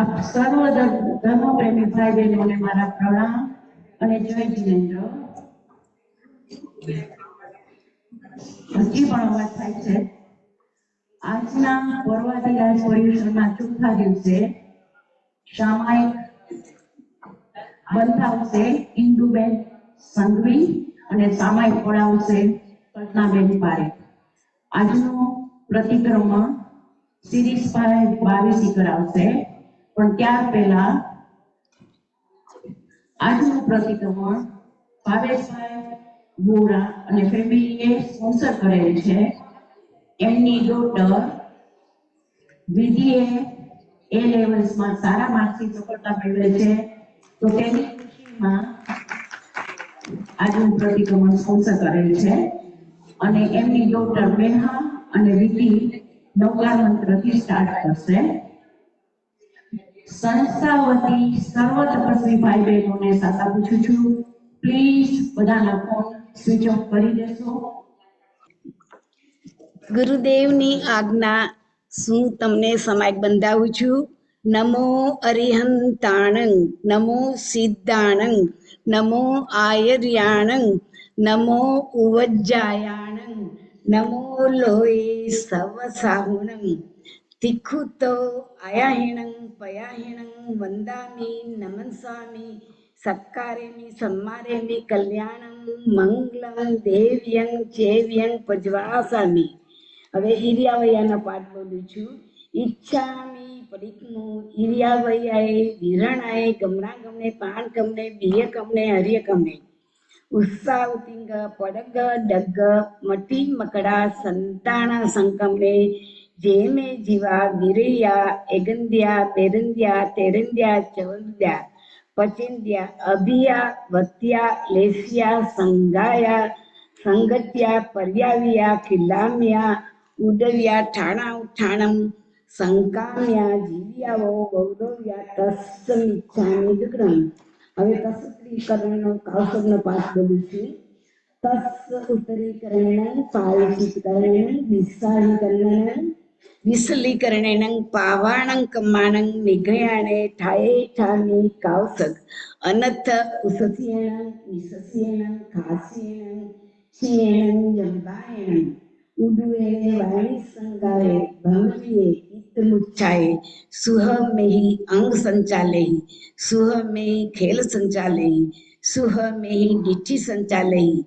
આપ સર્વ ધર્મપ્રેમી ભાઈ બહેનોને મારા પ્રણામ અને જય જિનેન્દ્ર. હજી પણ અવાજ થાય છે. આજના પર્વાધિરાજ પર્યુષણના ચોથા દિવસે સામાયિક બંધાવશે ઇન્દુબેન સંઘવી અને સામાયિક પડાવશે કલ્પનાબેન પારેખ. આજનો પ્રતિક્રમણ શિરીષભાઈ બાવીસી કરાવશે, પણ ત્યાર પહેલા આજનું પ્રતિક્રમણ ભાવેશભાઈ બોરા અને ફેમિલીએ સ્પોન્સર કરેલ છે. એમની ડોટર વિધિએ એ લેવલ્સમાં સારા માર્ક્સની સફળતા મેળવે છે, તો તેની ખુશીમાં આજનું પ્રતિક્રમણ સ્પોન્સર કરેલ છે. અને એમની ડોટર મેહા અને વિધિ નવકાર મંત્રથી સ્ટાર્ટ કરશે. સંસ્થા વતી સર્વ તપસ્વી ભાઈ બહેનોને સાચા પૂછું છું, પ્લીઝ બધાના ફોન સ્વિચ ઓફ કરી દેશો. ગુરુદેવની આજ્ઞા શું તમને સમાયિક બંધાવું છું. નમો અરિહંતાણં, નમો સિદ્ધાણં, નમો આયર્યાણં, નમો ઉવજ્જાયાણં, નમો લોહી સવસાહુણં, તિખુતો આયાહિણં પયાહિણં વંદામી નમસ્વામી સત્કારેમી સન્મારેમી કલ્યાણં મંગલં દેવ્યં ચેવ્યં પજવાસામી. હવે ઈર્યાવૈયાનો પાઠ બોલું છું. ઈચ્છામી પરિકમો ઈર્યાવૈયાએ વિરણાએ ગમણા ગમને પાણ ગમને બિય ગમને હરિય ગમને ઉત્સાહ ઉતિંગ પડગ ડગ મટી મકડા સંતાણા સંકમને જેમે જીવા વિરૈયા એગંદ્યા બેરંદ્યા તેરંદ્યા ચવંદ્યા પચેન્દ્યા અભિયા વત્યા લેસ્યા સંગાયા સંગત્યા પર્યાવ્યા ખિલામ્યા ઉડવ્યા ઠાણા ઉઠાણમ સંકામ્યા જીવ્યાવો ગૌરવ્યા તસ્મિચ્છામિ દુગ્રમ. હવે તસ્ત્રીકરણનો કાવસરનો પાઠ બોલું છું. તસ્ ઉત્તરીકરણેન પાયચિતકરણેન વિસ્તારીકરણેન વિસલીકરણેન પાવાણં કમાણં નિઘયાણે ઠાયે ઠાની કાવસક અનથ ઉસસ્યેણ વિસસ્યેણ ખાસ્યેણ શિયેણ જંભાયેણ ઉડુએણે વાણી સંગાવે ભંગવીએ ઇત્તમુચ્છાએ સુહ મેહી અંગ સંચાલેહી સુહ મેહી ખેલ સંચાલેહી સુહ મેહી ડીઠી સંચાલેહી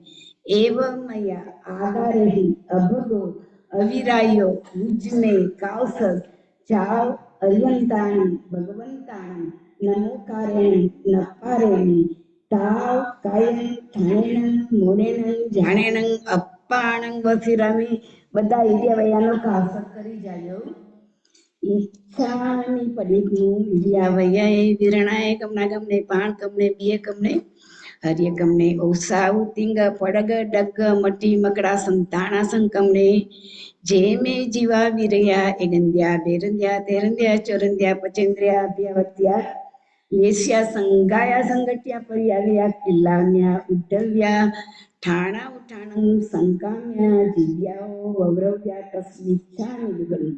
એવ મયા આગારેહી અભગો અવિરાયો ઉજ્જમે કાવસક ચાવ અરિયંતાણી ભગવંતાણી નમોકારેણી નપારેણી તાવ કાયન ઠાણેનં મોનેનં જાણેનં અપ્પાણં વસિરામી. બધા ઈર્યાવૈયાનો કાવસક કરી જાયો. ઈચ્છાની પડિકનું ઈર્યાવૈયાએ વિરણાએ ગમના ગમને પાણ ગમને બિય ગમને હરિય ગમને ઔસા ઉતિંગ પડગ ડગ મટી મકડા સંતાણા સંકમને જેમે જીવા વિરયા એગંદ્યા બેરંદ્યા તેરંદ્યા ચોરંદ્યા પચેન્દ્રિયા અભ્યાવત્યા લેસ્યા સંગાયા સંગટ્યા પર્યાવ્યા કિલ્લામ્યા ઉદ્ધવ્યા ઠાણા ઉઠાણં સંકામ્યા જીવ્યાઓ વવરવ્યા તસ્મિચ્છામિ દુગ્ગલં.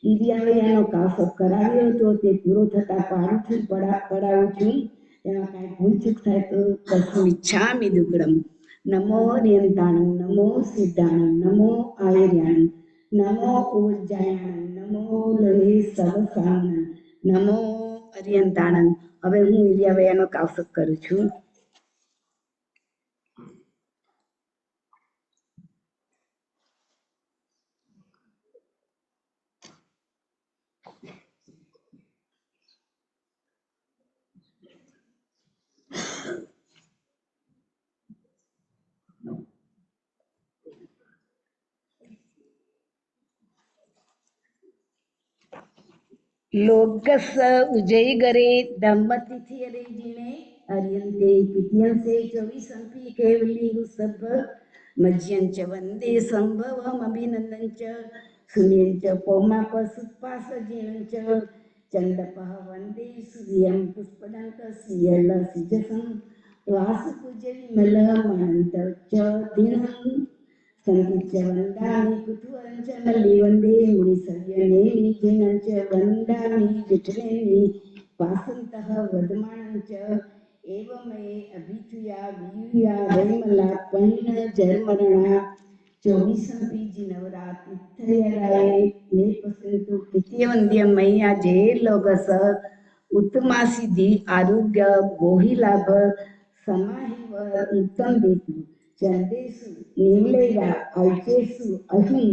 ઈર્યાવૈયાનો કાવસક કરાવ્યો હતો, તે પૂરો થતા પાડું પડાવું છું. એમાં કાંઈ ભૂલચૂક થાય તો તસ્મિચ્છામિ દુગ્ગલં. નમો અરિયંતાણં, નમો સિદ્ધાણં, નમો આયર્યાણં, નમો ઉજ્જાયાણં, નમો લોહી સવસાહુણં, નમો અરિયંતાણં. હવે હું ઈર્યાવૈયાનો કાવસક કરું છું. લોગસ ઉજય ગરે દંપતિથી અરે જીણે અરિયંતે પિત્યંસે ચોવીસંપી કેવલી ઉસભ મજ્યંચ વંદે સંભવમ અભિનંદન ચ સુમ્યંચ પૌમાપ સુપાસ જીણંચ ચંદપઃ વંદે સૂર્યં પુષ્પદંત સિયલ સિજસં વાસ પૂજ્ય વિમલ મણંત ચ દિનં સંગીત વંદામિ કુતૂહલં ચ મલ્લી વંદે મુનિ સવ્યનેમિ જીણંચ વંદામિ વિઠ્ઠલેમિ वासन्तः वर्धमानं च एवमये अभिचुया वियुया वैमला पण्ण जर्मरणा चौबीसंपीजी नवरात इत्थयराये मे पसंतु प्रीतिवंद्य मैया जय लोगस उत्तमा सिद्धि आरोग्य बोहि लाभ समाहिव उत्तम देतु चंदेसु निवलेरा अल्चेसु अहिं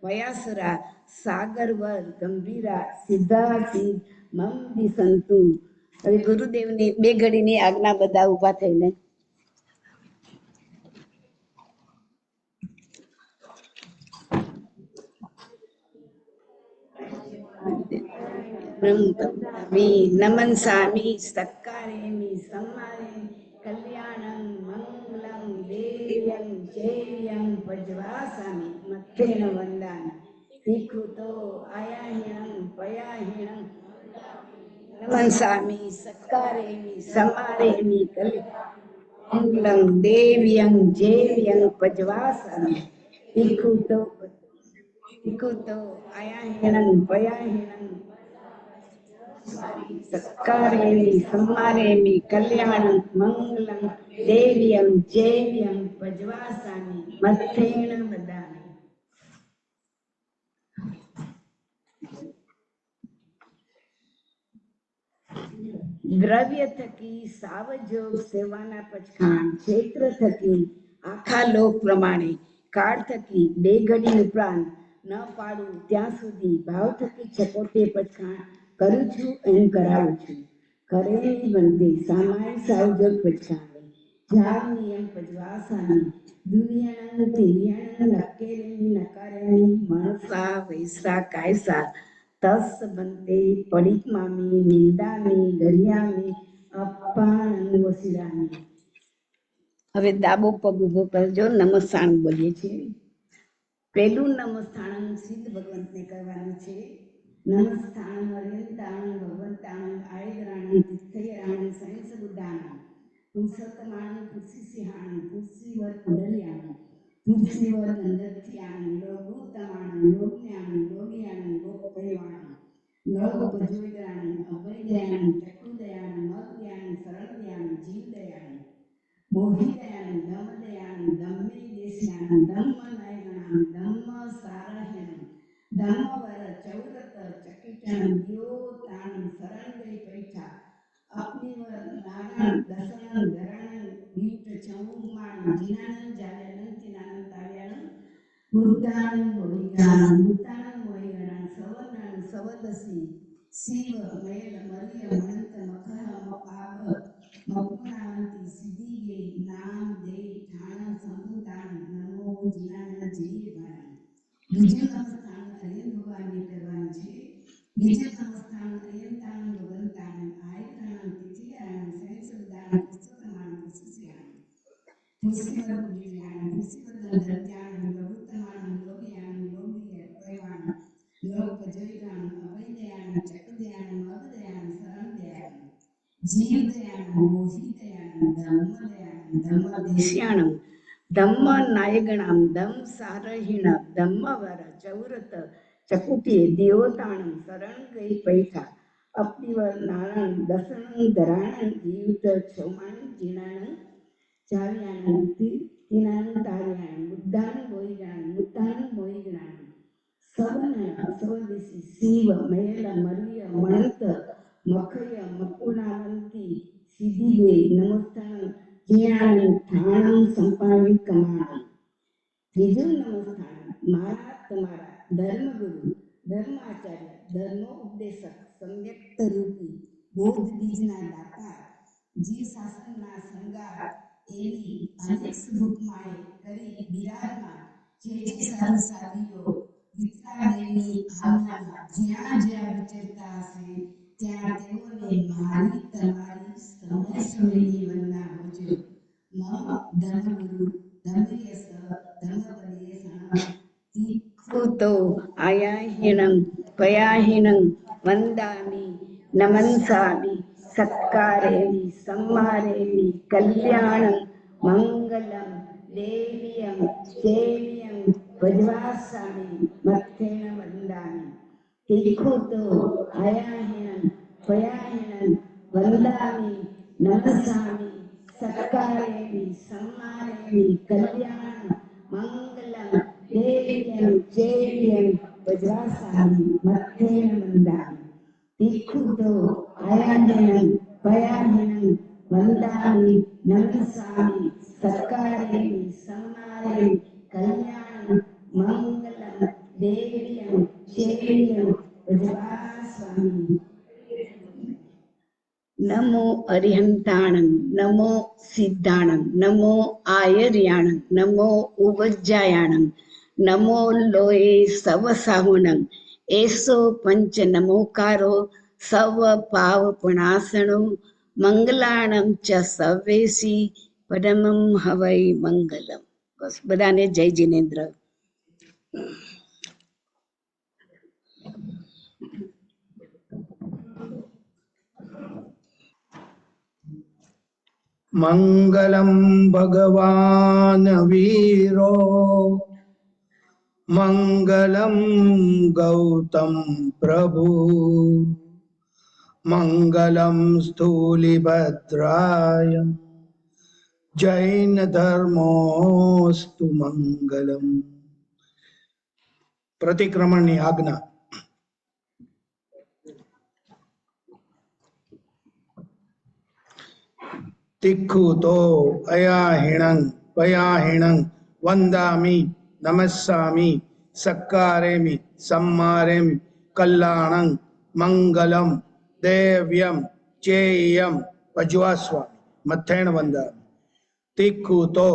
वयासुरा सागरवर गंभीरा સિદ્ધાસિદ્ધ મમ દિસંતુ. હવે ગુરુદેવની બે ઘડીની આજ્ઞા બધા ઊભા થઈને નમન સામી સત્કારેમી સમ્મારે કલ્યાણં મંગલં દેવ્યં જૈવ્યં ભજવાસામી મથ્થેન વંદામિ વિકૃતો આયાહિણં પયાહિણં નમન સામી સત્કારેમી સમ્મારેમી કલ્યાણં મંગલં દેવ્યં જૈવ્યં ભજવાસામી વિકૃતો આયાહિણં પયાહિણં સત્કારેમી સમ્મારેમી કલ્યાણં મંગલં દેવ્યં જૈવ્યં ભજવાસામી મથ્થેન વદામિ. દ્રવ્ય થકી સાવજોગ સેવાના પચખાણ, ક્ષેત્ર થકી આખા લોક પ્રમાણે, કાળ થકી બે ઘડી ઉપરાંત ન પાડું ત્યાં સુધી ભાવ થકી છપોટે પચખાણ કરું છું એમ કરાવું છું. કરેલી બંધે સામાય સાવજોગ પચખાણે જાર નિયમ પજવાસાની દુર્યણન તિર્યણન નક્કેરેની નકારેની મણસા વૈસા કાયસા તસ બંધે પડીક મામી નિંદામી ગરિયામી અપાનંદ વસિરામી. હવે ડાબો પગ ઉભો કરજો. નમસ્કાર બોલીએ છીએ. પહેલું નમસ્થાન સિદ્ધ ભગવંતને કરવાનું છે. નમસ્થાન અર્યંતાણ ભગવંતાણ આયદરાણ તિથયરાણ સંસબુદ્ધાણ પુરુષોત્તમાણ પુરુષિસિંહાણ પુરુષિવર કુંડલિયાણ પુરુષિવર ગંધર્થિયાણ લોગોત્તમાણ લોગ્યાણ લોગિયાણ લોકપરિવાણ લોગોપજોદરાણ અભયદયાણ ચક્ષુદયાણ મગદયાણ શરણદયાણ જીવદયાણ મોહિદયાણ દમદયાણ દમ્મે દેશ્યાણ ધમ્મનાયગણાણ ધમ્મ સારહ્યણ ધમ્મવર ચૌરત ચકિચણ દ્યોતાણ શરણદય પૈઠા અગ્નિવર નારાયણ દસણ ધરાણ બીટ ચૌમાણ જીનાનંદ જાલ્યાનંદ તિનાનંદ તાવ્યાનંદ બુદ્ધાનંદ મોહિગાણ બુદ્ધાનંદ મોહિગાણ સવર્ણાણ સવદસી શિવ મેલ મરિય મનંત મખહ મપાબ મપુણાવંતી સિદ્ધિગે નામ દે ઠાણ સંભુતાણ નમો જીનાનંદ જીવે ભાણી. બીજું નમસ્થાન અર્યન ભગવાનને કરવાનું છે. બીજું નમસ્થાન અર્યંતાણ ભગવંતાણ આયત્રાણ તિથિયાણ સંસદાણ પુસ્તકમાણ પુસ્તસ્યાણ પુસ્તિવર પુલિયાણ પુસ્તિવર ગંધર્ત્યાણ લઘુત્તમાણ લોગયાણ લોગીય પ્રવાણ લોકપજોયગાણ અભયદયાણ ચક્રદયાણ મગદયાણ શરણદયાણ જીવદયાણ મોહિદયાણ ધમ્મદયાણ ધમ્મદેશ્યાણ ધમ્મ નાયગણામ ધમ સારહિણ ધમ્મવર ચૌરત ચકુટીએ દેવતાણમ શરણ ગઈ પૈઠા અપ્તિવર નારાયણ દસણં ધરાણં જીવત છૌમાણ જીણાણં ચાવ્યાણં તિનાણં તાવ્યાણં બુદ્ધાણં બોઈગાણં બુદ્ધાણં બોઈગાણં સવન સવદેશી શિવ મેલ મરિય મણંત મખય મપુણાવંતી સિદ્ધિગે નમસ્થાન જીણાણં ઠાણં સંપાવિત કમાણં. ત્રીજું નમસ્થાન મારા તમારા ધર્મગુરુ ધર્માચાર્ય ધર્મોપદેશક સમ્યક્ત રૂપી બોધ બીજના દાતા જીવ શાસ્ત્રના શૃંગાર એવી અનેક સ્વરૂપમાએ કરી બિરાજમાન જે સાધુ સાધ્વીઓ વિતરાદેવની આજ્ઞામાં જ્યાં જ્યાં વિચરતા હશે ત્યાં તેઓને મારી તમારી સમય સમયની વંદના હોજો. મમ ધર્મગુરુ ધર્મયસ ધર્મપદેશણ તિકૃતો આયાહિણં પયાહિણં વંદામિ નમન્સામિ સત્કારેમિ સમ્મારેમિ કલ્યાણં મંગલં દેવ્યં ચૈવ્યં ભજવાસામિ મથ્થેન વંદામિ તિકૃતો આયાહિણં પયાહિણં वन्दामि नमस्सामि सत्कारयामि सम्मानयामि कल्याणं मङ्गलं देव्यं चेयं वज्रासामि मध्येन वन्दामि तिक्खुतो अयाहिनं पयाहिनं वन्दामि नमस्सामि सत्कारयामि सम्मानयामि कल्याणं मङ्गलं देव्यं चेयं वज्रासामि नमो अरिहंताणं नमो सिद्धाणं नमो आयर्याणं नमो उवज्जायाणं नमो लोये सवसाहुणं एसो पंच नमोकारो सव पावपणासणो મંગલાણમ ચ સવેસી પરમં હવૈ મંગલમ. બસ બધાને જય જિનેન્દ્ર. મંગલમ ભગવાન વીરો મંગલમ ગૌતમ પ્રભુ મંગલમ સ્થૂલિભદ્રાય જૈન ધર્મોસ્તુ મંગલમ. પ્રતિક્રમણની આજ્ઞા. તિખ્ખુતો અયાહિણં પયાહિણં વંદામિ નમસ્સામિ સક્કારેમિ सम्मारेमि કલ્યાણં મંગલમ દેવ્યમ ચેયમ પજ્વાસ્વામિ મથેણ વંદામિ. તિખ્ખુતો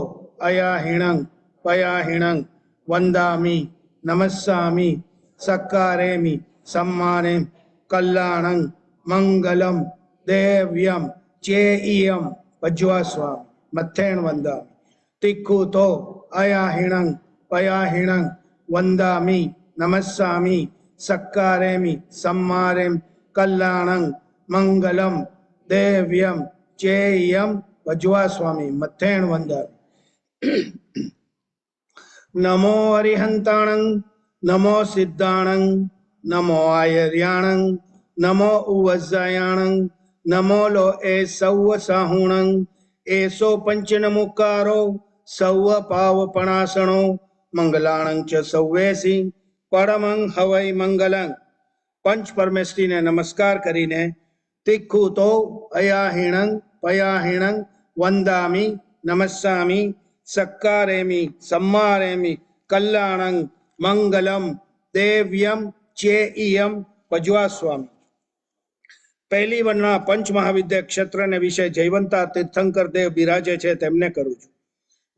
અયાહિણં પયાહિણં વંદામિ નમસ્સામિ સક્કારેમિ सम्मारेमि કલ્યાણં મંગલમ દેવ્યમ ચેયમ પજ્વાસ્વામિ મથેણ વંદામિ. તિખ્ખુતો અયાહિણં પયાહિણં વંદામિ નમસ્સામિ સક્કારેમિ सम्मारेमि કલ્યાણં મંગલમ દેવ્યમ ચેયમ પજ્વાસ્વામિ મથેણ વંદામિ. નમો અરિહંતાણં નમો સિદ્ધાણં નમો આયર્યાણં નમો ઉવજ્જાયાણં નમો લો એ સૌ સાહુણં એસો પંચનમુકારો સૌ પાવપણાસણો મંગલાણં ચ સૌવેસી પરમં હવૈ મંગલં. પંચ પરમેષ્ઠીને નમસ્કાર કરીને તિખ્ખુતો અયાહિણં પયાહિણં વંદામિ નમસ્સામિ સક્કારેમિ सम्मारेमि કલ્યાણં મંગલમ દેવ્યમ ચેયમ પજ્વાસ્વામિ. પહેલી વંદના પંચ મહાવિદ્ય ક્ષેત્રને વિશે જયવંતા તીર્થંકર દેવ બિરાજે છે તેમને કરું છું.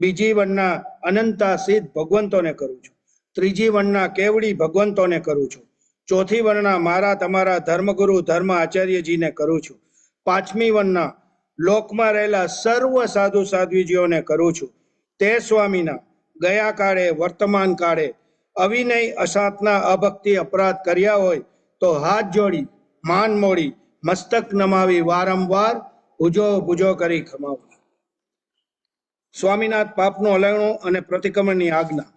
બીજી વંદના અનંતા સિદ્ધ ભગવંતોને કરું છું. ત્રીજી વંદના કેવડી ભગવંતોને કરું છું. ચોથી વંદના મારા તમારા ધર્મગુરુ ધર્મ આચાર્યજીને કરું છું. પાંચમી વંદના લોકમાં રહેલા સર્વ સાધુ સાધ્વીજીઓને કરું છું. તે સ્વામીના ગયા કાળે વર્તમાન કાળે અવિનય અસાતના અભક્તિ અપરાધ કર્યા હોય તો હાથ જોડી માન મોડી મસ્તક નમાવી વારંવાર ભુજો ભુજો કરી ખમાવું. સ્વામીનાથ પાપનું અલયણું અને પ્રતિક્રમણની આજ્ઞા.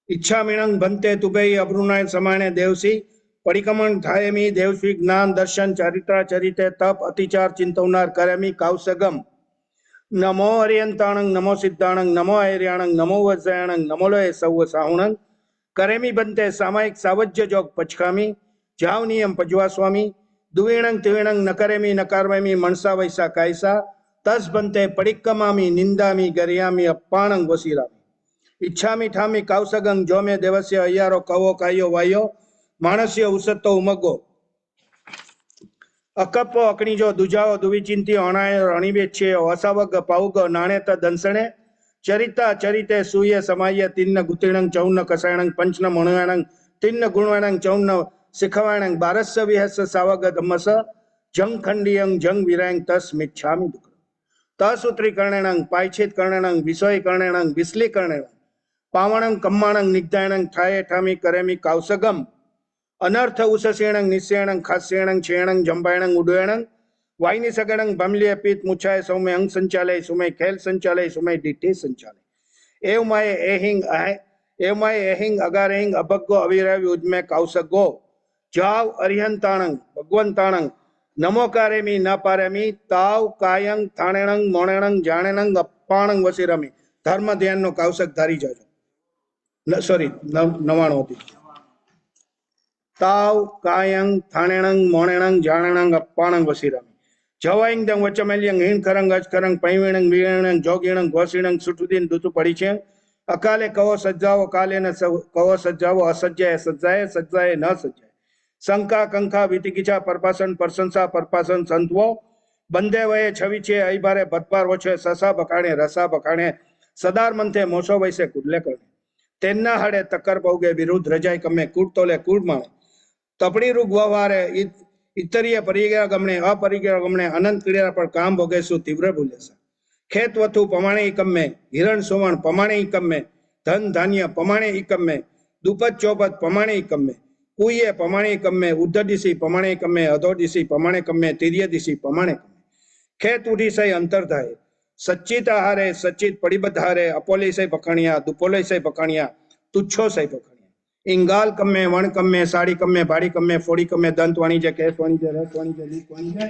ઈચ્છામિણં ભંતે તુભૈ અભૃણાય સમાણે દેવસી પરિક્રમણ થાયમી દેવસી જ્ઞાન દર્શન ચરિત્રા ચરિતે તપ અતિચાર ચિંતવનાર કરેમી કાવસગમ. નમો અરિયંતાણં નમો સિદ્ધાણં નમો આયર્યાણં નમો વજ્જાયાણં નમો લોય સૌ સાહુણં કરેમી બંતે સામાયિક સાવજ્ય જોગ પચકામી જાવ નિયમ પજ્વાસ્વામી દુવીણં ત્રિવીણં ન કરેમી નકારમેમી મણસા વૈસા કાયસા તસ બંતે પડિક્કમામી નિંદામી ગરિયામી અપ્પાણં વસીરામી. ઈચ્છામી ઠામી કાવસગં જો મે દેવસ્ય અય્યારો કવો કાયો વાયો માણસ્ય ઉસત્તો ઉમગો અકપ્પો અકણીજો દુજાઓ દુવિચિંતી અણાય રણીવેચ્છેયો અસાવગ પાઉગ નાણેત દંસણે ચરિતા ચરિતે સૂય સમાય તિન્ન ગુતિણં ચૌન કસાયણં પંચન મણુયાણં તિન્ન ગુણવાણં ચૌન શિખવાણં બારસ્ય વિહસ્સ સાવગ ધમ્મસ જંગ ખંડિયં જંગ વિરાયં તસ મિચ્છામી દુઃખ તસૂત્રી કર્ણેણં પાયછિત કર્ણેણં વિષય કર્ણેણં વિસ્લી કર્ણેણં પાવણં કમ્માણં નિગ્ધાયણં ઠાયે ઠામી કરેમી કાવસગમ અનર્થ ઉસસેણં નિસ્સેણં ખાસ્યેણં છેણં જંબાયણં ઉડોયણં વાયની સગણં ભમલીય પિત મુછાય સૌમે અંગ સંચાલય સુમય ખેલ સંચાલય સુમય ડીઠે સંચાલય એવમાય એહિંગ એવમાય એહિંગ અગારેહિંગ અભગ્ગો અવિરાવી ઉજમે કાવસગો જાવ અરિહંતાણં ભગવંતાણં नमो कारेमी न पारेमी ताव कायंग थाणेणंग मोणेणंग जाणेणंग अप्पाणंग वसीरमी धर्म ध्यान नो कावसक धारी जाजो सॉरी 99 હતી ताव कायंग थाणेणंग मोणेणंग जाणेणंग अप्पाणंग वसीरमी जवाइंग दंग वचमेलियंग हिण करंग अजकरंग पैवीणंग वीणंग जोगीणंग घोसीणंग सुठुदीन दुतु पड़ी छे अकाले कहो सज्जाओ काले न कहो सज्जाओ असज्जाए सज्जाए सज्जाए न सज्जाए शंका कंका वितिकिचा परपासन प्रशंसा परपासन संतवो बंदे वये छवि छे अईबारे भतपार वछे ससा बकाणे रसा बकाणे सदार मंथे मोसो वैसे कुडले करणे तेन्ना हाडे तकर पौगे विरुद्ध रजाई कमे कूड़ तोले कूड़ माणे तपड़ी रुग ववारे इतरीय परिग्या गमणे अपरिग्या गमणे अनंत क्रिया पर काम भोगे सु तीव्र बोले सा खेत वथु पमाणे इकमे हिरण सुवर्ण पमाणे इकमे धन धान्य पमाणे इकमे दुपत चौपत पमाणे इकमे कुये पमाणे कम्मे उद्ध दिशी पमाणे कम्मे अधो दिशी पमाणे कम्मे तिर्य दिशी पमाणे कम्मे खेत उठी सही अंतर थाय सच्चित आहारे सच्चित परिबद्ध हारे अपोले सही बखाणिया दुपोले सही बखाणिया तुच्छो सही बखाणिया इंगाल कम्मे वण कम्मे साड़ी कम्मे भाड़ी कम्मे फोड़ी कम्मे दंत वाणिज्य केस वाणिज्य रस वाणिज्य लीक वाणिज्य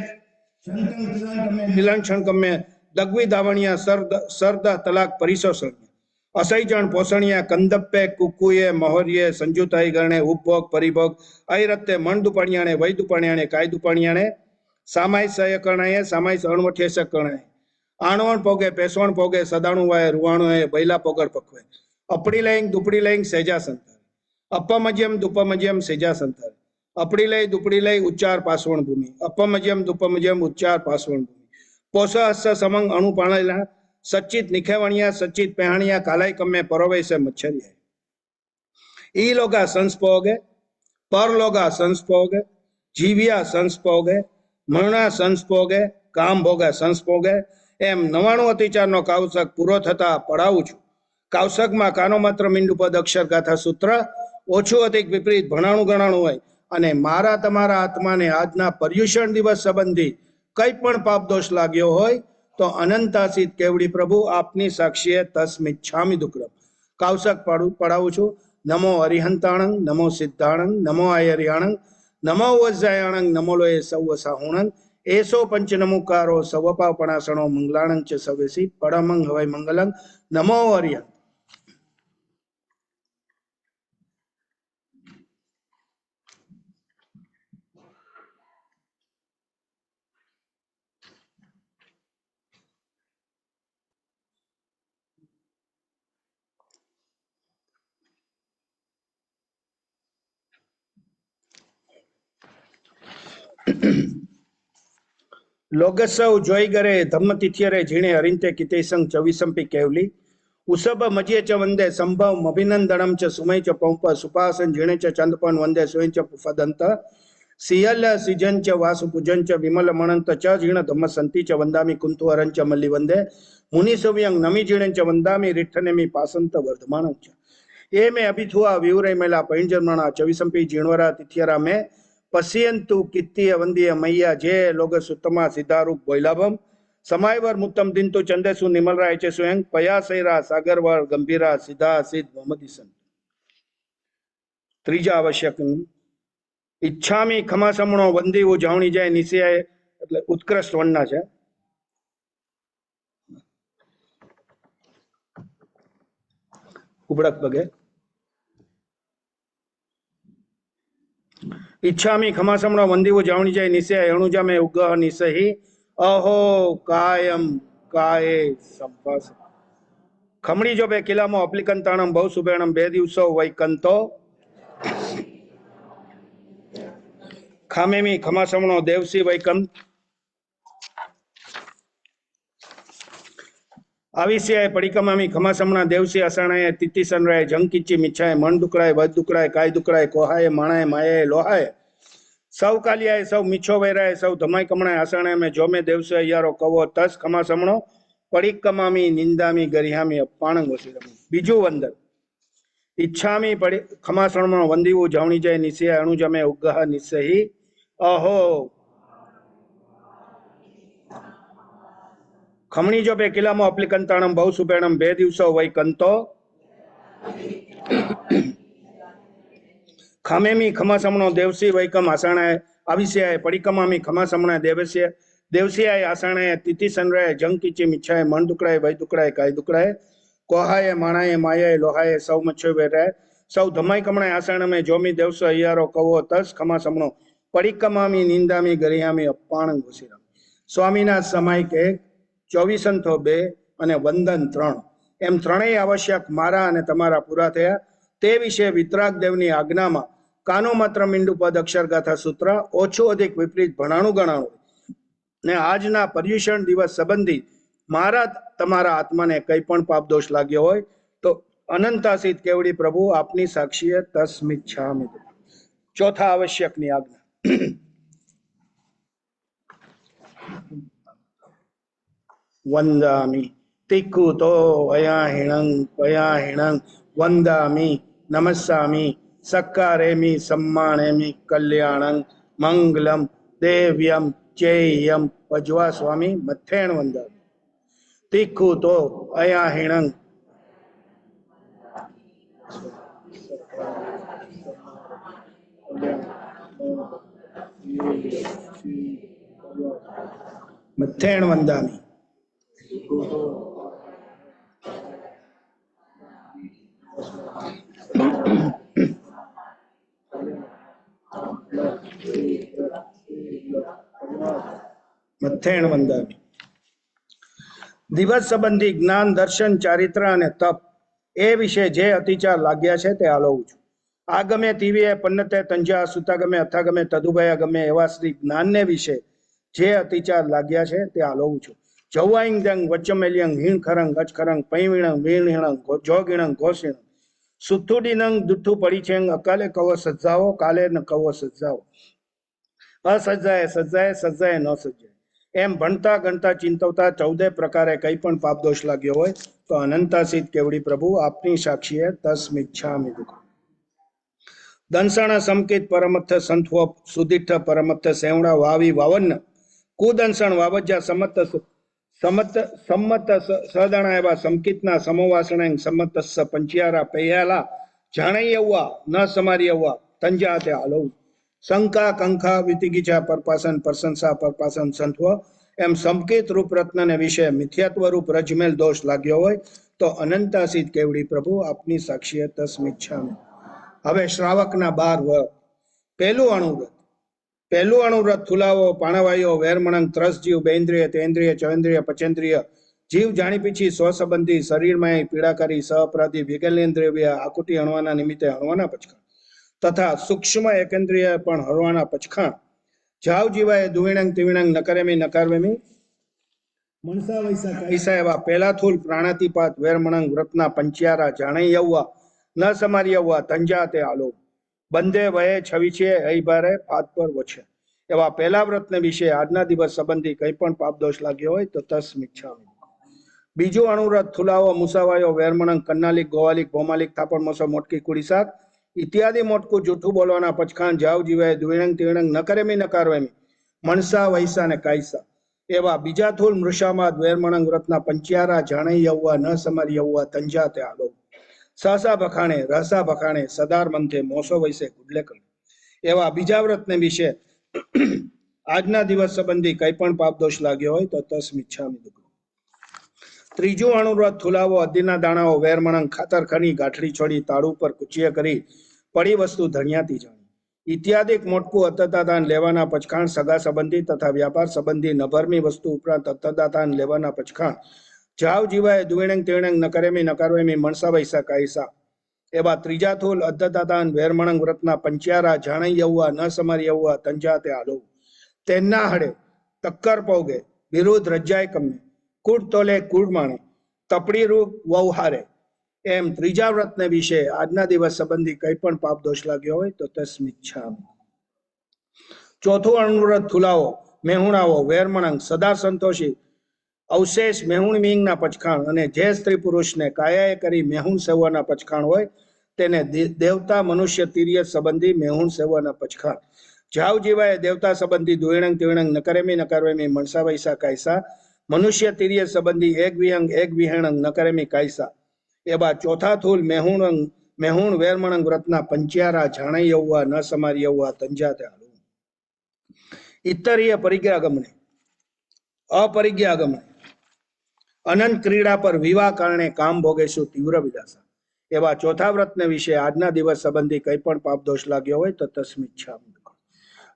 शंतन प्रदान कम्मे मिलन क्षण कम्मे दगवी दावणिया सरद तलाक परिसो सणिया असैजण पोषणिया कंदप्पे कुकुये मोहरिये संजुताई गणे उपभोग परिभोग ऐरत्ते मन दुपाणियाणे वै दुपाणियाणे काय दुपाणियाणे सामाय सहकरणाये सामाय अणवठे सकरणाये आणवण पोगे पेसवण पोगे सदाणु वाय रुवाणु है बैला पोगर पकवे अपड़ी लईंग दुपड़ी लईंग सेजा संतार अपमज्यम दुपमज्यम सेजा संतार अपड़ी लई दुपड़ी लई उच्चार पासवण भूमि अपमज्यम दुपमज्यम उच्चार पासवण भूमि पोष हस्स समंग अणु पाणेला सच्चित निखेवणिया सच्चित पेहाणिया कालाई कम्मे परोवे से मच्छरिया ई लोगा संस्पोगे पर लोगा संस्पोगे जीविया संस्पोगे मरणा संस्पोगे काम भोगे संस्पोगे एम 99 अतिचार नो कावसक पूरो थता पढ़ावुं छुं कावसक में कानो मात्र मींडू पद अक्षर गाथा सूत्र ओछू अधिक विपरीत भणाणु गणाणु होय अने मारा तमारा आत्मा ने आजना पर्युषण दिवस संबंधी कई पण पाप दोष लाग्यो होय तो अनंतासित केवड़ी प्रभु आपनी साक्षीए तस्मिच्छामि दुक्कड़म कावसक पढ़ावुं छुं नमो अरिहंताणं नमो सिद्धाणं नमो आयर्याणं नमो वज्जायाणं नमो लोये सौव साहुणं एसो पंचनमुकारो सवपापणासणो मंगलाणं च सवेसी परमं हवै मंगलं नमो अरिहंत लोगसौ जोई गरे धम्म तिथियरे झीणे हरिंते किते संग चविसंपी केवली उसब मजिये च वंदे संभव अभिनंदनम च सुमय च पंप सुपासन झीणे च चंदपन वंदे सुय च फदंत सियल सिजन च वासु पूजन च विमल मणंत च झीण धम्म संति च वंदामि कुंतुहरं च मल्लि वंदे मुनि सव्यं नमि झीणे च वंदामि रिठ्ठनेमि पासंत वर्धमानं च ए में अभिथुआ विवरे मेला पैंजरमणा चविसंपी झीणवरा तिथियरा में पश्यन्तु कित्तीय वंदीय मैया जे लोग सुतमा सिद्धारूप बोइलाभम समायवर मुत्तम दिंतु चंदेसु निमल राय चे स्वयं पया सैरा सागरवर गंभीरा सिद्धा सिद्ध मोहम्मदी संत त्रीजा आवश्यक इच्छामी खमासमणो वंदी उजावणी जाय निश्चय એટલે ઉત્કૃષ્ટ વર્ણના છે ઉબડક બગે इच्छामी खमासमणो वंदीवो जावणी जाय निश्चय अणुजा में उगह निसही अहो कायम काये संपास खमणी जो बे किलामो अप्लिकंताणम बहु सुबेणम बे दिवसो वैकंतो खामेमी खमासमणो देवसी वैकंत आविष्याय पड़िकमामी खमासमणा देवसी असाणाय तिथि सनराय जंकिची मिच्छाय मन दुकड़ाय वध दुकड़ाय काय दुकड़ाय कोहाय माणाय मायाय लोहाय सौ कालियाय सौ मिच्छो वेराय सौ धमाय कमणाय आसाणाय में जो में देवसे अयारो कवो तस खमासमणो पड़िकमामी निंदामी गरिहामी अपाणंग वसीरमी बीजू वंदन इच्छामी पड़ि खमासमणो वंदीवु जावणी जाय निश्चय अणुजमे उगह निस्सही अहो खमणी जो बे किलामो अप्लिकंताणम बहु सुबेणम बे दिवसो वैकंतो खामेमी खमासमणो देवसी वैकम आसाणाय અવિષ્યાય પડિકમામી ખમાસમણાય દેવસ્ય દેવસ્યાય આસાણાય તિથિ સંરાય જંગ કીચી મિચ્છાય મણ દુકડાય ભય દુકડાય કાય દુકડાય કોહાય માણાય માયાય લોહાય સૌ મચ્છો વેરાય સૌ ધમાઈ કમણાય આસાણમે જોમી દેવસો અયારો કવો તસ ખમાસમણો પડિકમામી નિંદામી ગરિયામી અપાણ ઘુસીરામ. સ્વામીના સમાયિક 24 અને વંદન 3 એમ ત્રણેય આવશ્યક મારા અને તમારા પૂરા થયા. તે વિશે વિતરાગ દેવની આજ્ઞામાં કાનો માત્ર મીંડુ પદ અક્ષરગાથા સૂત્ર ઓછું અધિક વિપરીત ભણાણું ગણાણું ને આજના પર્યુષણ દિવસ સંબંધી મારા તમારા આત્માને કંઈ પણ પાપ દોષ લાગ્યો હોય તો અનંતાસિત કેવડી પ્રભુ આપની સાક્ષીએ તસ્મિચ્છામિ. ચોથા આવશ્યકની આજ્ઞા. વંદામિ તિક્કુતો અયાહિણં પયાહિણં વંદામિ નમસ્સામિ સક્કારેમિ સમ્માણેમિ કલ્યાણં મંગલમ દેવ્યમ ચેયમ પજવા સ્વામી મથેણ વંદામિ. તિક્કુતો અયાહિણં મથેણ વંદામિ. મથેણ વંદામિ. દિવસ સંબંધી જ્ઞાન દર્શન ચારિત્ર અને તપ એ વિશે જે અતિચાર લાગ્યા છે તે આલોવું છું. આગમે તીવીએ પન્નતે તંજા સુતાગમે અથાગમે તદુભયા ગમે એવા શ્રી જ્ઞાનને વિશે જે અતિચાર લાગ્યા છે તે આલોવું છું. જવાઈંગ દંગ વચ્ચમેલિયંગ હીણ ખરંગ અચખરંગ પૈવીણંગ વીણહિણંગ જોગીણંગ ઘોષિણંગ સુથુડીનંગ દુઠ્ઠું પડી છે અકાલે કવો સજ્જાઓ કાલે ન કવો સજ્જાઓ અસજ્જાએ સજ્જાએ સજ્જાએ ન સજ્જાએ એમ ભણતા ગણતા ચિંતવતા 14 પ્રકારે કંઈ પણ પાપ દોષ લાગ્યો હોય તો અનંતાસિત કેવડી પ્રભુ આપની સાક્ષીએ તસ્મિચ્છામિ દુઃખ. દંસણ સમકિત પરમત્થ સંથવો સુદિઠ્ઠ પરમત્થ સેવણા વાવી વાવન કુદંસણ વાવજ્જા સંમત સદણા એવા સમકિતના સમોવાસણ સંમતસ્સ પંચિયારા પૈયાલા જાણૈયવા ન સમાર્યવા તંજા તે આલવ. શંકા કંખા વિતિગીચા પરપાસન પ્રશંસા પરપાસન સંથવ એમ સમકિત રૂપ રત્નને વિશે મિથ્યાત્વ રૂપ રજમેલ દોષ લાગ્યો હોય તો અનંતાસિત કેવડી પ્રભુ આપની સાક્ષીએ તસ્મિચ્છામિ. હવે શ્રાવકના 12 વ્રત. પહેલું અણુવ્રત થુલાવો પાણવાયો વેરમણંગ ત્રસ જીવ બેન્દ્રિય તેન્દ્રિય ચવેન્દ્રિય પચેન્દ્રિય જીવ જાણી પીછી સ્વસંબંધી શરીરમાં પીડાકારી સહઅપરાધી વિગલેન્દ્રિય આકુટી હણવાના નિમિત્તે હણવાના પચખાણ તથા સૂક્ષ્મ એકેન્દ્રિય પણ હરવાના પચખાણ જાવ જીવાય દુવિણંગ તિવિણંગ નકરેમી નકારવેમી મનસા વૈસા કૈસા એવા પહેલા થૂલ પ્રાણાતિપાત વેરમણંગ વ્રતના પંચિયારા જાણી યવવા ન સમાર્યવા તંજા તે આલો બંધે વયે છવી છે હઈ ભારે પાત પર વછે એવા પહેલા વ્રતને વિશે આજના દિવસ સંબંધી કંઈ પણ પાપ દોષ લાગ્યો હોય તો તસ્મિચ્છામિ. બીજું અણુવ્રત થુલાવો મુસાવાયો વેરમણંગ કન્નાલિક ગોવાલિક ભૌમાલિક થાપણ મોસો મોટકી કુડી શાક ઇત્યાદિ મોટકું જૂઠું બોલવાના પચખાણ જાવ જીવાય દ્વિણંગ તિણંગ નકરેમી નકારવેમી મનસા વૈસા ને કાયસા એવા બીજા થૂલ મૃષામાદ વેરમણંગ વ્રતના પંચિયારા જાણી યવવા ન સમારી યવવા તંજા તે આલો સહસા ભખાણે રહસા ભખાણે સદાર મંથે મોસો વૈસે ગુડલે કરે એવા બીજા વ્રતને વિશે આજના દિવસ સંબંધી કંઈ પણ પાપ દોષ લાગ્યો હોય તો તસ્મિચ્છામિ દુઃખ. ત્રીજું અણુવ્રત થુલાવો અદીના દાણાઓ વેરમણંગ ખાતર ખની ગાંઠડી છોડી તાળું પર કુચીએ કરી પડી વસ્તુ ધણિયાતી જાણી ઇત્યાદિક મોટકું અતદાદાન લેવાના પચખાણ સગા સંબંધી તથા વ્યાપાર સંબંધી નભરમી વસ્તુ ઉપરાંત અતદાદાન લેવાના પચખાણ જાવ જીવાય દ્વિણંગ તિણંગ નકરેમી નકારવેમી મણસા વૈસા કાયસા એવા ત્રીજા થૂલ અતદાદાન વેરમણંગ વ્રતના પંચિયારા જાણી યવવા ન સમારી યવવા તંજા તે આલો તેના હડે તક્કર પૌગે વિરુદ્ધ રજ્જાય કમને કુડ તોલે કુડ માણે તપડી રૂપ વહારે એમ ત્રીજા વ્રતને વિશે આજના દિવસ સંબંધી કંઈ પણ પાપ દોષ લાગ્યો હોય તો તસ્મિચ્છામિ. ચોથું અણુવ્રત થુલાવો મેહુણાવો વેરમણંગ સદા સંતોષી અવશેષ મેહુણ મીંગના પચખાણ અને જે સ્ત્રી પુરુષને કાયાએ કરી મેહુણ સેવવાના પચખાણ હોય તેને દેવતા મનુષ્ય તિર્ય સંબંધી મેહુણ સેવવાના પચખાણ જાવ જીવાય દેવતા સંબંધી દ્વિણંગ તિણંગ નકરેમી નકારવેમી મણસા વૈસા કાયસા મનુષ્ય તિર્ય સંબંધી એક વિહંગ એક વિહેણંગ નકરેમી કાયસા એવા ચોથા થૂલ મેહુણ વેરમણંગ વ્રતના પંચિયારા જાણી યવવા ન સમારી યવવા તંજા તે આલો ઇતરીય પરિજ્ઞાગમને અપરિજ્ઞાગમને અનંત ક્રીડા પર વિવાહ કારણે કામ ભોગેશું તીવ્ર વિલાસા. એવા ચોથા વ્રતને વિશે આજના દિવસ સંબંધી કંઈ પણ પાપ દોષ લાગ્યો હોય તો તસ્મિચ્છામિ.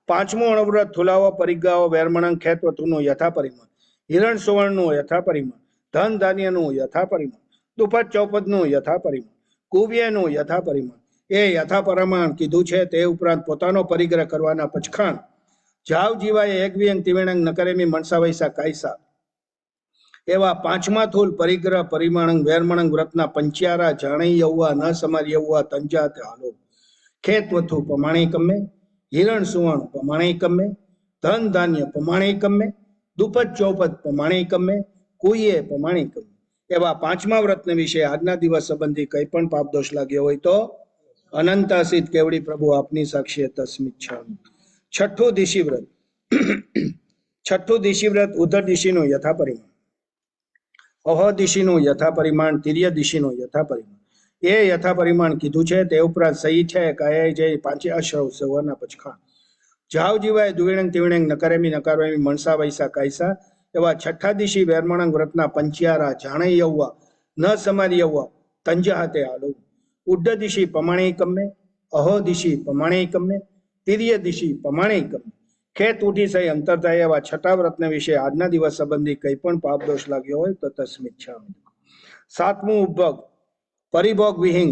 પાંચમું અણવ્રત થુલાવો પરિજ્ઞાઓ વેરમણંગ ખેતવતુનું યથા પરિમાણ, હિરણ સુવર્ણનું યથા પરિમાણ, ધન ધાન્યનું યથા પરિમાણ, દુપદ ચોપદનું યથા પરિમાણ, કુવ્યનું યથા પરિમાણ એ યથા પરિમાણ કીધું છે. તે ઉપરાંત પોતાનો પરિગ્રહ કરવાના પચખાણ જાવ જીવાય એક વિયંગ તિવેણંગ નકરેમી મનસા વૈસા કાયસા એવા પાંચમા થૂલ પરિગ્રહ પરિમાણંગ વેરમણંગ વ્રતના પંચ્યારા જાણી યૌવા ન સમાર યૌવા તંજા તે હાલો. ખેતવથુ પ્રમાણે કમે, હિરણ સુવર્ણ પ્રમાણે કમે, ધન ધાન્ય પ્રમાણે કમે, દુપદ ચોપદ પ્રમાણે કમે, કુઈએ પ્રમાણે કમે એવા પાંચમા વ્રતને વિશે આજના દિવસ સંબંધી કંઈ પણ પાપ દોષ લાગ્યો હોય તો અનંતાસિત કેવડી પ્રભુ આપની સાક્ષીએ તસ્મિચ્છામિ. છઠ્ઠું દિશી વ્રત. છઠ્ઠું દિશી વ્રત ઉત્તર દિશીનું યથા પરિમાણ, અહ દિશીનું યથા પરિમાણ, તિર્ય દિશીનું યથા પરિમાણ એ યથા પરિમાણ કીધું છે. તે ઉપરાંત સહી છે કાયા જય પાંચે અશ્રવ સવરના પચખાણ જાવ જીવાય દુવિણંગ તિવિણંગ નકરેમી નકારવેમી મનસા વૈસા કાયસા એવા છઠ્ઠા દિશી વેરમણંગ વ્રતના પંચ્યારા જાણે યૌવા ન સમારી યૌવા તંજહાતે આલો. ઉડ્ડ દિશી પ્રમાણે કમે, અહો દિશી પ્રમાણે કમે, તિર્ય દિશી પ્રમાણે કમે ખેત ઉઠી સહી અંતર થાય એવા છઠ્ઠા વ્રતને વિશે આજના દિવસ સંબંધી કંઈ પણ પાપ દોષ લાગ્યો હોય તો તસ્મિચ્છામિ. સાતમું ઉપભોગ પરિભોગ વિહીન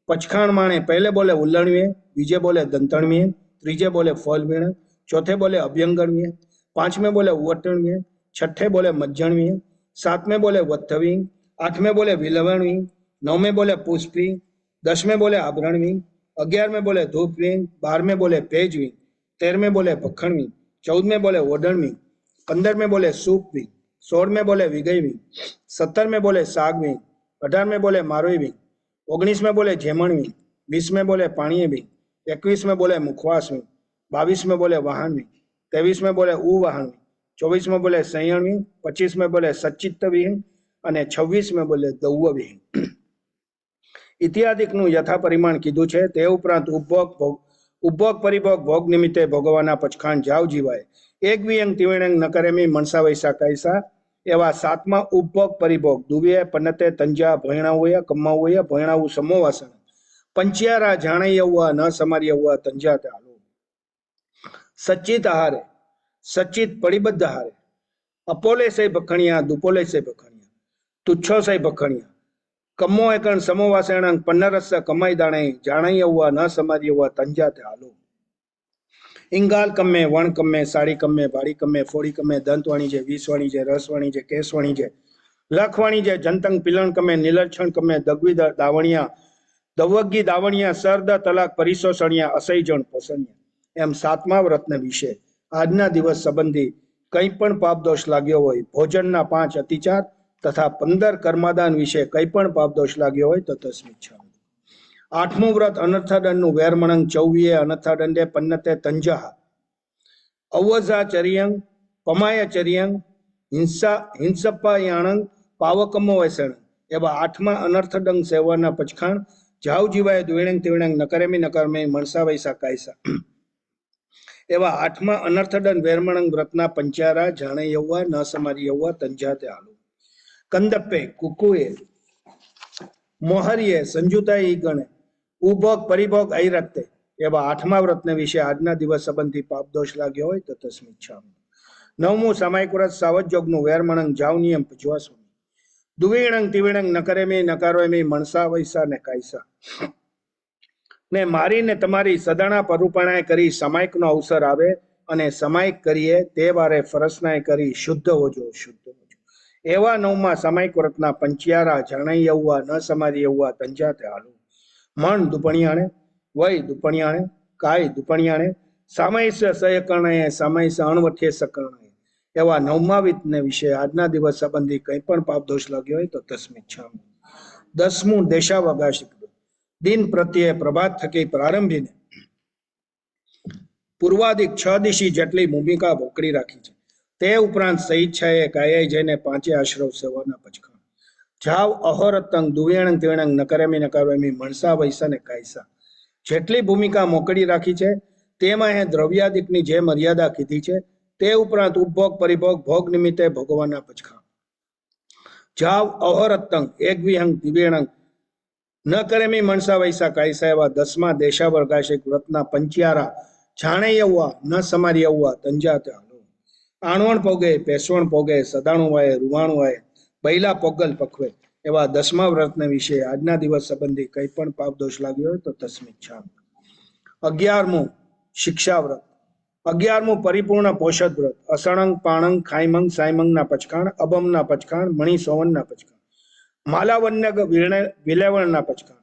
પચખાણ માણે પહેલે બોલે ઉલ્લણવીએ, બીજે બોલે દંતણવીએ, ત્રીજે બોલે ફોલવીણ, ચોથે બોલે અભ્યંગણવીએ, પાંચમે બોલે ઉવટણવીએ, છઠ્ઠે બોલે મજ્જણવીએ, સાતમે બોલે વત્થવી, આઠમે બોલે વિલવણવી, નવમે બોલે પુષ્પવી, દસમે બોલે આભરણવી, 11મે બોલે ધૂપવી, 12મે બોલે પેજવી, 13મે બોલે ભખણવી, 14મે બોલે ઓઢણવી, 15મે બોલે સૂપવી, 16મે બોલે વિગયવી, 17મે બોલે સાગવી, 18મે બોલે મારોવી, 19મે બોલે જેમણવી, 20મે બોલે પાણીએવી, 21મે બોલે મુખવાસવી, 22મે બોલે વાહણવી, 23મે બોલે ઉવાહણવી, 24મે બોલે સંયણવી, 25મે બોલે સચિત્તવી અને 26મે બોલે દૌવવી ઇત્યાદિકનું યથા પરિમાણ કીધું છે. તે ઉપરાંત ઉપભોગ પરિભોગ ભોગ નિમિત્તે ભોગવવાના પચખાણ જાવ જીવાય એક વિયંગ તિવેણંગ નકરેમી મનસા વૈસા કાયસા એવા સાતમા ઉપભોગ પરિભોગ દુવ્ય પન્નતે તંજા ભયણાવય કમાવય ભયણાવું સમોવાસણ પંચ્યારા જાણે યૌવા ન સમારી યૌવા તંજા તે હાલો. સચ્ચિત આહારે સચ્ચિત પરિબદ્ધ આહારે અપોલે સે ભખણિયા દુપોલે સે ભખણિયા તુચ્છો સે ભખણિયા કમો એકણ સમોવાસેણ પન્નરસ કમાઈ દાણે જાણે યૌવા ન સમારી યૌવા તંજા તે હાલો. ઇંગાલ કમે, વણ કમે, સાડી કમે, ભાડી કમે, ફોડી કમે, દંતવાણી છે, વિષવાણી છે, રસવાણી છે, કેસવાણી છે, લખવાણી છે, જંતંગ પિલણ કમે, નીલક્ષણ કમે, દગવી દાવણિયા, દવગી દાવણિયા, સરદ તલાક પરિશોષણિયા, અસૈજણ પોષણિયા એમ સાતમા વ્રતને વિશે આજના દિવસ સંબંધી કંઈ પણ પાપ દોષ લાગ્યો હોય, ભોજનના 5 અતિચાર તથા 15 કર્માદાન વિશે કંઈ પણ પાપ દોષ લાગ્યો હોય તો તસ્મિચ્છામિ. આઠમું વ્રત અનર્થાદંડનું વેરમણંગ ચૌવીએ અનર્થાદંડે પન્નતે તંજહ ઔવઝાચર્યંગ પમાયચર્યંગ હિંસપાયાણંગ પાવકમો વૈસણ એવા આઠમા અનર્થદંગ સેવાના પચખાણ જાવ જીવાય દ્વિણંગ તિવિણંગ નકરેમી નકરમે મનસા વૈસા કાયસા એવા આઠમા અનર્થદંડ વેરમણંગ વ્રતના પંચારા જાણે યૌવા ન સમારી યૌવા તંજા તે હાલો. કંદપ્પે કુકુએ મોહરીએ સંજુતા ઈ ગણે ઉભોગ પરિભોગ ઐરક્તે એવા આઠમા વ્રતને વિશે આજના દિવસ સંબંધી પાપ દોષ લાગ્યો હોય તો તસ્મિચ્છામિ. નવમું સામાયિક વ્રત સાવજ્યોગનું વેરમણંગ જાવ નિયમ પચવાસ્વામી દુવિણંગ તિવિણંગ નકરેમી નકારોમી મનસા વૈસા ને કાયસા ને મારીને તમારી સદાણા પરુપણાએ કરી સમાયિકનો અવસર આવે અને સમાયિક કરીએ તે વારે ફરસનાએ કરી શુદ્ધ હોજો શુદ્ધ હોજો એવા નવમા સામાયિક વ્રતના પંચ્યારા જાણે યૌવા ન સમારી યૌવા તંજા તે હાલો. મણ દુપણિયાણે, વય દુપણિયાણે, કાય દુપણિયાણે, સામયસ સયકર્ણએ સામયસ અણવઠે સકર્ણએ એવા નવમા વિતને વિશે આજના દિવસ સંબંધી કંઈ પણ પાપ દોષ લાગ્યો હોય તો તસ્મિચ્છામિ. દસમું દેશાવકાશિક દિન પ્રત્યે પ્રભાત થકી પ્રારંભીને પૂર્વાદિક 6 દિશી જેટલી ભૂમિકા ભોકડી રાખી છે. તે ઉપરાંત સહિચ્છાએ કાયે જઈને 5 આશ્રવ સેવાના પચખાણ જાવ અહોરતંગ દુવેણંગ તિવેણંગ નકરેમી નકારવેમી મણસા વૈસા ને કાયસા જેટલી ભૂમિકા મોકળી રાખી છે તેમાં એ દ્રવ્યાદિકની જે મર્યાદા કીધી છે તે ઉપરાંત ઉપભોગ પરિભોગ ભોગ નિમિત્તે ભોગવવાના પચખાણ. જાવ અહોરત્તંગ એક વિહંગ દિવ્યણંગ ન કરેમી મણસા વૈસા કાયસા એવા 10મા દેશાવર્ગાશિક વ્રતના પંચ્યારા જાણે યવવા ન સમારી યવવા તંજાતે હાલો. આણવણ પોગે પેસવણ પોગે સદાણું વાય રૂવાણું વાય બૈલા પોગલ પખવે એવા 10મા વ્રતને વિશે આજના દિવસ સંબંધી કંઈ પણ પાપ દોષ લાગ્યો હોય તો તસ્મિત છામ. 11મું શિક્ષા વ્રત. 11મું પરિપૂર્ણ પોષદ વ્રત. અસણંગ પાણંગ ખાઈમંગ સાઈમંગના પચખાણ, અબમના પચખાણ, મણિ સોવનના પચખાણ, માલાવન્યગ વિલેવણના પચખાણ,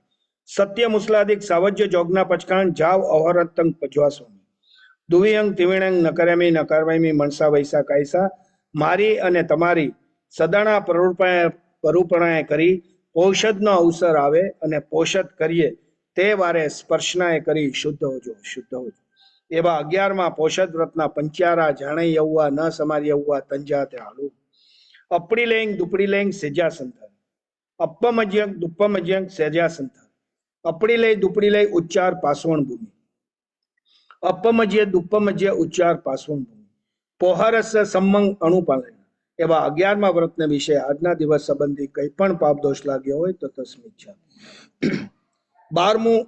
સત્ય મુસ્લાદિક સાવજ્ય જોગના પચખાણ, જાવ અહોરત્તંગ પજવાસોની, દુવિયંગ તિવિણંગ નકરેમી નકારવાયમી મણસા વૈસા કાયસા મારી અને તમારી સદાણા પરુપણાએ કરી પૌષદનો અવસર આવે અને પોષદ કરીએ તે વારે સ્પર્શનાએ કરી શુદ્ધ હોજો શુદ્ધ હોજો. એવા 11મા પોષદ વ્રતના પંચ્યારા જાણે યવવા ન સમારી યવવા તંજાતે હાલુ. અપડી લેંગ દુપડી લેંગ સેજા સંથાર, અપ્પમજ્યંગ દુપ્પમજ્યંગ સેજા સંથાર, અપડી લઈ દુપડી લઈ ઉચ્ચાર પાસવણ ભૂમિ, અપ્પમજ્ય દુપ્પમજ્ય ઉચ્ચાર પાસવણ ભૂમિ, પોહરસ સંમંગ અણુપાલન. એવા 11મા વ્રતને વિશે આજના દિવસ સંબંધી કંઈ પણ પાપ દોષ લાગ્યો હોય તો તસ્મિત છે. 12મું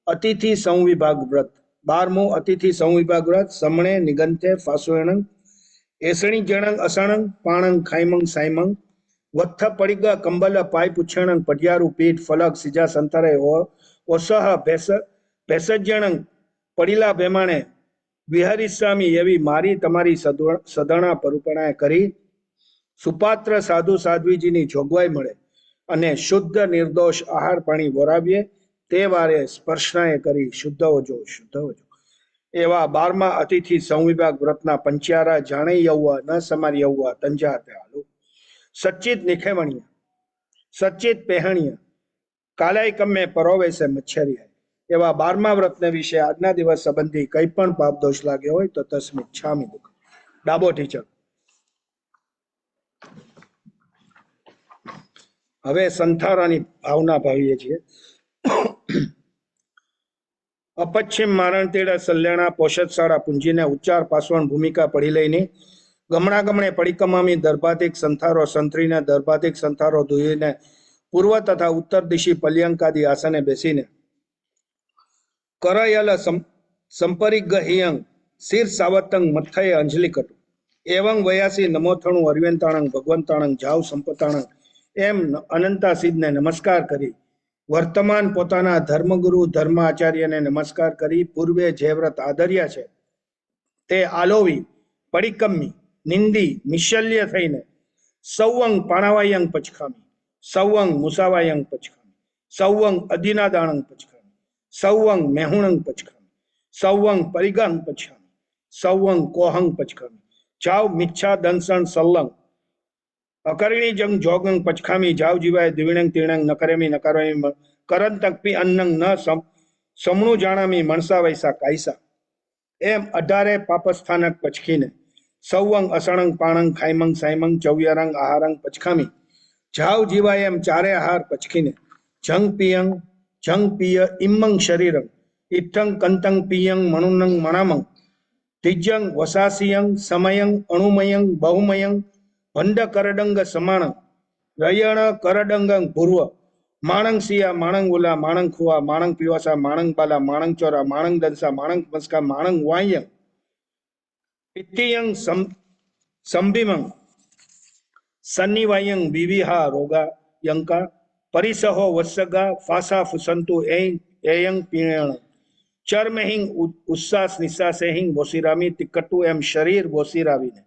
અતિથિ સંવિભાગ વ્રત. 12મું અતિથિ સંવિભાગ વ્રત. સમણે નિગંતે ફાસોયણંગ એસણી જણંગ અસણંગ પાણંગ ખાઈમંગ સાઈમંગ વત્થ પડિગ કંબલ પાય પુછણંગ પઢિયારું પીઠ ફલક સીજા સંતરે ઓસહ ભેસજણંગ પડીલા ભેમાણે વિહરિસ્વામી એવી મારી તમારી સદણા પરુપણાએ કરી સુપાત્ર સાધુ સાધ્વીજીની જોગવાઈ મળે અને શુદ્ધ નિર્દોષ આહાર પાણી વરાવીએ તે વારે સ્પર્શનાએ કરી શુદ્ધ હોજો શુદ્ધ હોજો. એવા 12મા અતિથિ સંવિભાગ વ્રતના પંચ્યારા જાણે યવવા ન સમારી યવવા તંજાતે હાલો. સચ્ચિત નિખેવણીય, સચ્ચિત પહેણીય, કાલાય કમ્મે પરોવેશે મચ્છરિયા. એવા 12મા વ્રતને વિશે આજના દિવસ સંબંધી કંઈ પણ પાપ દોષ લાગ્યો હોય તો તસ્મિત છામી દુઃખ. ડાબો ટીચર. હવે સંથારાની ભાવના ભાવીએ છીએ. અપશ્ચિમ મારણ તેડા સલ્યાણા પોષદશાળા પૂંજીને ઉચ્ચાર પાસવણ ભૂમિકા પડી લઈને ગમણા ગમણે પડીકમામી દર્ભાતિક સંથારો સંતરીને દર્ભાતિક સંથારો ધોઈને પૂર્વ તથા ઉત્તર દિશી પલ્યંકાદી આસને બેસીને કરયલ સંપરિગહિયંગ શિર સાવતંગ મથ્થયે અંજલિ કટુ એવં વયાસી નમોથણું અરવ્યંતાણંગ ભગવંતાણંગ જાવ સંપતાણંગ એમ અનંતા સિદ્ધને નમસ્કાર કરી વર્તમાન પોતાના ધર્મગુરુ ધર્માચાર્યને નમસ્કાર કરી પૂર્વે જે વ્રત આદર્યા છે તે આલોવી પડિકમ્મી નિંદી નિશલ્ય થઈને સૌવંગ પાણાવાયંગ પચખામી, સૌવંગ મુસાવાયંગ પચખામી, સૌવંગ અદિનાદાણંગ પચખામી, સૌવંગ મેહુણંગ પચખામી, સૌવંગ પરિગંગ પચખામી, સૌવંગ કોહંગ પચખામી, જાવ મિચ્છા દંસણ સલ્લંગ અકરણી જંગ જોગંગ પચખામી, જાવ જીવાય દિવિણંગ તીણંગ નકરેમી નકારમી કરન તકપી અન્નંગ ન સમણું જાણામી મણસા વૈસા કાયસા. એમ 18 પાપસ્થાનક પચખીને સૌવંગ અસણંગ પાણંગ ખાઈમંગ સાઈમંગ ચૌયરંગ આહારંગ પચખામી, જાવ જીવાય એમ 4 આહાર પચખીને જંગ પિય ઇમ્મંગ શરીરંગ ઇઠ્ઠંગ કંતંગ પિયંગ મણુનંગ મણામંગ તિજ્યંગ વસાસિયંગ સમયંગ અણુમયંગ બહુમયંગ ભંડ કરડંગ સમાણંગ રયણ કરડંગંગ પૂર્વ માણંગ સિયા માણંગ ઉલા માણંગ ખુવા માણંગ પીવાસા માણંગ બાલા માણંગ ચોરા માણંગ દંસા માણંગ મસ્કા માણંગ વાયંગ પિત્તિયંગ સંભિમંગ સન્નિવાયંગ વિવિહા રોગા યંકા પરિસહો વત્સગા ફાસા ફુસંતુ એયંગ પીણ ચર્મહિંગ ઉચ્છ્વાસ નિશ્વાસેહિંગ બોસિરામી તિકટુ એમ શરીર બોસિરાવીને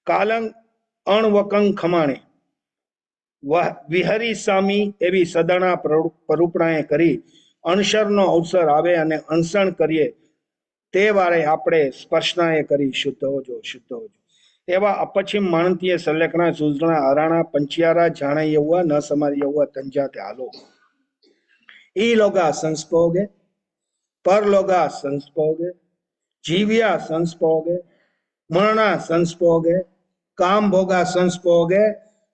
કાલંગ અણવકંગ ખમાણે વિહરી સામી એવી સદણા પરુપણાએ કરી અણસરનો અવસર આવે અને અણસણ કરીએ તે વારે આપણે સ્પર્શનાએ કરી શુદ્ધ હોજો શુદ્ધ હોજો. એવા અપશ્ચિમ માણતીય સલ્લેખણા સૂઝણા હરાણા પંચ્યારા જાણે યવવા ન સમારી યવવા તંજાતે હાલો. ઈ લોગા સંસ્પોગે પરલોગા સંસ્પોગે જીવ્યા સંસ્પોગે મરણા સંસ્પોગે કામ ભોગા સંસ્પોગે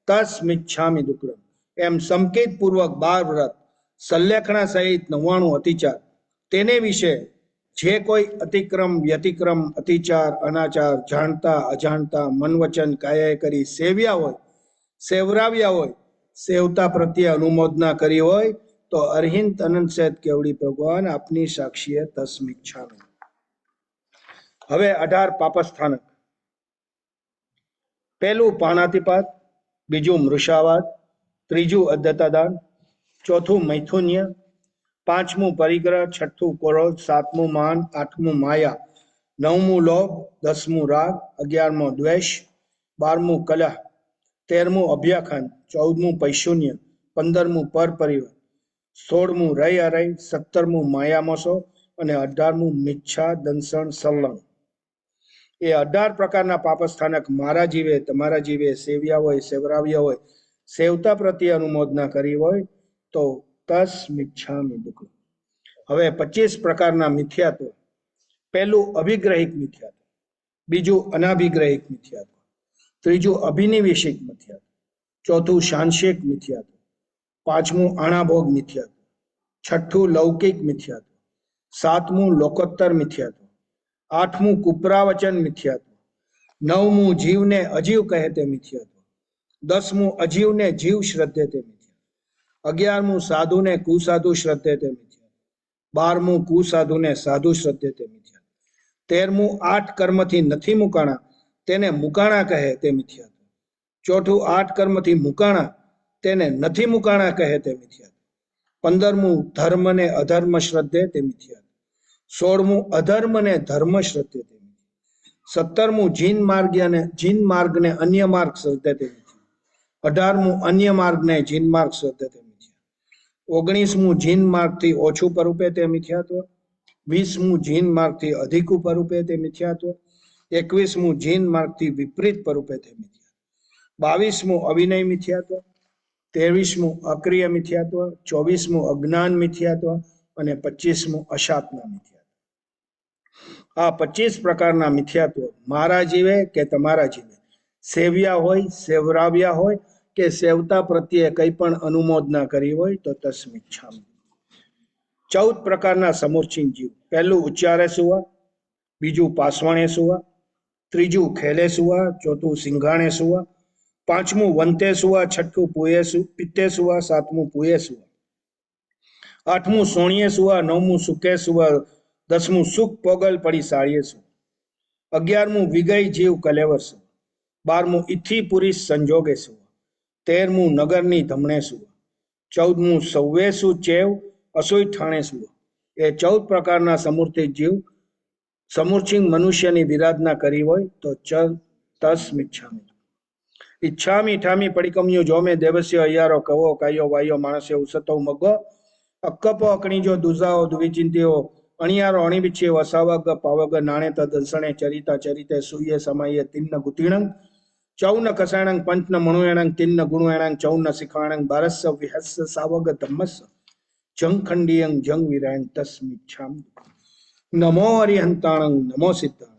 તસ્મિચ્છામિ દુક્કડમ. એમ સંકેત પૂર્વક 12 વ્રત સલ્લેખણા સહિત 99 અતિચાર તેને વિશે જે કોઈ અતિક્રમ વ્યતિક્રમ અતિચાર અનાચાર જાણતા અજાણતા મન વચન કાયાએ કરી સેવ્યા હોય સેવરાવ્યા હોય સેવતા પ્રત્યે અનુમોદના કરી હોય તો અરહિંત અનંત સહિત કેવડી ભગવાન આપની સાક્ષીએ તસ્મિચ્છામિ. હવે 18 પાપસ્થાનક. પહેલું પાણાતિપાત, બીજું મૃષાવાદ, ત્રીજું અદ્ધતાદાન, ચોથું મૈથુન્ય, પાંચમું પરિગ્રહ, છઠ્ઠું ક્રોધ, સાતમું માન, આઠમું માયા, નવમું લોભ, 10મું રાગ, 11મો દ્વેષ, 12મું કલહ, 13મું અભ્યાખાન, 14મું પૈશુન્ય, 15મું પર પરિવાર, 16મું રય અરય, 17મું માયામોસો અને 18મું મિચ્છા દંસણ સલ્લંગ. એ 18 પ્રકારના પાપસ્થાનક મારા જીવે તમારા જીવે સેવ્યા હોય સેવરાવ્યા હોય સેવતા પ્રત્યે અનુમોદના કરી હોય તો તસ્મિચ્છામિ દુઃખમ. હવે 25 પ્રકારના મિથ્યાત્વ. પહેલું અભિગ્રહિક મિથ્યાત્વ, બીજું અનાભિગ્રહિક મિથ્યાત્વ, ત્રીજું અભિનિવેશિક મિથ્યાત્વ, ચોથું સાંશિક મિથ્યાત્વ, પાંચમું આણાભોગ મિથ્યાત્વ, છઠ્ઠું લૌકિક મિથ્યાત્વ, સાતમું લોકોત્તર મિથ્યાત્વ, આઠમું કુપ્રાવચન મિથ્યાત્વ, નવમું જીવને અજીવ કહે તે મિથ્યાત્વ, 10મું અજીવને જીવ શ્રદ્ધે તે મિથ્યાત્વ, 11મું સાધુને કુસાધુ શ્રદ્ધે તે મિથ્યાત્વ, 12મું કુસાધુને સાધુ શ્રદ્ધે તે મિથ્યાત્વ, 13મું 8 કર્મથી નથી મુકાણા તેને મુકાણા કહે તે મિથ્યાત્વ, ચોથું 8 કર્મથી મુકાણા તેને નથી મુકાણા કહે તે મિથ્યાત્વ, 15મું ધર્મને અધર્મ શ્રદ્ધે તે મિથ્યાત્વ, 16મું અધર્મને ધર્મ શ્રદ્ધે તે મિથ્યાત્વ, 17મું જીન માર્ગને અન્ય માર્ગ શ્રદ્ધે તે મિથ્યાત્વ, 18મું અન્ય માર્ગને જીન માર્ગ શ્રદ્ધે તે મિથ્યાત્વ, 19મું જીન માર્ગથી ઓછું પરૂપે તે મિથ્યાત્વ, 20મું જીન માર્ગથી અધિક પરૂપે તે મિથ્યાત્વ, 21મું જીન માર્ગથી વિપરીત પરૂપે તે મિથ્યાત્વ, 22મું અવિનય મિથ્યાત્વ, 23મું અક્રિય મિથ્યાત્વ, 24મું અજ્ઞાન મિથ્યાત્વ અને 25મું અશાપના મિથ્યાત્વ. આ 25 પ્રકારના મિથ્યાત્વ મારા જીવે કે તમારા જીવે સેવ્યા હોય સેવરાવ્યા હોય કે સેવતા પ્રત્યે કંઈ પણ અનુમોદના કરી હોય તો તસ્મિચ્છામિ. 14 પ્રકારના સમૂર્છિત જીવ. પહેલું ઉચ્ચારે સુવા, બીજું પાસવાણે સુવા, ત્રીજું ખેલે સુવા, ચોથું સિંઘાણે સુવા, પાંચમું વંતે સુવા, છઠ્ઠું પિત્તે સુવા, સાતમું પુએ સુવા, આઠમું સોણીએ સુવા, નવમું સુકે સુવા, 10મું સુખ પોગલ પડી સાળીએ સુવા, 11મું વિગય જીવ કલેવર સુવા, 12મું ઇથી પુરીશ સંજોગે સુવા, 13મું નગરની ધમણે સુવા, 14મું સૌવેસુ ચેવ અસોઈ ઠાણે સુવા. એ 14 પ્રકારના સમૂર્તિત જીવ સમૂર્છિત મનુષ્યની વિરાધના કરી હોય તો તસ્મિચ્છામિ. ઈચ્છામી ઠામી પડિકમ્યો જોમે દેવસ્ય અયારો કવો કાયો વાયો માણસ્ય ઉસતો મગો અક્કપો અકણીજો દુઝાઓ દ્વિચિંતીઓ અણિયારો અણીબિચ્છે વસાવગ પાવગ નાણે તદંસણે ચરિતા ચરિતે સૂયે સમાયે તિન્ન ગુતિણંગ ચૌન કસાણંગ પંચન મણુએણંગ તિન્ન ગુણુએણંગ ચૌન શિખાણંગ બારસ્સ વિહસ્સ સાવગ ધમ્મસ્સ જંગ ખંડિયંગ જંગ વિરાયંગ તસ્મિચ્છામિ. નમો અરિહંતાણંગ નમો સિદ્ધાણંગ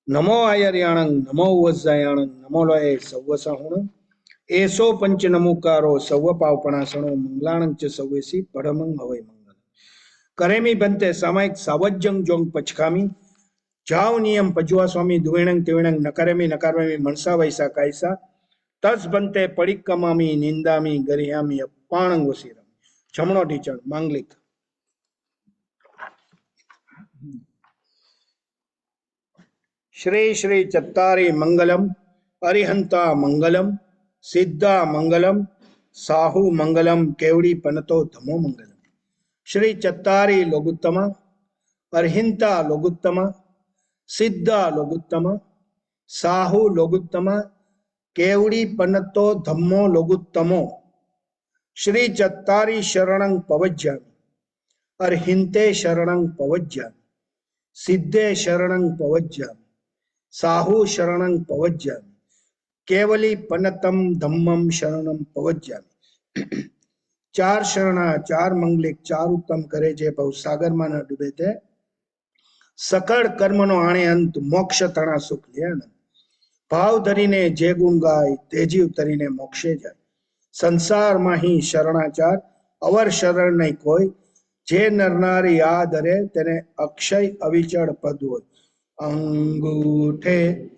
નમો આયર્યાણંગ નમો વજ્જાયાણંગ નમો લોય સૌવસાહુણ એસો પંચ નમુકારો સૌવ પાવપણાસણો મંગલાણંગ ચ સૌવેસી પડમંગ હવૈ મંગલ કરેમી બંતે સામાયિક સાવજ્જંગ જોંગ પચકામી જાવ નિયમ પજવા સ્વામી દુવેણંગ તિવેણંગ નકરેમી નકારમી મણસા વૈસા કાયસા તસ બંતે પડિક્કમામી નિંદામી ગરિયામી અપાણંગ વસીરમ. જમણો ઢીચણ માંગલિક. શ્રી શ્રી ચત્તારી મંગલમ અરિહંતા મંગલમ સિદ્ધા મંગલમ સાહુ મંગલમ કેવડી પનતો ધમો મંગલમ. શ્રી ચત્તારી લોગુત્તમા, અર્હિંતા લોગુત્તમા, સિદ્ધા લોગુત્તમા, સાહુ લોગુત્તમા, કેવડી પનતો ધમ્મો લોગુત્તમો. શ્રી ચત્તારી શરણં પવજ્જામિ, અર્હિંતે શરણં પવજ્જામિ, સિદ્ધે શરણં પવજ્જામિ, સાહુ શરણં પવજ્જામિ, કેવલી પનતમ ધમ્મમ શરણમ પવજ્જામિ. 4 શરણા 4 મંગલિક 4 ઉત્તમ કરે છે ભવસાગરમાં ન ડૂબે તે સકળ કર્મનો આણે અંત મોક્ષ તણા સુખ લે. ભાવ ધરીને જે ગુણ ગાય તે જીવ તરીને મોક્ષે જાય. સંસારમાં હી શરણાચાર અવર શરણ નહીં કોઈ જે નરનારી આ ધરે તેને અક્ષય અવિચળ પદ હોય. અંગૂઠે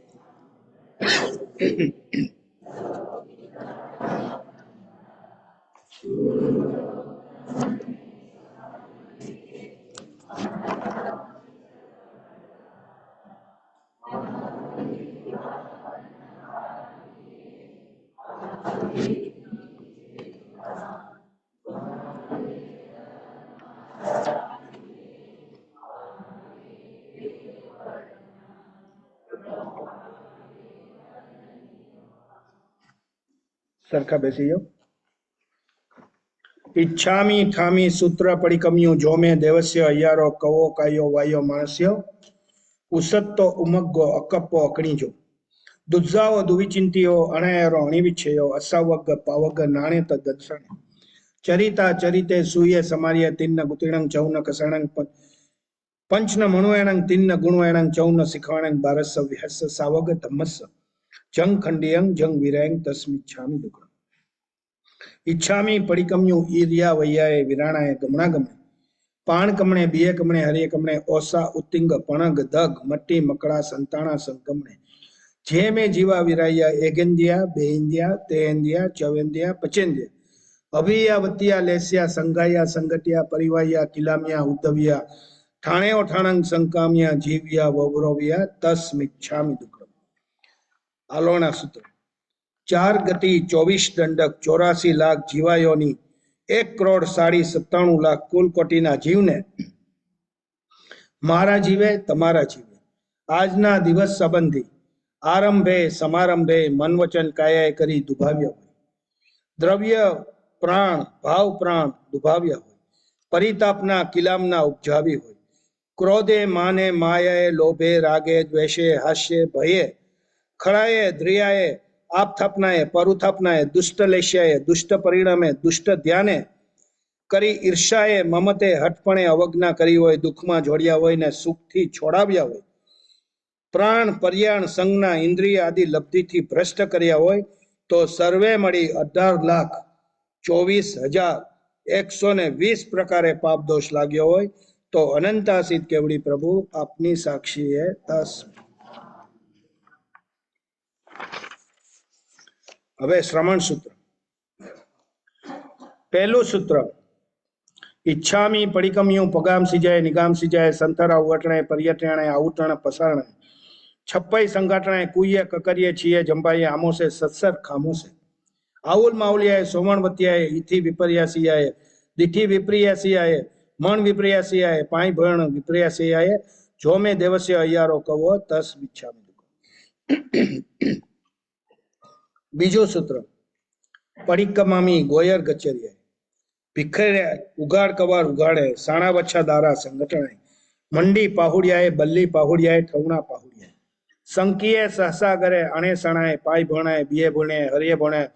સરખા બેસી જાઓ. ઈચ્છામી ઠામી સૂત્ર પડિકમ્યું જોમે દેવસ્ય અયારો કવો કાયો વાયો માણસ્ય ઉસત્તો ઉમગ્ગો અકપ્પો અકણીજો દુઝાઓ દુવિચિંતીઓ અણાયરો અણીવિચ્છયો અસાવગ પાવગ નાણે તદર્શણ ચરિતા ચરિતે સૂયે સમાર્ય તિન્ન ગુતિણંગ ચૌન કસણંગ પંચન મણુએણંગ તિન્ન ગુણુએણંગ ચૌન શિખવાણંગ બારસ વિહસ સાવગ ધમ્મસ જંગ ખંડિયંગ જંગ વિરાયંગ તસ્મિચ્છામિ દુઃખ ઈચ્છામી પડિકમ્યું ઈર્યા વૈયાએ વિરાણાએ ગમણા ગમે પાણ કમણે બીએ કમણે હરિય કમણે ઓસા ઉત્તિંગ પણગ દગ મટ્ટી મકડા સંતાણા સંકમણે જે મેં જીવા વિરાયા એગેન્દ્યા બેઇન્દ્યા તેન્દ્યા ચવેન્દ્યા પચેન્દ્યા અભિયા વતિયા લેસ્યા સંગાયા સંગટિયા પરિવાયા કિલામિયા ઉદ્ધવ્યા ઠાણેઓ ઠાણંગ સંકામ્યા જીવ્યા વવરોવ્યા તસ્મિચ્છામિ દુઃખ આલોણા સૂત્ર 4 ગતિ 24 દંડક 84 લાખ જીવાયોની 1,97,97 કુલ કોટીના જીવને મારા જીવે તમારા જીવે આજના દિવસ સંબંધી આરંભે સમારંભે મન વચન કાયાએ કરી દુભાવ્યા હોય દ્રવ્ય પ્રાણ ભાવ પ્રાણ દુભાવ્યા હોય પરિતાપના કિલામના ઉપજાવી હોય ક્રોધે માને માયાએ લોભે રાગે દ્વેષે હાસ્યે ભયે ખળાએ દ્રિયાએ આપથાપનાએ પરુથાપનાએ દુષ્ટ લેશ્યાએ દુષ્ટ પરિણામે દુષ્ટ ધ્યાને કરી ઈર્ષાએ મમતે હટપણે અવજ્ઞા કરી હોય દુઃખમાં જોડ્યા હોય ને સુખથી છોડાવ્યા હોય પ્રાણ પર્યાણ સંજ્ઞા ઇન્દ્રિય આદિ લબ્ધિથી ભ્રષ્ટ કર્યા હોય તો સર્વે મળી 18,24,120 પ્રકારે પાપ દોષ લાગ્યો હોય તો અનંતાસીત કેવડી પ્રભુ આપની સાક્ષીએ તસ. હવે શ્રમણ સૂત્ર. પહેલું સૂત્ર ઈચ્છામી પડિકમ્યું પગામ સિજાય નિગામ સિજાય સંતરા ઉવટણે પર્યટણે આઉટણ પસારણે છપ્પઈ સંગાટણે કુઈએ કકરીએ છીએ જંબાઈએ આમોસે સત્સર ખામોસે આઉલ માઉલિયાએ સોમણવતિયાએ ઈથી વિપર્યાસિયાએ દીઠી વિપ્રિયાસિયાએ મણ વિપ્રિયાસિયાએ પાંય ભણ વિપ્રિયાસિયાએ જો મેં દેવસ્ય અયારો કવો તસ વિચ્છામી. બીજું સૂત્ર પડિકમામી ગોયર ગચરિયાએ ભિખરે ઉગાડ કવાર ઉગાડે સાણા વચ્છા દારા સંગઠણે મંડી પાહુડિયાએ બલ્લી પાહુડિયાએ ઠવણા પાહુડિયાએ સંકીએ સહસા કરે અણે સણાએ પાય ભણાએ બીએ ભણે હરિય ભણે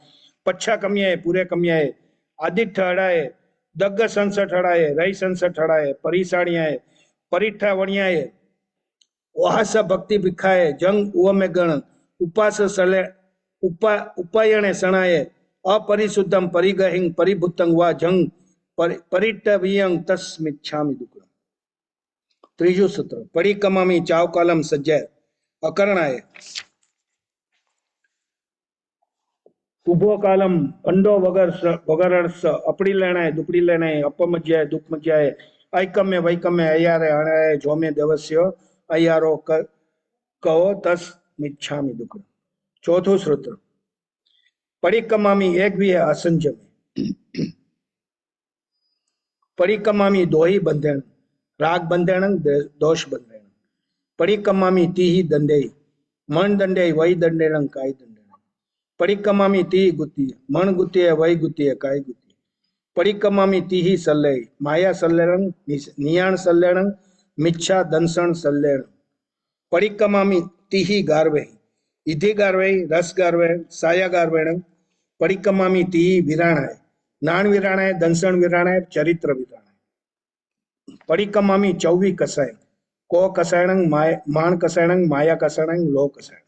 પચ્છા કમિયાએ પૂરે કમિયાએ આદિઠ હડાએ દગ્ગ સંસઠ હડાએ રહી સંસઠ હડાએ પરિસાણિયાએ પરિઠા વણિયાએ ઓહાસ ભક્તિ ભિખાએ જંગ ઉવમે ગણ ઉપાસ સલે ઉપાયણે સણાએ અપરિશુદ્ધમ પરિગહિંગ પરિભૂતંગ વા જંગ પરિટ્ટ વિયંગ તસ્મિચ્છામિ દુઃખ. ત્રીજું સૂત્ર પડિકમામી ચાવકાલમ સજ્જાય અકરણાએ ઉભો કાલમ અંડો વગરસ અપડી લેણાય દુપડી લેણાય અપમજ્યાય દુઃખમજ્યાય ઐકમ્ય વૈકમ્ય અયારે અણાય જોમે દેવસ્યો અયારો કહો તસ મિચ્છામિ દુઃખ. ચોથું સૂત્ર પડિકમામી એક વિહે અસંજમે પડિકમામી દોહી બંધેણ રાગ બંધેણ દોષ બંધેણ પડિકમામી તીહી દંડેય મણ દંડેય વૈ દંડેણ કાય દંડેણ પડિકમામી તીહી ગુતિય મણ ગુતિય વૈ ગુતિય કાય ગુતિય પડિકમામી તીહી સલ્લેય માયા સલ્લેણ નિયાણ સલ્લેણ મિચ્છા દંસણ સલ્લેણ પડિકમામી તીહી ગાર્વે ઇધિ ગાર્વે રસ ગાર્વે સાયા ગાર્વેણ પડિકમામી તીહી વિરાણાય નાણ વિરાણાય દંસણ વિરાણાય ચરિત્ર વિરાણાય પડિકમામી ચૌવી કસાય કો કસાયણ માણ કસાયણ માયા કસાયણ લો કસાયણ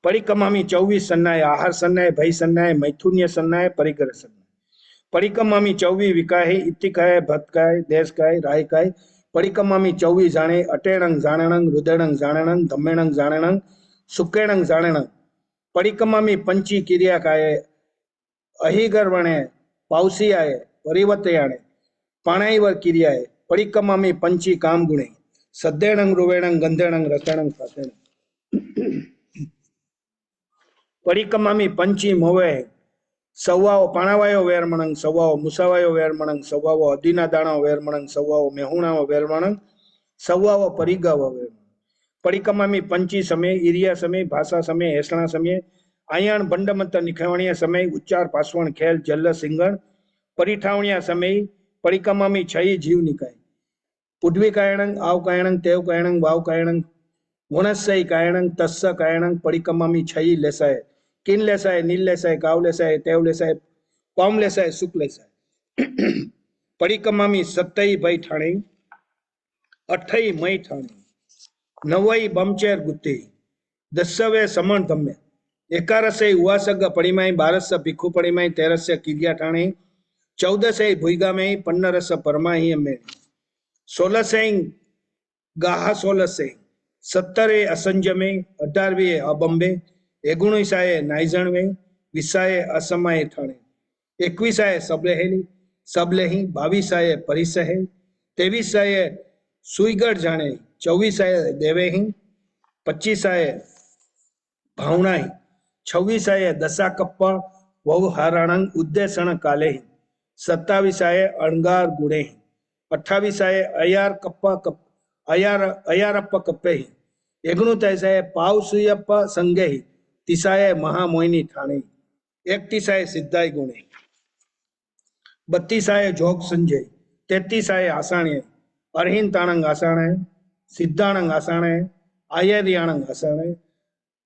પડિકમામી 24 સન્નાય આહાર સન્નાય ભય સન્નાય મૈથુન્ય સન્નાય પરિકર સન્નાય परिकमामी चौवी विकाय इतिकाय भतकाय देशकाय रायकाय परिकमामी चौवी जाने अटेणंग जाणणंग रुदेणंग जाणणंग धम्मेणंग जाणणंग सुकेणंग जाणणंग परिकमामी पंची किरियाकाय अहिगर्वणे पावसियाय परिवतयाणे पाणाईवर किरियाय परिकमामी पंची काम गुणे सद्देणंग रुवेणंग गंधेणंग रसेणंग फासेणंग परिकमामी पंची मोवे सव्वाओ पाणावायो वेरमणंग सव्वाओ मुसावायो वेरमणंग सव्वाओ अदीना दाणो वेरमणंग सव्वाओ मेहुणाओ वेरमणंग सव्वाओ परिगावो वेरमणंग परिकमामी पंची समय इरिया समय भाषा समय हेसणा समय आयण बंडमत निखवणिया समय उच्चार पासवण खेल जल्ल सिंगण परिठावणिया समय परिकमामी छई जीव निकाय पुड्वी कायणंग आव कायणंग तेव कायणंग वाव कायणंग वनस्सई कायणंग तस्स कायणंग परिकमामी छई लेसाय किन लेसाय नील लेसाय काव लेसाय तेव लेसाय पाम लेसाय सुख लेसाय परिकमामी सत्तई भई ठाणे अठई मई ठाणे नवई बमचेर गुत्ते दसवे समण धम्य एकारसे उवासग पड़ीमाई बारस भिखु पड़ीमाई तेरस किरिया ठाणे 14 भुईगा में 15 परमाही में 16 गाहा 16 17 असंज में 18 अबंबे 19 नाइजण में 20 असमाय ठाणे 21 सबलेहेली सबलेही 22 परिसहे 23 सुईगढ़ जाने 24 देवेही 25 भावनाई 26 दशा कप्पा वहाराणंग उद्देशण काले 27 अणगार गुणे 28 अयार कप्पा कप अयारप्प कप्पे 29 पाव सुयप्प संगे 30 महामोहिनी ठाणे 31 सिद्धाई गुणे 32 जोग संजय 33 आसाणे अरहिन ताणंग आसाणे सिद्धाणंग आसाणे आयरियाणंग आसाणे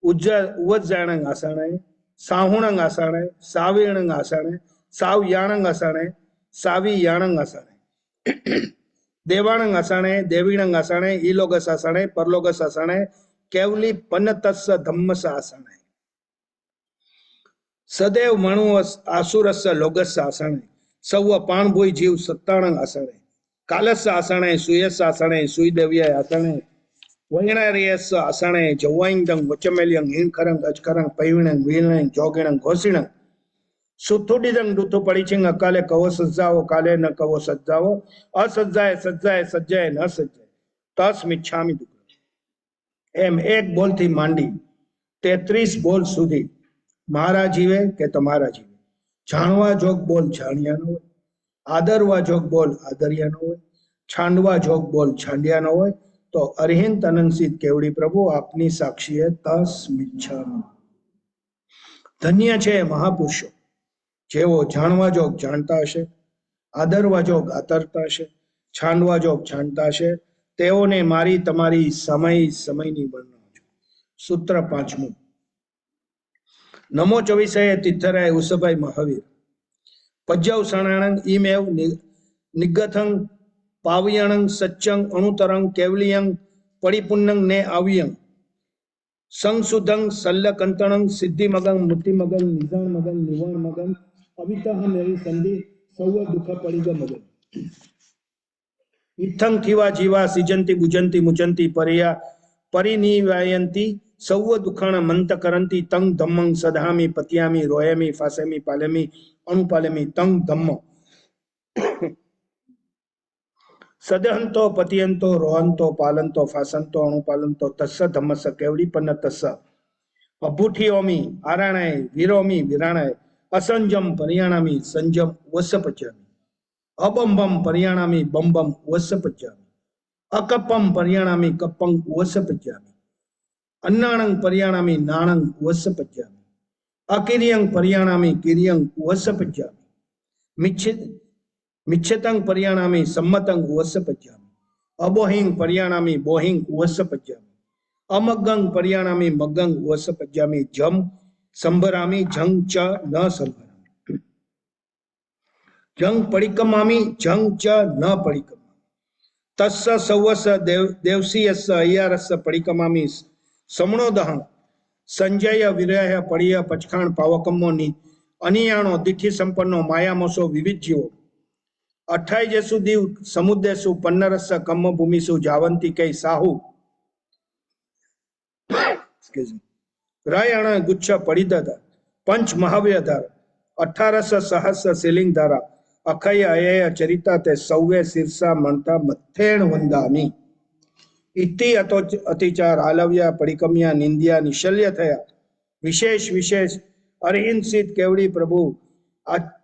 उवज्जाणंग आसाणे साहुणंग आसाणे सावीणंग आसाणे साव याणंग आसाणे सावी याणंग आसाणे देवाणंग आसाणे देवीणंग आसाणे इलोगस आसाणे परलोगस आसाणे केवली पन्नतस धम्मस आसाणे सदैव मणुवस आसुरस लोगस आसाणे सव पाणभोई जीव सत्ताणंग आसाणे कालस आसाणे सुयस आसाणे सुईदेविय आसाणे वैणारियस आसाणे जवाइंदंग वचमेलियंग हिणखरंग अजखरंग पैविणंग वीणंग जोगिणंग घोषिणंग सुथुडिदंग दुथु पड़ीचिंग अकाले कवो सज्जाओ काले न कवो सज्जाओ असज्जाए सज्जाए सज्जाए न सज्जाए तस मिच्छामि दुक्कड़ एम एक बोल थी मांडी 33 बोल सुधी मारा जीवे के तमारा जीवे जाणवा जोग बोल जाणिया न होय आदरवा जोग बोल आदरिया न होय छांडवा जोग बोल छांडिया न होय तो अरिहंत अनंत केवड़ी प्रभु आपनी साक्षीए तस मिच्छामि धन्य छे महापुरुषो जेवो जाणवा जोग जाणता हशे आदरवा जोग आदरता हशे छांडवा जोग छांडता हशे तेओने मारी तमारी समय समयनी वर्णना सूत्र 5 नमो 24 तिथराय उसभाई महावीर पज्जव सणाणंग ईमेव निगथंग पावियणंग सच्चंग अणुतरंग केवलियंग परिपुन्नंग ने आवियंग संसुदंग सल्लकंतणंग सिद्धि मगंग मुक्ति मगंग निजान मगंग निवाण मगंग अविता हम एवी संधि सौव दुख पड़ीग मगंग इत्थंग थीवा जीवा सिजंती बुजंती मुजंती परिया परिनिवायंती सौव दुखाण मंत करंती तंग धम्मंग सधामी पतियामी रोयमी फासेमी पालेमी अणुपालेमी तंग धम्म सदहंतो पतियंतो रोहंतो पालंतो फासंतो अणुपालंतो तस्स धम्मस केवड़ी पन्न तस्स अभूठियोमी आराणाय वीरोमी विराणाय असंजम परियाणामी संजम वसपचामी अबंबम परियाणामी बंबम वसपचामी अकपम परियाणामी कपंग वसपचामी अन्नाणंग परियाणामी नाणंग वसपचामी अकिरियंग परियाणामी किरियंग वसपचामी मिच्छतंग परियाणामी सम्मतंग वसपचामी अबोहिंग परियाणामी बोहिंग वसपचामी अमग्गंग परियाणामी मग्गंग वसपचामी जम संभरामी जंग च न संभरामी जंग परिकमामी जंग च न परिकमामी तस्स सवस देवसीयस्स अय्यारस्स परिकमामी समणोदहं संजय विरह पड़िय पचखाण पावकम्मो અનિયાણો દિઠી સંપન્નો માયામોસો વિવિધ જીવો 28 જેસુ દીવ સમુદ્રેસુ પન્નરસ્સ કમ્મ ભૂમિસુ જાવંતી કઈ સાહુ રાયણ ગુચ્છ પડિદધ પંચ મહાવ્યધાર 18 સહસ્ર શિલિંગ ધારા અખય અયય ચરિતા તે સૌવે શીર્ષા મણતા મથેણ વંદામી ઇતિ અતિચાર આલવ્યા પડિકમ્યા નિંદ્યા નિશલ્ય થયા વિશેષ વિશેષ અરહિંસિત કેવડી પ્રભુ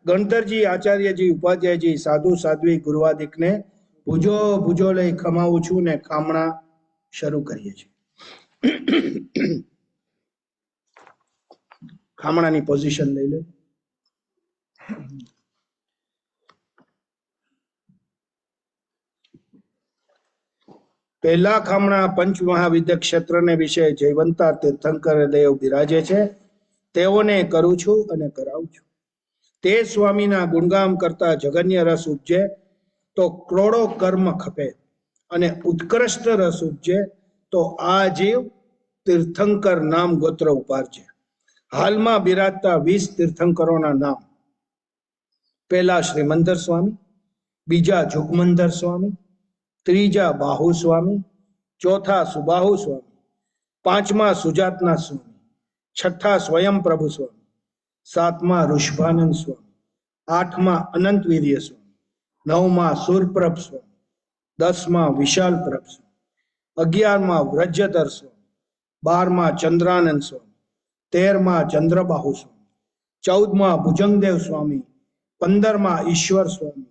ગણધરજી આચાર્યજી ઉપાધ્યાયજી સાધુ સાધ્વી ગુરુવાદિકને ભુજો ભુજો લઈ ખમાવું છું ને ખામણા શરૂ કરીએ છીએ. ખામણાની પોઝિશન લઈ લે. પહેલા ખામણા પંચમહાવિદ્ય ક્ષેત્રને વિશે જયવંતા તીર્થંકર દેવ બિરાજે છે. તેઓને કરું છું અને કરાવું છું. તે સ્વામીના ગુણગામ કરતા જગન્ય રસ ઉપજે તો કરોડો કર્મ ખપે અને ઉત્કૃષ્ટ રસ ઉપજે તો આ જીવ તીર્થંકર નામ ગોત્ર ઉપારજે. હાલમાં બિરાજતા 20 તીર્થંકરોના નામ: પહેલા શ્રીમંદર સ્વામી, બીજા જુગમંદર સ્વામી, ત્રીજા બાહુ સ્વામી, ચોથા સુબાહુ સ્વામી, પાંચમા સુજાતના સ્વામી, છઠ્ઠા સ્વયં પ્રભુ સ્વામી, સાતમા ઋષભાનંદ સ્વામી, આઠમા અનંતવીર્ય સ્વામી, નવમા સુરપ્રભ સ્વામી, 10મા વિશાલ પ્રભ સ્વામી, 11મા વ્રજધર સ્વામી, 12મા ચંદ્રાનંદ સ્વામી, 13મા ચંદ્રબાહુ સ્વામી, 14મા ભુજંગદેવ સ્વામી, 15મા ઈશ્વર સ્વામી,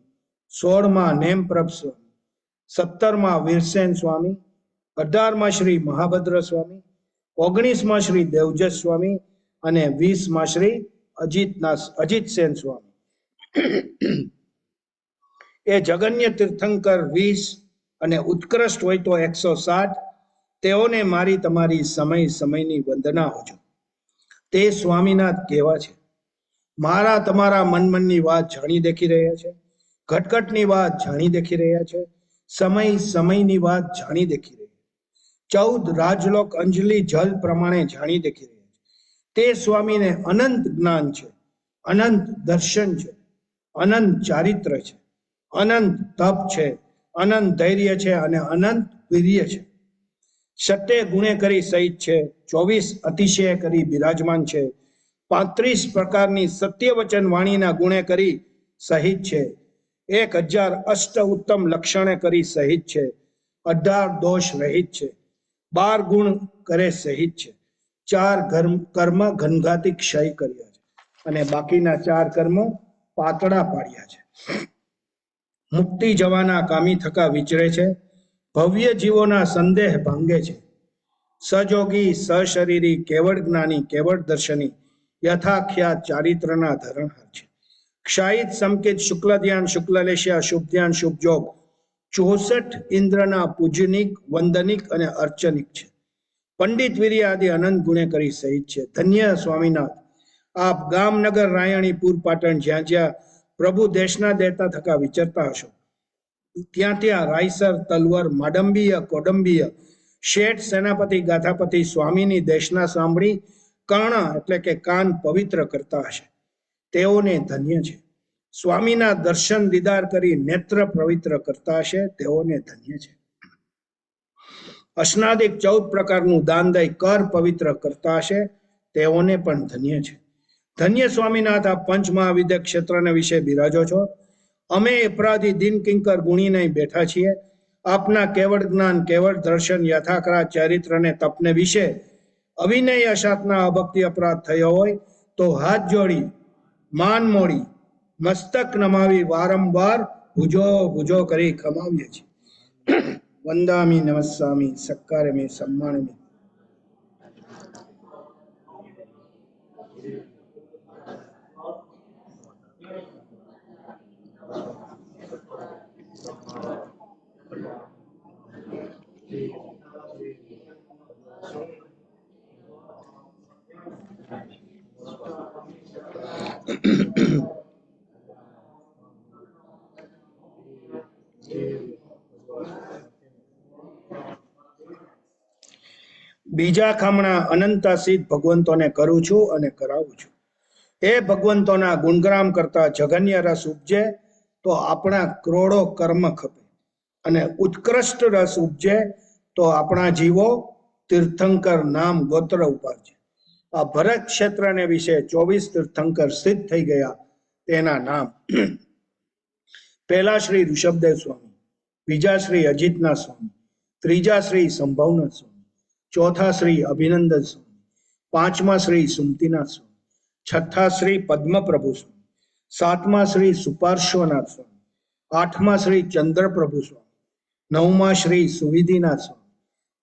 16મા નેમપ્રભ સ્વામી, 17મા વીરસેન સ્વામી, 18મા શ્રી મહાભદ્ર સ્વામી, 19મા શ્રી દેવજસ સ્વામી અને 20મા શ્રી અજીતસેન સ્વામી. એ જગન્ય તીર્થંકર 20 અને ઉત્કૃષ્ટ હોય તો 160. તેઓને મારી તમારી સમય સમયની વંદના હોજો. તે સ્વામીનાથ કેવા છે? મારા તમારા મનની વાત જાણી દેખી રહ્યા છે. ઘટઘટની વાત જાણી દેખી રહ્યા છે. સમય સમયની વાત જાણી દેખી રહ્યા છે. 14 રાજલોક અંજલિ જલ પ્રમાણે જાણી દેખી રહ્યા છે. તે સ્વામીને અનંત જ્ઞાન છે, અનંત દર્શન છે, અનંત ચારિત્ર છે, અનંત તપ છે, અનંત ધૈર્ય છે અને અનંત વીર્ય છે. 7 ગુણે કરી સહિત છે, 24 અતિશય કરી બિરાજમાન છે, 35 પ્રકારની સત્યવચન વાણીના ગુણે કરી સહિત છે, 1000 અષ્ટ ઉત્તમ લક્ષણે કરી સહિત છે, 18 દોષ રહિત છે, 12 ગુણ કરે સહિત છે, 4 કર્મ ઘનઘાતી ક્ષય કર્યા છે અને બાકીના 4 કર્મ પાતળા પાડ્યા છે. મુક્તિ જવાના કામી થકા વિચરે છે. ભવ્ય જીવોના સંદેહ ભાંગે છે. સજોગી સશરીરી કેવળ જ્ઞાની કેવળ દર્શની યથાખ્યાત ચારિત્રના ધરણહાર છે. ક્ષાયિત સમકિત શુક્લ ધ્યાન શુક્લ લેશિયા શુભ ધ્યાન શુભ જોગ 64 ઇન્દ્રના પૂજનિક વંદનિક અને અર્ચનિક છે. પંડિત વીર્ય આદિ અનંત ગુણે કરી સહિત છે. ધન્ય સ્વામીનાથ, આપ ગામનગર રાયણીપુર પાટણ જ્યાં જ્યાં પ્રભુ દેશના દેતા થકા વિચરતા હશો ત્યાં ત્યાં રાયસર તલવર માડંબીય કોડંબીય શેઠ સેનાપતિ ગાથાપતિ સ્વામીની દેશના સાંભળી કર્ણ એટલે કે કાન પવિત્ર કરતા હશે. તેઓને ધન્ય છે. સ્વામીના દર્શન દીદાર કરી નેત્ર પવિત્ર કરતા હશે. તેઓને ધન્ય છે. અસ્નાદિક 14 પ્રકારનું દાન દઈ કર પવિત્ર કરતા હશે. તેઓને પણ ધન્ય છે. ધન્ય સ્વામીનાથ, આપ પંચમહાવિદ્ય ક્ષેત્રને વિશે બિરાજો છો. અમે અપરાધી દિન કિંકર ગુણી નહીં બેઠા છીએ. આપના કેવળ જ્ઞાન કેવળ દર્શન યથાકરા ચરિત્રને તપને વિશે અવિનય અશાતના અભક્તિ અપરાધ થયો હોય તો હાથ જોડી માન મોડી મસ્તક નમાવી વારંવાર ભુજો ભુજો કરી ખમાવીએ છીએ. વંદામી નમસ્સામી સક્કારમે સમ્માનમે. બીજા ખામણા અનંતાસીત ભગવંતોને કરું છું અને કરાવું છું. એ ભગવંતોના ગુણગ્રામ કરતા જગન્ય રસ ઉપજે તો આપણા કરોડો કર્મ ખપે, અને ઉત્કૃષ્ટ રસ ઉપજે તો આપણા જીવો તીર્થંકર નામ ગોત્ર ઉપાડજે. આ ભરત ક્ષેત્રને વિશે 24 તીર્થંકર સિદ્ધ થઈ ગયા. તેના નામ: પહેલા શ્રી ઋષભદેવ સ્વામી, બીજા શ્રી અજીતનાથ સ્વામી, ત્રીજા શ્રી સંભવનાથ સ્વામી, ચોથા શ્રી અભિનંદન સ્વામી, પાંચમા શ્રી સુમતીનાથ સ્વામી, છઠ્ઠા શ્રી પદ્મપ્રભુ સ્વામી, સાતમા શ્રી સુપાર્શ્વનાથ સ્વામી, આઠમા શ્રી ચંદ્રપ્રભુ સ્વામી, નવમા શ્રી સુવિધિનાથ સ્વામી,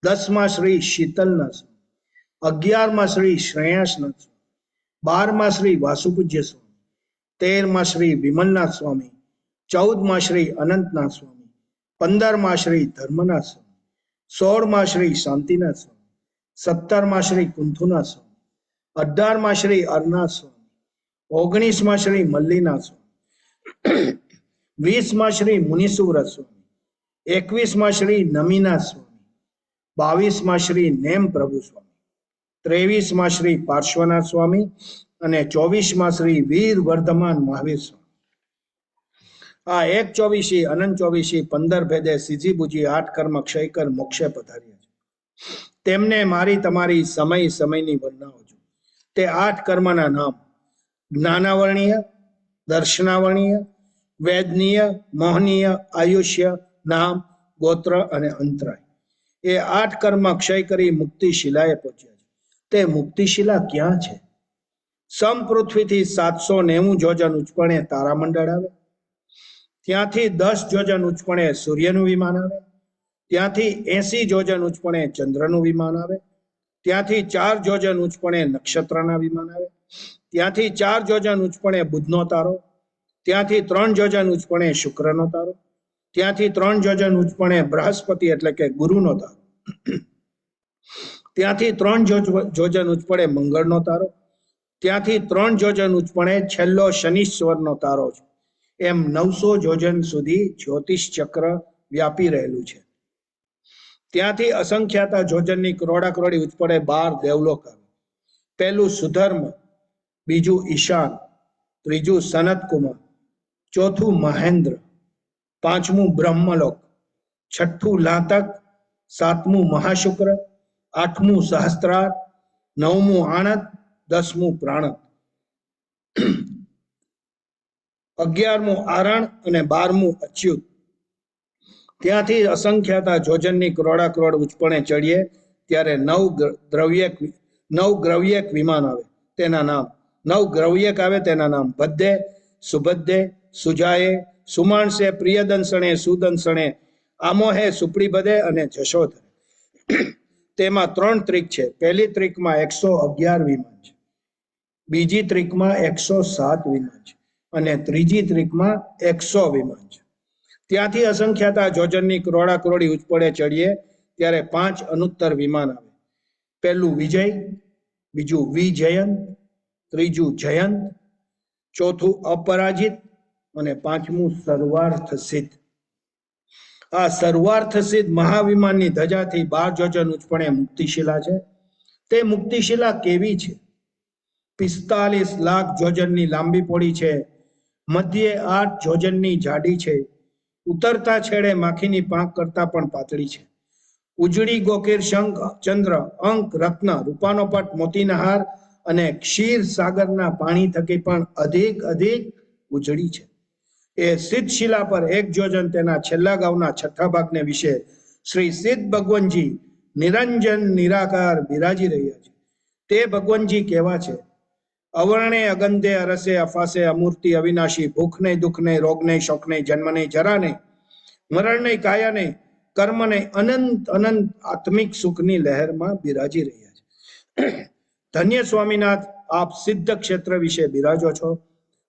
દસમા શ્રી શીતલનાથ સ્વામી, 11મા શ્રી શ્રેયાસનાથ સ્વામી, 12મા શ્રી વાસુપૂજ્ય સ્વામી, 13મા શ્રી વિમલનાથ સ્વામી, 14મા શ્રી અનંતનાથ સ્વામી, 15મા શ્રી ધર્મનાથ સ્વામી, 16મા શ્રી શાંતિનાથ સ્વામી, 17મા શ્રી કુંથુનાથ સ્વામી, 18મા શ્રી અરનાથ સ્વામી, 19મા શ્રી મલ્લીનાથ સ્વામી, 20મા શ્રી મુનિસુવ્રત સ્વામી, 21મા શ્રી નમીનાથ સ્વામી, 22મા શ્રી નેમ પ્રભુ સ્વામી, 23મા શ્રી પાર્શ્વનાથ સ્વામી અને 24મા શ્રી વીર વર્ધમાન મહાવીર સ્વામી. આ 1/24 અનંત 24 15 ભેદે સીધી બુજી 8 કર્મ ક્ષય કર મોક્ષે પધાર્યા છે. તેમને મારી તમારી સમય સમયની વંદનાઓ છું. તે 8 કર્મના નામ: જ્ઞાનાવર્ણીય, દર્શનાવર્ણીય, વેદનીય, મોહનીય, આયુષ્ય, નામ, ગોત્ર અને અંતરાય. એ 8 કર્મ ક્ષય કરી મુક્તિ શિલાએ પહોંચ્યા છે. તે મુક્તિશિલા ક્યાં છે? સમ પૃથ્વીથી 790 જોજન ઉચ્ચપણે તારામંડળ આવે, ત્યાંથી 10 જોજન ઉચ્ચપણે સૂર્યનું વિમાન આવે, ત્યાંથી 80 જોજન ઉચ્ચપણે ચંદ્રનું વિમાન આવે, ત્યાંથી 4 જોજન ઉચ્ચપણે નક્ષત્રના વિમાન આવે, ત્યાંથી 4 જોજન ઉચ્ચપણે બુધનો તારો, ત્યાંથી 3 જોજન ઉચ્ચપણે શુક્રનો તારો, ત્યાંથી 3 જોજન ઉચ્ચપણે બૃહસ્પતિ એટલે કે ગુરુનો તારો, ત્યાંથી 3 જોજન ઉચ્ચપણે મંગળનો તારો, ત્યાંથી 3 જોજન ઉચ્ચપણે છેલ્લો શનીશ્વરનો તારો છે. એમ 900 જોજન સુધી જ્યોતિષ ચક્ર વ્યાપી રહેલું છે. ત્યાંથી અસંખ્યાતા જોજનની કરોડા કરોડી ઉચ્ચપણે 12 દેવલોક આવે. પહેલું સુધર્મ, બીજું ઈશાન, ત્રીજું સનતકુમાર, ચોથું મહેન્દ્ર, પાંચમું બ્રહ્મલોક, છઠ્ઠું લાતક, સાતમું મહાશુક્ર, આઠમું સહસ્ત્રાર, નવમું આણત, 10મું પ્રાણત, 11મું આરણ અને 12મું અચ્યુત. ત્યાંથી અસંખ્યાતા જોજનની કરોડા કરોડ ઉચ્ચપણે ચડીએ ત્યારે 9 ગ્રવ્યક વિમાન આવે. તેના નામ 9 ગ્રવ્યક આવે તેના નામ: ભદ્દે, સુભદ્દે, સુજાએ, સુમાણસે, પ્રિયદંસણે, સુદંસણે, આમોહે, સુપ્રીબદે અને જશોધરે. તેમાં 3 ત્રિક છે. પહેલી ત્રિકમાં 111 વિમાન છે, બીજી ત્રિકમાં 107 વિમાન છે અને ત્રીજી ત્રિકમાં 100 વિમાન છે. ત્યાંથી અસંખ્યાતા જોજનની કરોડા કરોડી ઉચ્ચપણે ચડીએ ત્યારે 5 અનુત્તર વિમાન આવે. પહેલું વિજય, બીજું વિજયંત, ત્રીજું જયંત, ચોથું અપરાજિત અને 5મું સર્વાર્થ સિદ્ધ. આ સર્વાર્થ સિદ્ધ મહાવિમાનની ધજાથી 12 જોજન ઉચ્ચપણે મુક્તિશિલા છે. તે મુક્તિશિલા કેવી છે? 45 લાખ જોજનની લાંબી પોળી છે, મધ્યે 8 જોજનની જાડી છે, ઉતરતા છેડે માખીની પાંખ કરતા પણ પાતળી છે. ઉજળી ગોકીર, શંખ, ચંદ્ર, અંક, રત્ન, રૂપાનો પટ, મોતીના હાર અને ક્ષીર સાગરના પાણી થકી પણ અધિક ઉજળી છે. એ સિદ્ધ શિલા પર 1 જોજન તેના છેલ્લા ગાવના છઠ્ઠા ભાગને વિશે શ્રી સિદ્ધ ભગવાનજી નિરંજન નિરાકાર બિરાજી રહ્યા છે. તે ભગવાનજી કેવા છે? અવર્ણે, અગંધે, અરસે, અફાસે, અમૂર્તિ, અવિનાશી, ભૂખ નહીં, દુઃખ નહીં, રોગ નહીં, શોક નહીં, જન્મ નહીં, જરા નહીં, મરણ નહીં, કાયા નહીં, કર્મ નહીં, અનંત આત્મિક સુખની લહેરમાં બિરાજી રહ્યા છે. ધન્ય સ્વામીનાથ, આપ સિદ્ધ ક્ષેત્ર વિશે બિરાજો છો.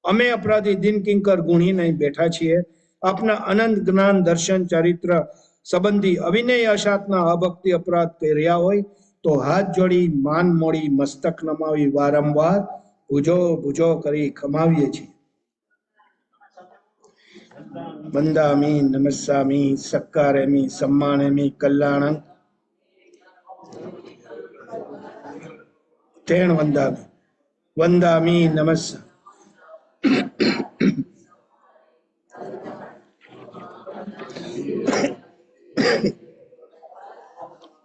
અમે અપરાધી દિન કિંકર ગુણી નહીં બેઠા છીએ. આપના અનંત જ્ઞાન, દર્શન, ચરિત્ર સંબંધી અવિનય અશાતના અભક્તિ અપરાધ કર્યા હોય તો હાથ જોડી, માન મોડી, મસ્તક નમાવી વારંવાર ભુજો કરી ખમાવીએ છીએ. વંદામી, નમસ્સામી, સક્કારેમી, સમ્માનેમી, કલ્યાણં તેણ વંદામી. વંદામિ નમસ્સ.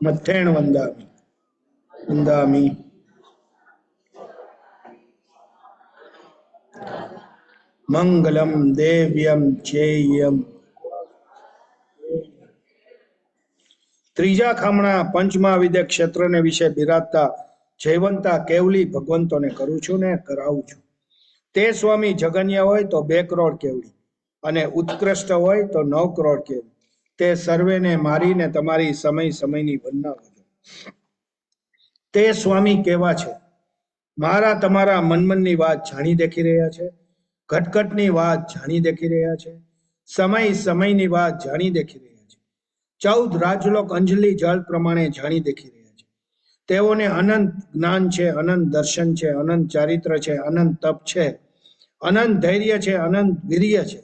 મથ્થેણ વંદામિ. વંદામિ. મંગલમ દેવ્યમ ચેયમ. ત્રીજા ખામણા પંચમહાવિદ્ય ક્ષેત્રને વિશે બિરાજતા જયવંતા કેવલી ભગવંતોને કરું છું ને કરાવું છું. તે સ્વામી જગન્ય હોય તો 2 કરોડ કેવડી અને ઉત્કૃષ્ટ હોય તો 9 કરોડ કેવડી. તે સર્વેને મારીને તમારી સમયની વંદના કરજો. તે સ્વામી કેવા છે? મારા તમારા મનની વાત જાણી દેખી રહ્યા છે. ઘટઘટની વાત જાણી દેખી રહ્યા છે. સમયની વાત જાણી દેખી રહ્યા છે. 14 રાજલોક અંજલિ જળ પ્રમાણે જાણી દેખી રહ્યા છે. તેઓને અનંત જ્ઞાન છે, અનંત દર્શન છે, અનંત ચારિત્ર છે, અનંત તપ છે, અનંત ધૈર્ય છે, અનંત વીર્ય છે.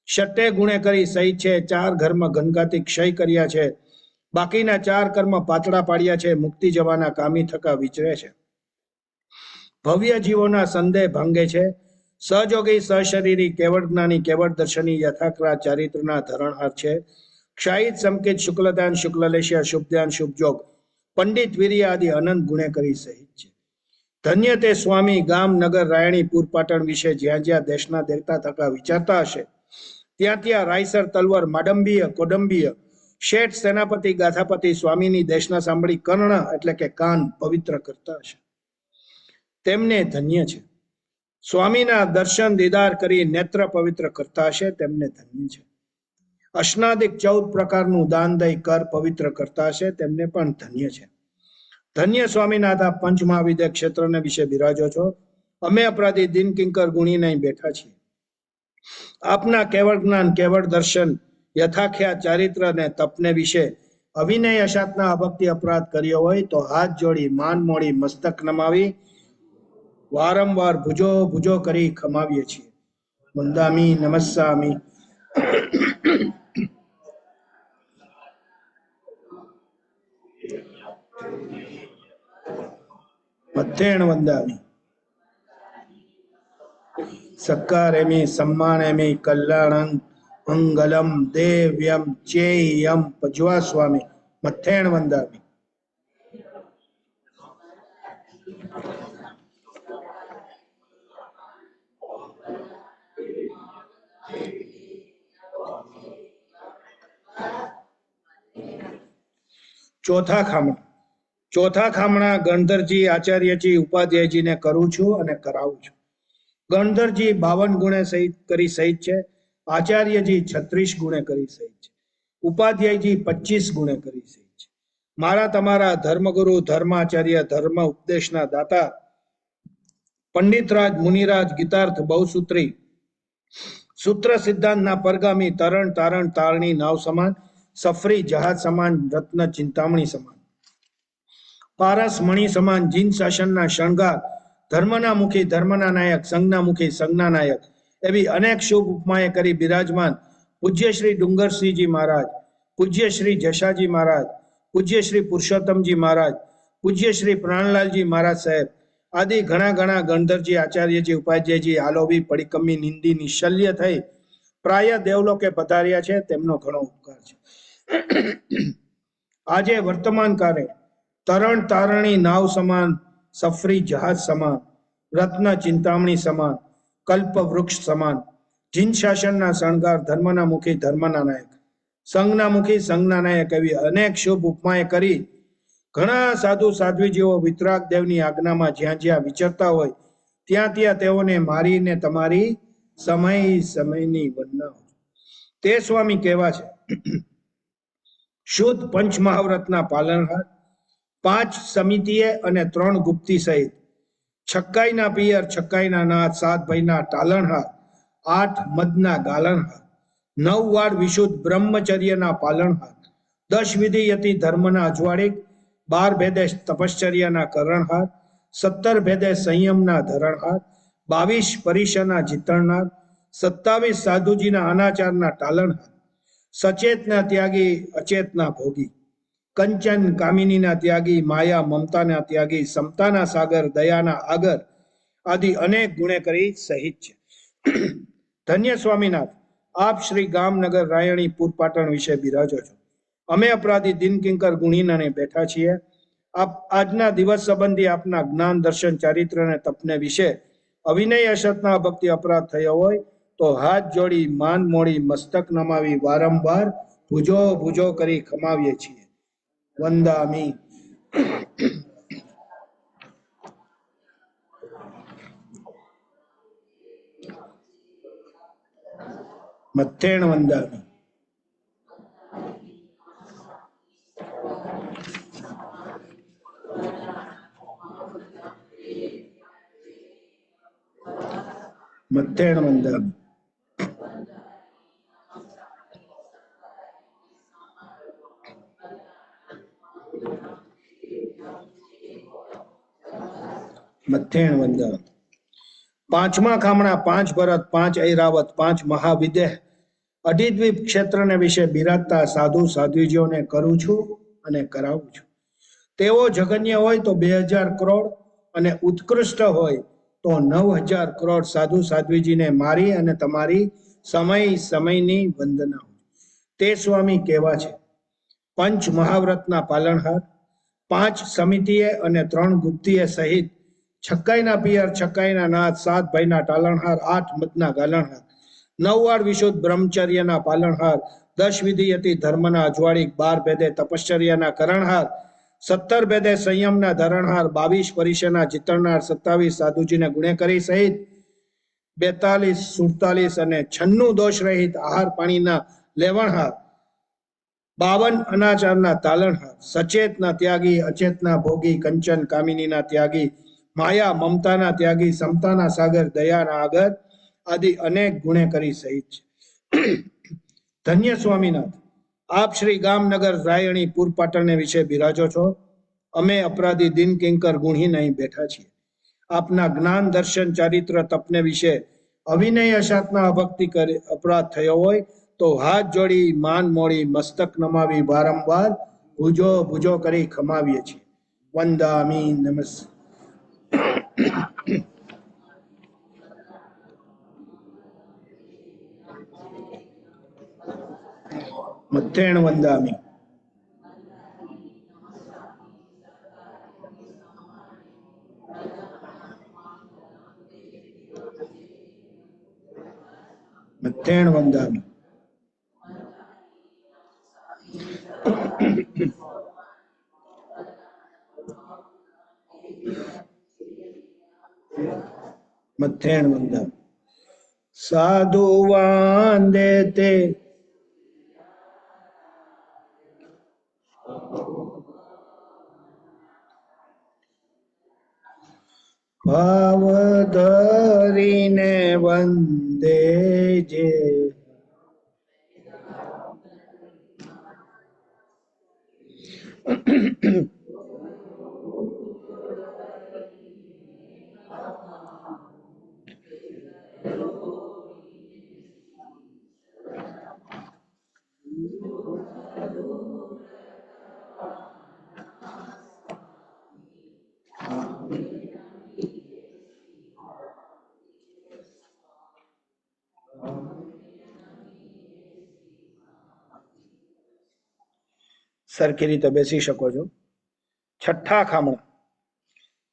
ષટ્ટે ગુણે કરી સહિત છે. 4 ઘરમાં ઘનઘાતી ક્ષય કર્યા છે. બાકીના 4 કર્મ પાતળા પાડ્યા છે. મુક્તિ જવાના કામી થકા વિચરે છે. ભવ્ય જીવોના સંદેહ ભાંગે છે. સહજોગી સહશરીરી કેવળ જ્ઞાની કેવળ દર્શની યથાક્રા ચારિત્રના ધરણહાર છે. ક્ષાયિત સંકેત શુક્લદાન શુક્લલેશ્ય શુભધ્યાન શુભજોગ પંડિત વીર્ય આદિ અનંત ગુણે કરી સહિત છે. ધન્ય તે સ્વામી ગામ નગર રાયણી પૂર પાટણ વિશે જ્યાં જ્યાં દેશના દેવતા થકા વિચારતા હશે ત્યાં ત્યાં રાયસર તલવાર માડંબીય કોડંબીય શેઠ સેનાપતિ ગાથાપતિ સ્વામીની દેશના સાંભળી કર્ણ એટલે કે કાન પવિત્ર કરતા હશે. તેમને ધન્ય છે. સ્વામીના દર્શન દીદાર કરી નેત્ર પવિત્ર કરતા હશે તેમને ધન્ય છે. અષ્નાદિક 14 પ્રકારનું દાન દઈ કર પવિત્ર કરતા હશે તેમને પણ ધન્ય છે. ધન્ય સ્વામીનાથ આપ પંચમહાવિદ્ય ક્ષેત્રને વિશે બિરાજો છો. અમે અપરાધી દિન કિંકર ગુણી નહીં બેઠા છીએ. આપના કેવળ જ્ઞાન કેવળ દર્શન યથાખ્યા ચારિત્ર અને તપને વિશે અવિનય અશાતના અભક્તિ અપરાધ કર્યો હોય તો હાથ જોડી માન મોડી મસ્તક નમાવી વારંવાર ભુજો કરી ખમાવીએ છીએ. વંદામી નમસ્સામી. મથ્થેણ વંદામિ. સક્કારેમિ સમ્માનેમિ કલ્યાણં મંગલમ દેવ્યમ ચેયમ. પજવા સ્વામી. મથ્થેણ વંદામિ. ચોથા ખામણા ગણધરજી આચાર્યજી ઉપાધ્યાયજીને કરું છું અને કરાવું છું. ગણધરજી 52 ગુણે સહિત કરી સહિત છે. આચાર્યજી 36 ગુણે કરી સહિત છે. ઉપાધ્યાયજી 25 ગુણે કરી સહિત છે. મારા તમારા ધર્મગુરુ ધર્માચાર્ય ધર્મ ઉપદેશના દાતા પંડિતરાજ મુનિરાજ ગીતાર્થ બહુસૂત્રી સૂત્ર સિદ્ધાંતના પરગામી તરણ તારણ તારણી નાવ સમાન સફરી જહાજ સમાન રત્ન ચિંતામણી સમાન પારસ મણિ સમાન જીન શાસનના શણગાર ધર્મના મુખી ધર્મના નાયક સંઘના મુખી સંઘના નાયક એવી અનેક શુભ ઉપમાએ કરી બિરાજમાન પૂજ્ય શ્રી ડુંગરસિંહજી મહારાજ, પૂજ્ય શ્રી જશાજી મહારાજ, પૂજ્ય શ્રી પુરુષોત્તમજી મહારાજ, પૂજ્ય શ્રી પ્રાણલાલજી મહારાજ સાહેબ આદિ ઘણા ગણધરજી આચાર્યજી ઉપાધ્યાયજી આલોભી પડીકમ્મી નિંદી નિશલ્ય થઈ પ્રાય દેવલોકે પધાર્યા છે. તેમનો ઘણો ઉપકાર છે. આજે વર્તમાન કાળે તરણ તારણી નાવ સમાન સફરી જહાજ સમાન રત્ન ચિંતામણી સમાન કલ્પ વૃક્ષ સમાન જીન શાસનના શણગાર ધર્મના મુખી ધર્મના નાયક સંઘના મુખી સંઘના નાયક એવી અનેક શુભ ઉપમાએ કરી ઘણા સાધુ સાધ્વીજીઓ વિતરાગ દેવની આજ્ઞામાં જ્યાં જ્યાં વિચરતા હોય ત્યાં ત્યાં તેઓને મારીને તમારી સમયની વંદના. તે સ્વામી કેવા છે? શુદ્ધ પંચમહાવ્રતના પાલનહાર 5 સમિતિએ અને 3 ગુપ્તી સહિત છક્કાઈના પિયર છક્કાઈના નાથ 7 ભાઈના ટાલણહાર 8 મદના ગાલણહાર 9 વાર વિશુદ્ધ બ્રહ્મચર્યના પાલનહાર 10 વિધિ યતિ ધર્મના અજવાળિક 12 ભેદે તપશ્ચર્યાના કરણહાર 17 ભેદે સંયમના ધરણહાર 22 પરીક્ષાના જીતણહાર 27 સાધુજીના અનાચારના ટાલણહાર સચેતના ત્યાગી અચેતના ભોગી કંચન કામિનીના ત્યાગી માયા મમતાના ત્યાગી સમતાના સાગર દયાના આગર આદિ અનેક ગુણે કરી સહિત છે. ધન્ય સ્વામીનાથ, આપ શ્રી ગામનગર રાયણી પૂર પાટણ વિશે બિરાજો છો. અમે અપરાધી દિનકિંકર ગુણીને બેઠા છીએ. આપ આજના દિવસ સંબંધી આપના જ્ઞાન દર્શન ચારિત્ર અને તપને વિશે અવિનય અસતના ભક્તિ અપરાધ થયો હોય તો હાથ જોડી માન મોડી મસ્તક નમાવી વારંવાર ભુજો ભુજો કરી ખમાવીએ છીએ. વંદામી. મથેણ વંદામી. મથેણ વંદામી. મથેણ વંદામી. પાંચમા ખામણા, પાંચ ભરત, પાંચ ઐરાવત, પાંચ મહાવિદેહ અઢીદ્વીપ ક્ષેત્રને વિશે બિરાજતા સાધુ સાધ્વીજીઓને કરું છું અને કરાવું છું. તેઓ જગન્ય હોય તો 2000 કરોડ અને ઉત્કૃષ્ટ હોય તો 9000 કરોડ સાધુ સાધ્વીજીને મારી અને તમારી સમય સમયની વંદના. તે સ્વામી કેવા છે? પંચ મહાવ્રતના પાલનહાર, 5 સમિતિએ અને 3 ગુપ્તીએ સહિત 56ના પિયર, 56ના નાથ, 7 ભાઈના ટાલણહાર, 8 મતના ગાલણહાર, 9 વાર વિશુદ્ધ બ્રહ્મચર્યના પાલનહાર, 10 વિધિયતી ધર્મના અજવાળિક, 12 ભેદે તપશ્ચર્યાના કરણહાર, 17 ભેદે સંયમના ધરણહાર, 22 પરિશેના જીતણહાર, 27 સાધુજીને ગુણે કરી સહિત, 42 47 અને 96 દોષ રહિત આહાર પાણીના લેવણહાર, 52 અનાચારના તાલણહાર, સચેતના ત્યાગી, અચેતના ભોગી, કંચન કામિનીના ત્યાગી, માયા મમતાના ત્યાગી, સમતાના સાગર, દયાના આગર આદિ અનેક ગુણે કરી સહિત છે. ધન્ય સ્વામીનાથ, આપ શ્રી ગામનગર રાયણી પૂર પાટણને વિશે બિરાજો છો. અમે અપરાધી દિનકિંકર ગુણીને અહીં બેઠા છીએ. આપના જ્ઞાન દર્શન ચારિત્ર તપને વિશે અવિનય અશાતના અભક્તિ કરી અપરાધ થયો હોય તો હાથ જોડી માન મોડી મસ્તક નમાવી વારંવાર ભુજો ભુજો કરી ખમાવીએ છીએ. વંદામી. નમસ્. મથેણ વંદામી. મથેણ વંદામી. મથેણ વંદામી. સાધુ વાંદે તે ભાવ ધરીને વંદે જે સરખી રીતે બેસી શકો છો. છઠ્ઠા ખામણા.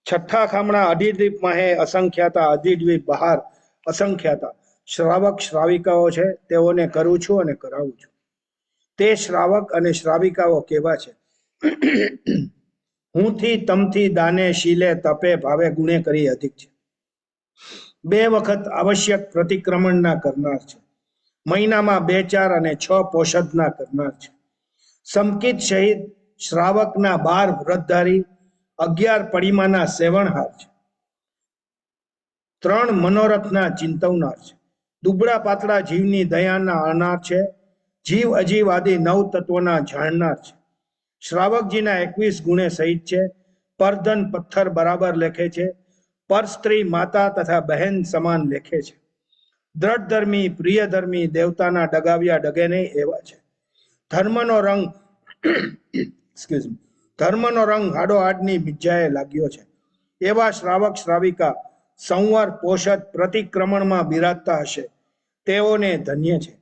છઠ્ઠા ખામણા અધિદ્વીપ માહે અસંખ્યાતા, અધિદ્વીપ બહાર અસંખ્યાતા શ્રાવક શ્રાવિકાઓ છે. તેઓને કરું છું અને કરાવું છું. તે શ્રાવક અને શ્રાવિકાઓ કેવા છે? હુંથી તમથી દાને શીલે તપે ભાવે ગુણે કરી અધિક છે. 2 વખત આવશ્યક પ્રતિક્રમણના કરનાર છે. મહિનામાં 2, 4 અને 6 પોષદના કરનાર છે. સમકિત શહીદ શ્રાવકના 12 વ્રતધારી, 11 પડિમાના સેવણહાર છે. 3 મનોરથના ચિંતવનાર છે. દુબળા પાતળા જીવની દયાના આણનાર છે. જીવ અજીવ આદિ 9 તત્વોના જાણનાર છે. શ્રાવકજીના 21 ગુણે સહિત છે. પરધન પથ્થર બરાબર લેખે છે. પર સ્ત્રી માતા તથા બહેન સમાન લેખે છે. દ્રઢ ધર્મી, પ્રિય ધર્મી, દેવતાના ડગાવ્યા ડગે નહીં એવા છે. ધર્મનો રંગ ધર્મનો રંગ હાડોહાડની મિજ્જાએ લાગ્યો છે. એવા શ્રાવક શ્રાવિકા સંવર પોષદ પ્રતિક્રમણમાં બિરાજતા હશે તેઓને ધન્ય છે.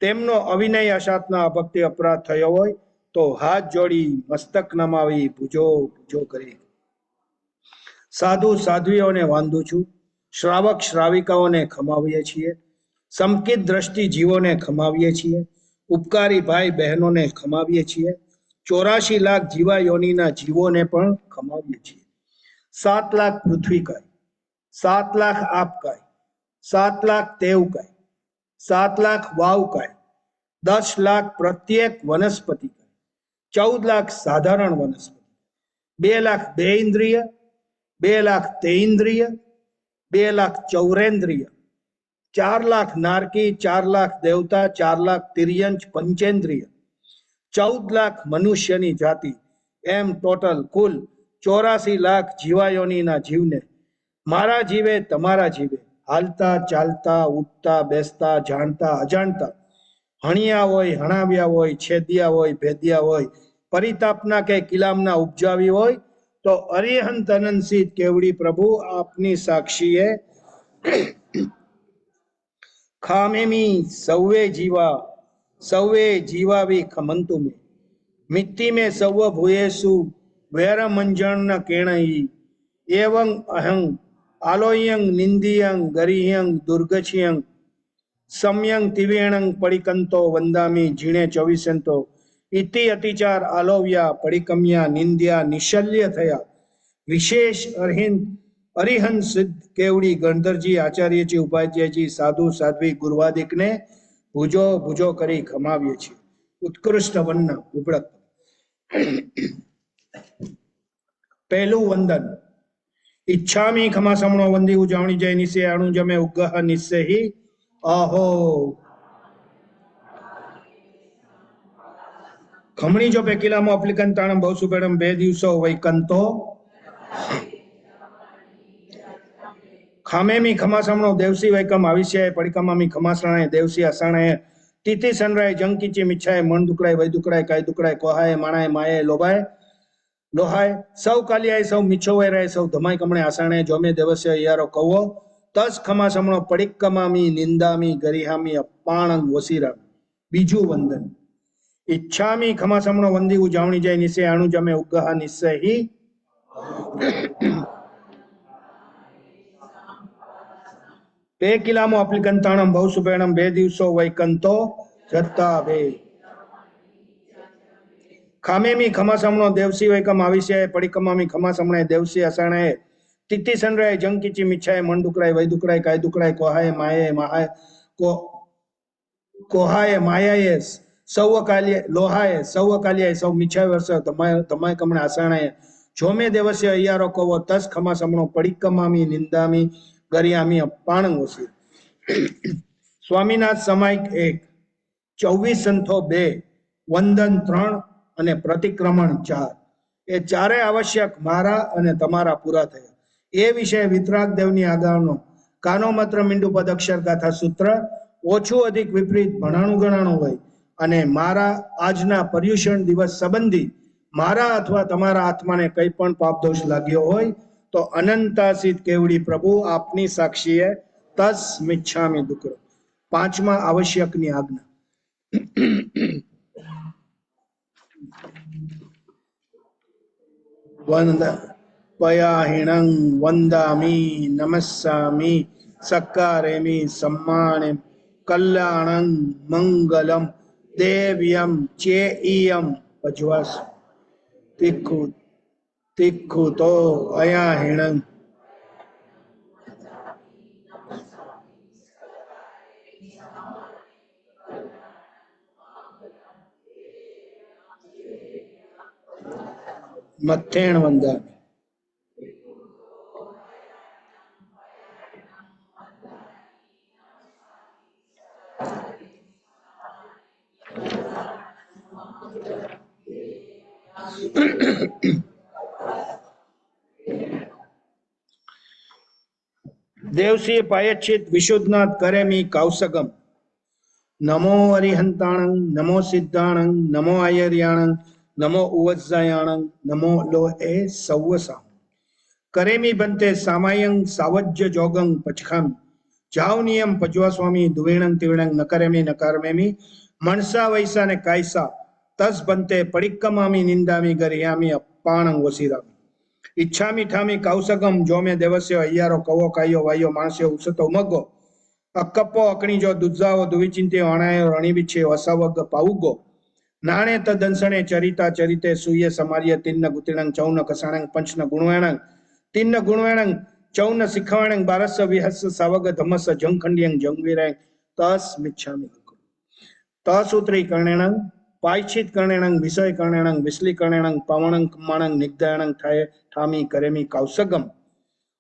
તેમનો અવિનય અશાતના અભક્તિ અપરાધ થયો હોય તો હાથ જોડી મસ્તક નમાવી પૂજો પૂજો કરી. સાધુ સાધ્વીઓને વાંધું છું, શ્રાવક શ્રાવિકાઓને ખમાવીએ છીએ, સમકિત દ્રષ્ટિ જીવોને ખમાવીએ છીએ, ઉપકારી ભાઈ બહેનોને ખમાવીએ છીએ, 84 લાખ જીવા યોનિના જીવોને પણ ખમાવીએ છીએ. 7 લાખ પૃથ્વીકાય, 7 લાખ આપકાય, 7 લાખ તેવકાય, 7 લાખ વાવકાય, 10 લાખ પ્રત્યેક વનસ્પતિકાય, 14 લાખ સાધારણ વનસ્પતિ, 2 લાખ દેઇન્દ્રિય, 2 લાખ તેઇન્દ્રિય, 2 લાખ ચૌરેન્દ્રિય, 4 લાખ નારકી, 4 લાખ દેવતા, 4 લાખ તિર્યંચ પંચેન્દ્રિય, 14 લાખ મનુષ્યની જાતિ, એમ ટોટલ કુલ 84 લાખ જીવાયોનીના જીવને મારા જીવે તમારા જીવે હાલતા ચાલતા ઉઠતા બેસતા જાણતા અજાણતા હણિયા હોય હણાવ્યા હોય છેદિયા હોય ભેદિયા હોય પરિતાપના કે કિલામના ઉપજાવી હોય તો અરિહંત અનંત કેવડી પ્રભુ આપની સાક્ષીએ ખામેમી સૌવે જીવાવી ખમંતુ મે મિત્તિ મે સૌવ ભૂયેસુ વૈરમંજન કેણઈ એવં અહં આલોયં નિંદિયં ગરિહ્યં દુર્ગચ્છયં સમ્યં તિવેણં પડિકંતો વંદામી જીણે ચોવીસંતો ઇતિ અતિચાર આલોવ્યા પડિકમ્યા નિંદ્યા નિશલ્ય થયા વિશેષ અરિહંત સિદ્ધ કેવડી ગણધરજી આચાર્યજી ઉપાધ્યાયજી સાધુ સાધ્વી ગુરુવાદિકને ભુજો ભુજો કરી ખમાવીએ છીએ. ઉત્કૃષ્ટ વન્ન ઉપડક. પહેલું વંદન. ઈચ્છામી ખમાસમણો વંદી ઉજાવણી જય નિશે અણુ જમે ઉગ્ગહ નિસ્સેહી અહો. ખમણી જો પેકિલામો અપ્લિકંતાણમ બહુસુપેડમ 2 દિવસો વૈકંતો ખામેમી ખમાસમણો દેવસી વૈકમ આવિષ્યાય પડિકમામી ખમાસણાય દેવસી અસાણાય તિથિ સનરાય જંકીચી મિચ્છાય મણ દુકડાય વૈ દુકડાય કાય દુકડાય કોહાય માણાય માયે લોભાય લોહાય સૌ કાલિયાય સૌ મિચ્છો વૈરાય સૌ ધમાય કમણે આસાણે જોમે દેવસ્ય યારો કવો તસ ખમાસમણો પડિકમામી નિંદામી ગરિહામી અપાણંગ વસીરા. બીજું વંદન. ઈચ્છામી ખમાસમણો વંદી ઉજાવણી જાય નિશે આણુ જમે ઉગ્ગહ નિસ્સહી પેકિલામો અપ્લિકંતાણમ બહુસુપેણમ 2 દિવસો વૈકંતો જત્તા બે. ખામેમી ખમાસમણો દેવસી વૈકમ આવિષ્યાય પડિકમામી ખમાસમણાય દેવસી અસાણાય તિથિ સનરાય જંકીચી મિચ્છાય મણ દુકડાય વૈ દુકડાય કાય દુકડાય કોહાય માયે મહાય કોહાય માયાએ સૌ કાલ્ય લોહાય સૌ કાલ્યાય સૌ મિચ્છાય વર્ષ તમાય કમણે આસાણાય જોમે દેવસ્ય અયારો કવો તસ ખમાસમણો પડિકમામી નિંદામી ગરિયામી અપાણંગ વસી. સ્વામીનાથ સમાયિક 1, 24 સંથો 2, વંદન 3 અને પ્રતિક્રમણ 4 એ ચારે આવશ્યક મારા અને તમારા પૂરા થયા. એ વિશે વિતરાગ દેવની આગળનો કાનો માત્ર મીંડુ પદ અક્ષર ગાથા સૂત્ર ઓછું અધિક વિપરીત ભણાણું ગણાણું હોય અને મારા આજના પર્યુષણ દિવસ સંબંધી મારા અથવા તમારા આત્માને કંઈ પણ પાપદોષ લાગ્યો હોય તો અનંતાસિત કેવડી પ્રભુ આપની સાક્ષીએ તસ મિચ્છામી દુકડો. 5મા આવશ્યકની આજ્ઞા. પયાહિણં વંદામી નમસ્સામી સક્કારેમી સમ્માણે કલ્યાણં મંગલમ દેવ્યમ ચેઈયમ પજવાસ તિક્ખુ તો અયાહિણં મથેણ વંદા. દેવસી પાયચ્છિત વિશુદ્ધનાથ કરેમી કૌસગમ. નમો અરિહંતાણં નમો સિદ્ધાણં નમો આયર્યાણં નમો ઉવજ્જાયાણં નમો લો એ સૌવસા. કરેમી બંતે સામાયં સાવજ્ય જોગં પચખામી જાવ નિયમ પજવા સ્વામી દુવેણંગ તિવેણંગ નકરેમી નકારમેમી મણસા વૈસા ને કાયસા તસ બંતે પડિક્કમામી નિંદામી ગરિયામી અપાણંગ વસીરામી ઈચ્છામી ઠામી કૌસગમ જોમે દેવસ્યો અయ్యాરો કવો કાયો વાયો માણસ્યો ઉસતો ઉમગો અક્કપ્પો અકણીજો દુજાવો દુવિચિંત્યો અણાયો રણીબીછે વસાવગ પાઉગો નાણે તદંસણે ચરિતા ચરિતે સૂય સમાર્ય તિન્ન ગુતિણંગ ચૌન કસાણંગ પંચન ગુણવેણંગ તિન્ન ગુણવેણંગ ચૌન શિખવાણંગ બારસ વિહસ સાવગ ધમસ જંખંડિયંગ જંગવીરાય તસ મિચ્છામિ તસૂત્રી કર્ણેણંગ પાયછિત કર્ણેણંગ વિષય કર્ણેણંગ વિસલી કર્ણેણંગ પવણંગ કમ્માણંગ નિગ્ધયણંગ ઠામી કરેમી કૌસગમ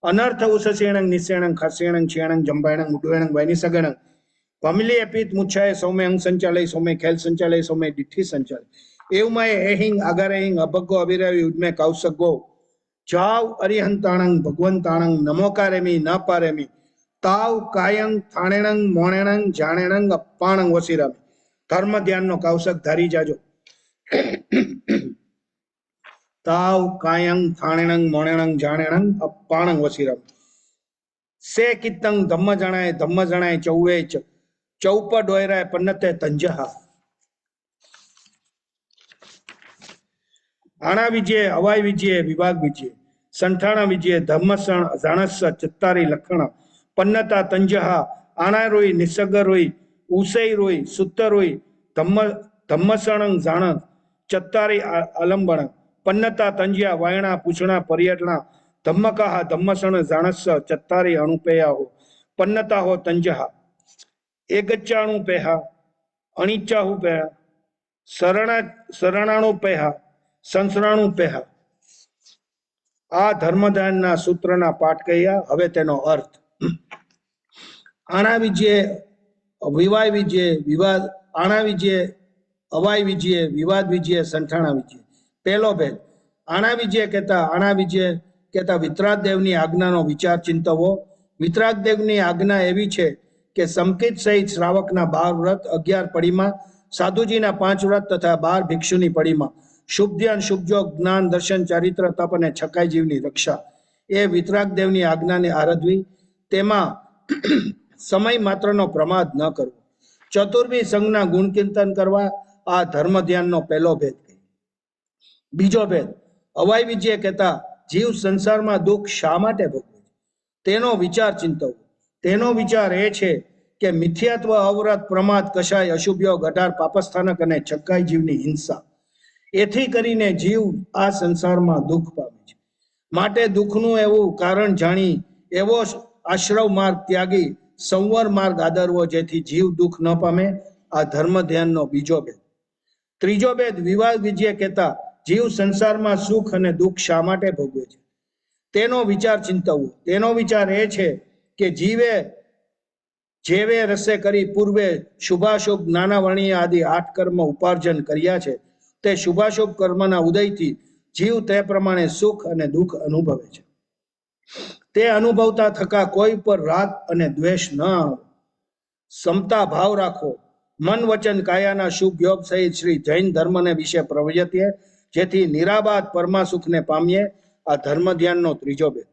અનર્થ ઉસસેણંગ નિસેણંગ ખસેણંગ છેણંગ જંબાયણંગ ઉડવેણંગ વૈનિસગણંગ પમિલી અપિત મુચ્છાય સૌમે અંગ સંચાલય સૌમે ખેલ સંચાલય સૌમે ડિઠ્ઠી સંચાલય એવમાય એહિંગ અગારેહિંગ અભગો અભિરાવી ઉડમે કૌસગો જાવ અરિહંતાણંગ ભગવંતાણંગ નમોકારેમી ન પારેમી તાવ કાયંગ થાણેણંગ મોણેણંગ જાણેણંગ અપાણંગ વસીરામી ધર્મ ધ્યાનનો કૌશક ધારી જાજો તાવ કાયંગ થાણેણંગ મોણેણંગ જાણેણંગ અપાણંગ વસીરામી સે કિત્તંગ ધમ્મ જણાય ચૌવે ચૌપ ડોયરાય પન્નતે તંજહા આણા વિજય અવાય વિજય વિભાગ વિજય સંઠાણા વિજય ધમ્મસણ જાણસ ચત્તારી લખણ પન્નતા તંજહા આણા રોઈ નિસગ રોઈ ઉસઈ રોઈ સુત્ત રોઈ ધમ્મસણંગ જાણ ચત્તારી આલંબણ પન્નતા તંજ્યા વાયણા પૂછણા પર્યટણા ધમ્મકાહ ધમ્મસણ જાણસ ચત્તારી અણુપેયા હો પન્નતા હો તંજહા એગચ્ચાણુ પેહા અણિચ્ચાહુ પેહા શરણાણુ પેહા સંસરાણુ પેહા આ ધર્મદાનના સૂત્રના પાઠ કહ્યા. હવે તેનો અર્થ આણા વિજય વિવાય વિજય વિવાદ આણા વિજય અવાય વિજય વિવાદ વિજય સંઠાણા વિજય. પહેલો ભેદ આણા વિજય કહેતા વિતરાગ દેવની આજ્ઞાનો વિચાર ચિંતવો. વિતરાગ દેવની આજ્ઞા એવી છે કે સમકિત સહિત શ્રાવકના 12 વ્રત 11 પડીમાં સાધુજીના 5 વ્રત તથા 12 ભિક્ષુની પડીમાં શુભ ધ્યાન શુભજોગ જ્ઞાન દર્શન ચારિત્ર તપ અને છકાઈ જીવની રક્ષા એ વિતરાગ દેવની આજ્ઞાને આરાધવી. તેમાં સમય માત્રનો પ્રમાદ ન કરવો. ચતુર્ભી સંઘના ગુણ કીર્તન કરવા. આ ધર્મ ધ્યાનનો પહેલો ભેદ. બીજો ભેદ અવાય વિજય કહેતા જીવ સંસારમાં દુઃખ શા માટે ભોગવે તેનો વિચાર ચિંતવો. તેનો વિચાર એ છે કે મિથ્યાત્વ અવરત પ્રમાદ કશાય અશુભયોગ 18 પાપસ્થાનક અને છક્કાઈ જીવની હિંસા એથી કરીને જીવ આ સંસારમાં દુઃખ પામે છે. માટે દુઃખનું એવું કારણ જાણી એવો આશ્રવ માર્ગ ત્યાગી સંવર માર્ગ આદરવો જેથી જીવ દુઃખ ન પામે. આ ધર્મ ધ્યાનનો બીજો ભેદ. ત્રીજો ભેદ વિવાદ વિજય કહેતા જીવ સંસારમાં સુખ અને દુઃખ શા માટે ભોગવે છે તેનો વિચાર ચિંતવવો. તેનો વિચાર એ છે કે જીવે જેવે રસે કરી પૂર્વે શુભાશુભ જ્ઞાનાવર્ણીય આદિ 8 કર્મ ઉપાર્જન કર્યા છે તે શુભાશુભ કર્મના ઉદયથી જીવ તે પ્રમાણે સુખ અને દુઃખ અનુભવે છે. તે અનુભવતા થકા કોઈ પર રાગ અને દ્વેષ ન આવો. સમતા ભાવ રાખો. મન વચન કાયાના શુભ યોગ સહિત શ્રી જૈન ધર્મને વિશે પ્રવર્તીએ જેથી નિરાબાદ પરમા સુખને પામીએ. આ ધર્મ ધ્યાનનો ત્રીજો ભેદ.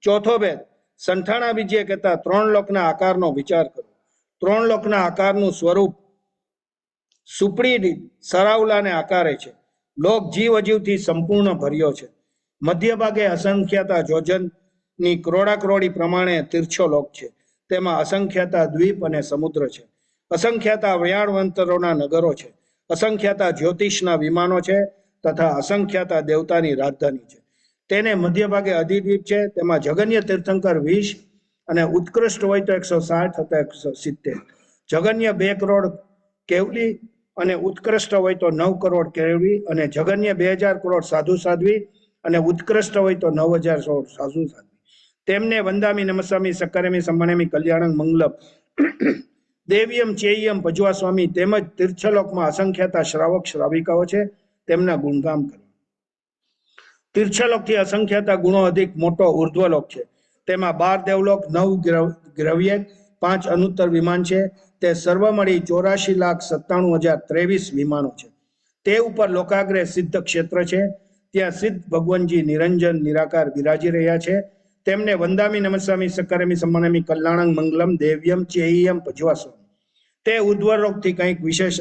ચોથો ભેદ સંઠાણા વિજય કહેતા 3 લોકના આકારનો વિચાર કરો. 3 લોકના આકારનું સ્વરૂપ સુપડી સરાવલાને આકારે છે. લોક જીવ અજીવથી સંપૂર્ણ ભર્યો છે. મધ્ય ભાગે અસંખ્યાતા જોજનની કરોડાકરોડી પ્રમાણે તીર્છો લોક છે. તેમાં અસંખ્યાતા દ્વીપ અને સમુદ્ર છે. અસંખ્યાતા વ્યાણવંતરોના નગરો છે. અસંખ્યાતા જ્યોતિષના વિમાનો છે તથા અસંખ્યાતા દેવતાની રાજધાની છે. તેને મધ્ય ભાગે અધિદ્વીપ છે. તેમાં જગન્ય તીર્થંકર 20 અને ઉત્કૃષ્ટ હોય તો 160 અથવા 170. જગન્ય 2 કરોડ કેવલી અને ઉત્કૃષ્ટ હોય તો 9 કરોડ કેવલી અને જગન્ય 2000 કરોડ સાધુ સાધ્વી અને ઉત્કૃષ્ટ હોય તો 9000 કરોડ સાધુ સાધ્વી. તેમને વંદામી નમસ્વામી સક્કરેમી સંમણેમી કલ્યાણંગ મંગલમ દેવ્યમ ચેયમ ભજવા સ્વામી તેમજ તીર્થલોકમાં અસંખ્યાતા શ્રાવક શ્રાવિકાઓ છે. તેમના ગુણગામ કરો. તીર્થલોકથી અસંખ્યાતા ગુણો અધિક મોટો ઉર્ધ્વલોક છે. તેમાં 12 દેવલોક 9 ગ્રવ્ય 5 અનુત્તર વિમાન છે. તે સર્વ મળી 84,97,023 વિમાનો છે. તે ઉપર લોકાગ્રે સિદ્ધ ક્ષેત્ર છે. ત્યાં સિદ્ધ ભગવાનજી નિરંજન નિરાકાર બિરાજી રહ્યા છે. તેમને વંદામી નમસ્સામી સકારામી સમ્માનામી કલ્યાણં મંગલમ દેવ્યમ ચેયમ ભજવાસો. તે ઉદ્ધવલોકથી કંઈક વિશેષ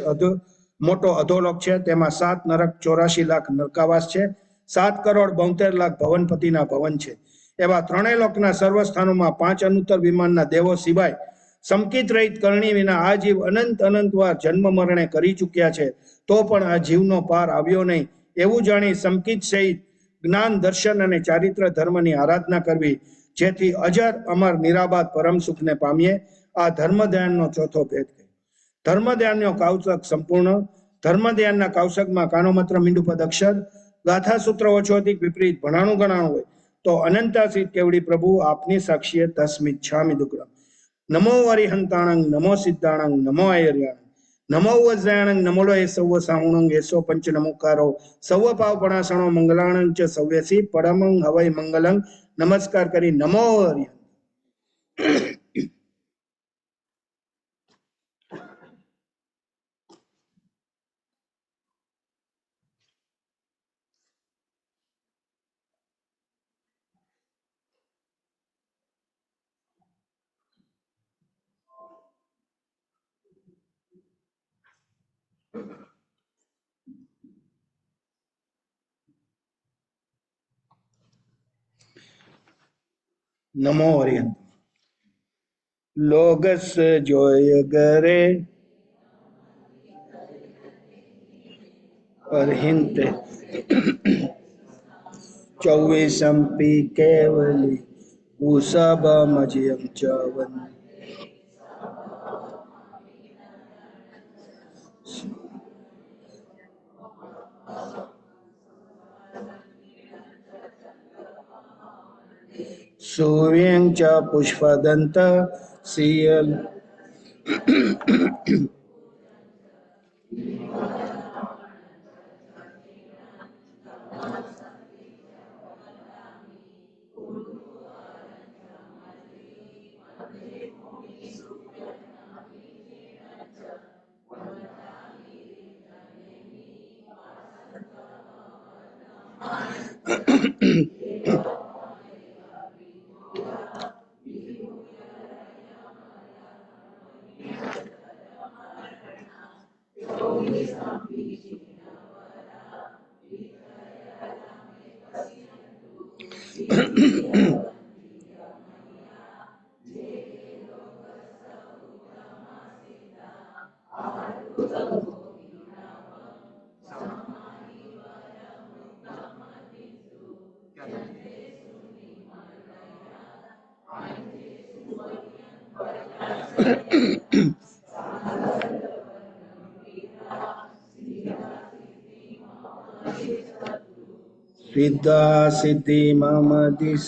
મોટો અધોલોક છે. તેમાં 7 નરક 84 લાખ નરકાવાસ છે. 7 કરોડ 72 લાખ ભવનપતિના ભવન છે. એવા ત્રણેય લોકના સર્વ સ્થાનોમાં 5 અનુત્તર વિમાનના દેવો સિવાય સંકિત રહિત કરણી વિના આ જીવ અનંત અનંત વાર જન્મ મરણે કરી ચૂક્યા છે, તો પણ આ જીવનો પાર આવ્યો નહીં એવું જાણી સંકિત સહિત જ્ઞાન દર્શન અને ચારિત્ર ધર્મની આરાધના કરવી, જેથી અજર અમર નિરાબાદ પરમ સુખને પામીએ. આ ધર્મ ધ્યાનનો ચોથો ભેદ છે. ધર્મ ધ્યાનનો કાવસક સંપૂર્ણ. ધર્મ ધ્યાનના કાવસકમાં કાનોમત્ર મીંડુપદ અક્ષર ગાથા સૂત્ર ઓછોથી વિપરીત ભણાણું ગણાણું હોય તો અનંતાસિત કેવડી પ્રભુ આપની સાક્ષીએ તસ્મિચ્છામિ દુક્કડમ. નમો અરિહંતાણં નમો સિદ્ધાણં નમો આયર્યાણં નમો વજ્રાયણં નમો લો એ સૌ સાહુણં એસો પંચ નમોકારો સૌ પાવપણાસણો મંગલાણં ચ સવ્યસી પરમં હવૈ મંગલં. નમસ્કાર કરી નમો અરિહંત. નમો હરિહંત. લોગસ જોય ગરે અરહિંતે 24 પી કેવલી ઉસબમજ્યમ ચવન. સૂર્યં ચ પુષ્પદંત સિયલ સિદ્ધા સિદ્ધિ મમદિસ.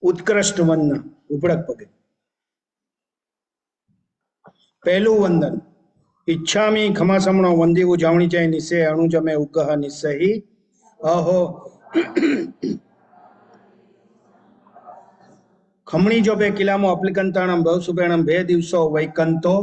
ઉત્કૃષ્ટ વંદન ઉપડક પગે. પહેલું વંદન. ઈચ્છામી ખમાસમણો વંદી ઉજાવણી જાય નિશે અણુજમે ઉગહ નિસહી અહો. ખમણી જોબે કિલામો અપ્લિકંતાણમ ભવ સુબેણમ બે દિવસો વૈકંતો.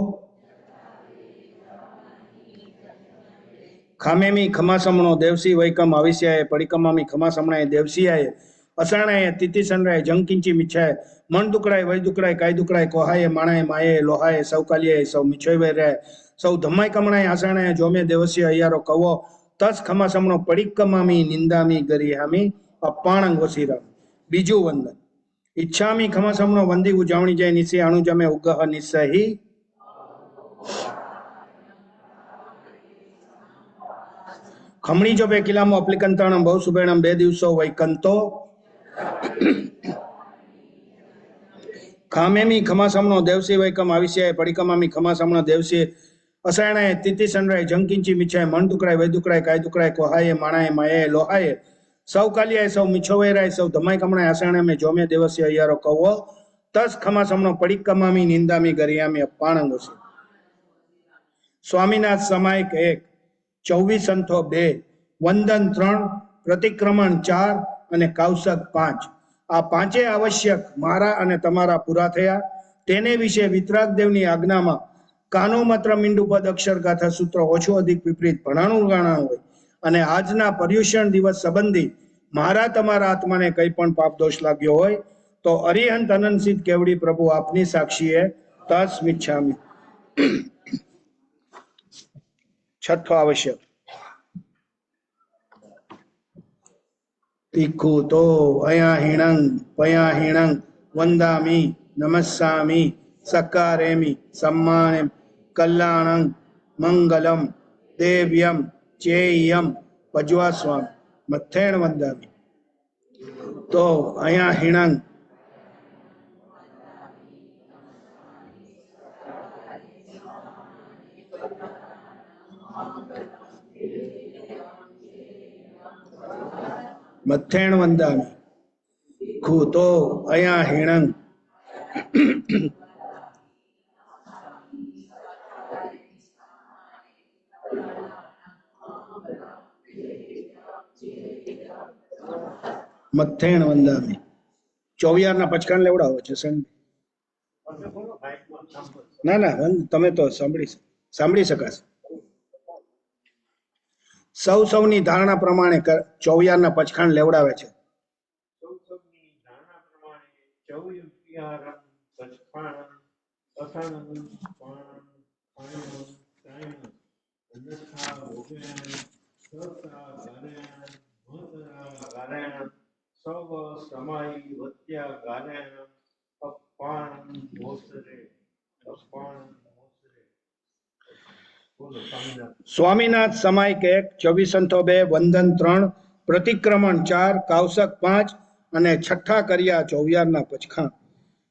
ખામેમી ખમાસમણો દેવસી વૈકમ આવિષ્યાએ પડિકમામી ખમાસમણાએ દેવસિયાએ અસાણાએ તિથિ સંરાય જંકિંચી મિચ્છાએ મણ દુકડાય વૈ દુકડાય કાય દુકડાય કોહાએ માણાએ માયે લોહાએ સૌ કાલિયાએ સૌ મિછોય વેરાય સૌ ધમ્માય કમણાએ આસાણાએ જોમે દેવસ્ય અયારો કવો તસ ખમાસમણો પડિકમામી નિંદામી ગરિહામી અપાણંગ વસીરામ. બીજું વંદન. ઈચ્છામી ખમાસમણો વંદી ઉજાવણી જાય નિશે અણુજમે ઉગહ નિસહી. ખમણી જોબે કિલામો અપ્લિકંતાણમ બહુ સુબેણમ બે દિવસો વૈકંતો. ખામેમી ખમાસમણો દેવસી વૈકમ આવિષ્યાએ પડિકમામી ખમાસમણો દેવસી અસાયણાએ તિથિ સંરાય જંકિંચી મિચ્છાએ મણ દુકડાય વૈ દુકડાય કાય દુકડાય કોહાએ માણાએ માયે લોહાએ સૌ કાલિયાએ સૌ મિછોવેરાય સૌ ધમાય કમણાએ આસાણે મેં જોમે દેવસ્ય અયારો કવો તસ ખમાસમણો પડિકમામી નિંદામી ગરિયામી અપાણંગ વસી. સ્વામીનાથ સમાયિક 1 24 અંથો 2 વંદન 3 પ્રતિક્રમણ 4 અને કાવસક 5. આ પાંચે આવશ્યક મારા અને તમારા પૂરા થયા. તેને વિશે વિતરાગ દેવની આજ્ઞામાં કાનો માત્ર મીંડુ પદ અક્ષર ગાથા સૂત્ર ઓછું અધિક વિપરીત ભણાણું ગણાણું હોય અને આજના પર્યુષણ દિવસ સંબંધી મારા તમારા આત્માને કંઈ પણ પાપ દોષ લાગ્યો હોય તો અરિહંત અનંત કેવડી પ્રભુ આપની સાક્ષીએ તસ્મિચ્છામિ. છઠ્ઠો આવશ્યક તીખું તો અયા હિણંગ પયા હિણંગ વંદામી નમસ્સામી સક્કારેમી સમ્માનેમ કલ્યાણં મંગલમ દેવ્યમ ચેયમ પજ્વાસ્વામ મથેણ વંદામી. તો અયા હિણંગ મથેણ વંદામી ખૂતો અયા હિણંગ મથેણ વંદામી. ચોવિયારના પચકાન લેવડાવો છે સંત. ના ના તમે તો સાંભળી શકાશે. સૌની ધારણા પ્રમાણે ચોવિયારના પચખાણ લેવડાવે છે. સ્વામીનાથ સમાય કે 2402 વંદન 3 પ્રતિક્રમણ 4 કાવસક 5 અને છઠ્ઠા કર્યા ચોવિયારના પચખાણ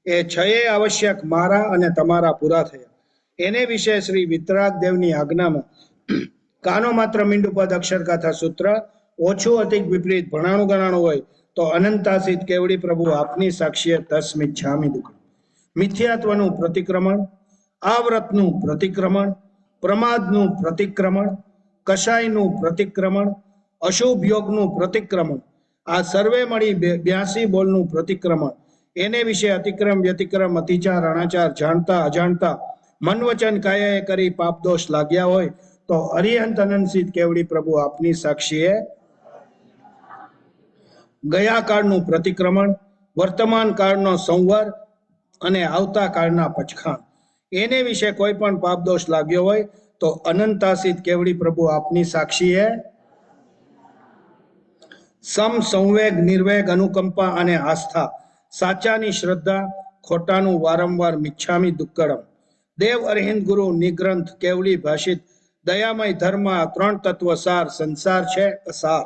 એ છયે આવશ્યક મારા અને તમારા પૂરા થયા. એને વિશે શ્રી વિતરાગ દેવની આજ્ઞામાં કાનો માત્ર મીંડુ પદ અક્ષર કથા સૂત્ર ઓછું અધિક વિપરીત ભણાણું ગણાણું હોય તો અનંતાસિત કેવડી પ્રભુ આપની સાક્ષીએ તસ્મિચ્છામિ દુઃખ. મિથ્યાત્વનું પ્રતિક્રમણ, આવ્રતનું પ્રતિક્રમણ, પ્રમાદનું પ્રતિક્રમણ, કષાયનું પ્રતિક્રમણ, અશુભ યોગનું પ્રતિક્રમણ, આ સર્વે મળી 82 બોલનું પ્રતિક્રમણ. એને વિશે અતિક્રમ વ્યતિક્રમ અતિચાર અનાચાર જાણતા અજાણતા મન વચન કાયાએ કરી પાપ દોષ લાગ્યા હોય તો અરિહંત અનંત કેવડી પ્રભુ આપની સાક્ષીએ ગયા કાળનું પ્રતિક્રમણ, વર્તમાન કાળનો સંવર અને આવતા કાળના પચખાણ. એને વિશે કોઈ પણ પાપ દોષ લાગ્યો હોય તો અનંતાસિત કેવડી પ્રભુ આપની સાક્ષીએ સંવેગ નિર્વેગ અનુકંપા અને આસ્થા, સાચાની શ્રદ્ધા, ખોટાનું વારંવાર મિચ્છામી દુક્કડમ. દેવ અરહિંદ ગુરુ નિગ્રંથ કેવલી ભાષિત દયામય ધર્મ 3 તત્વ સાર સંસાર છે અસાર.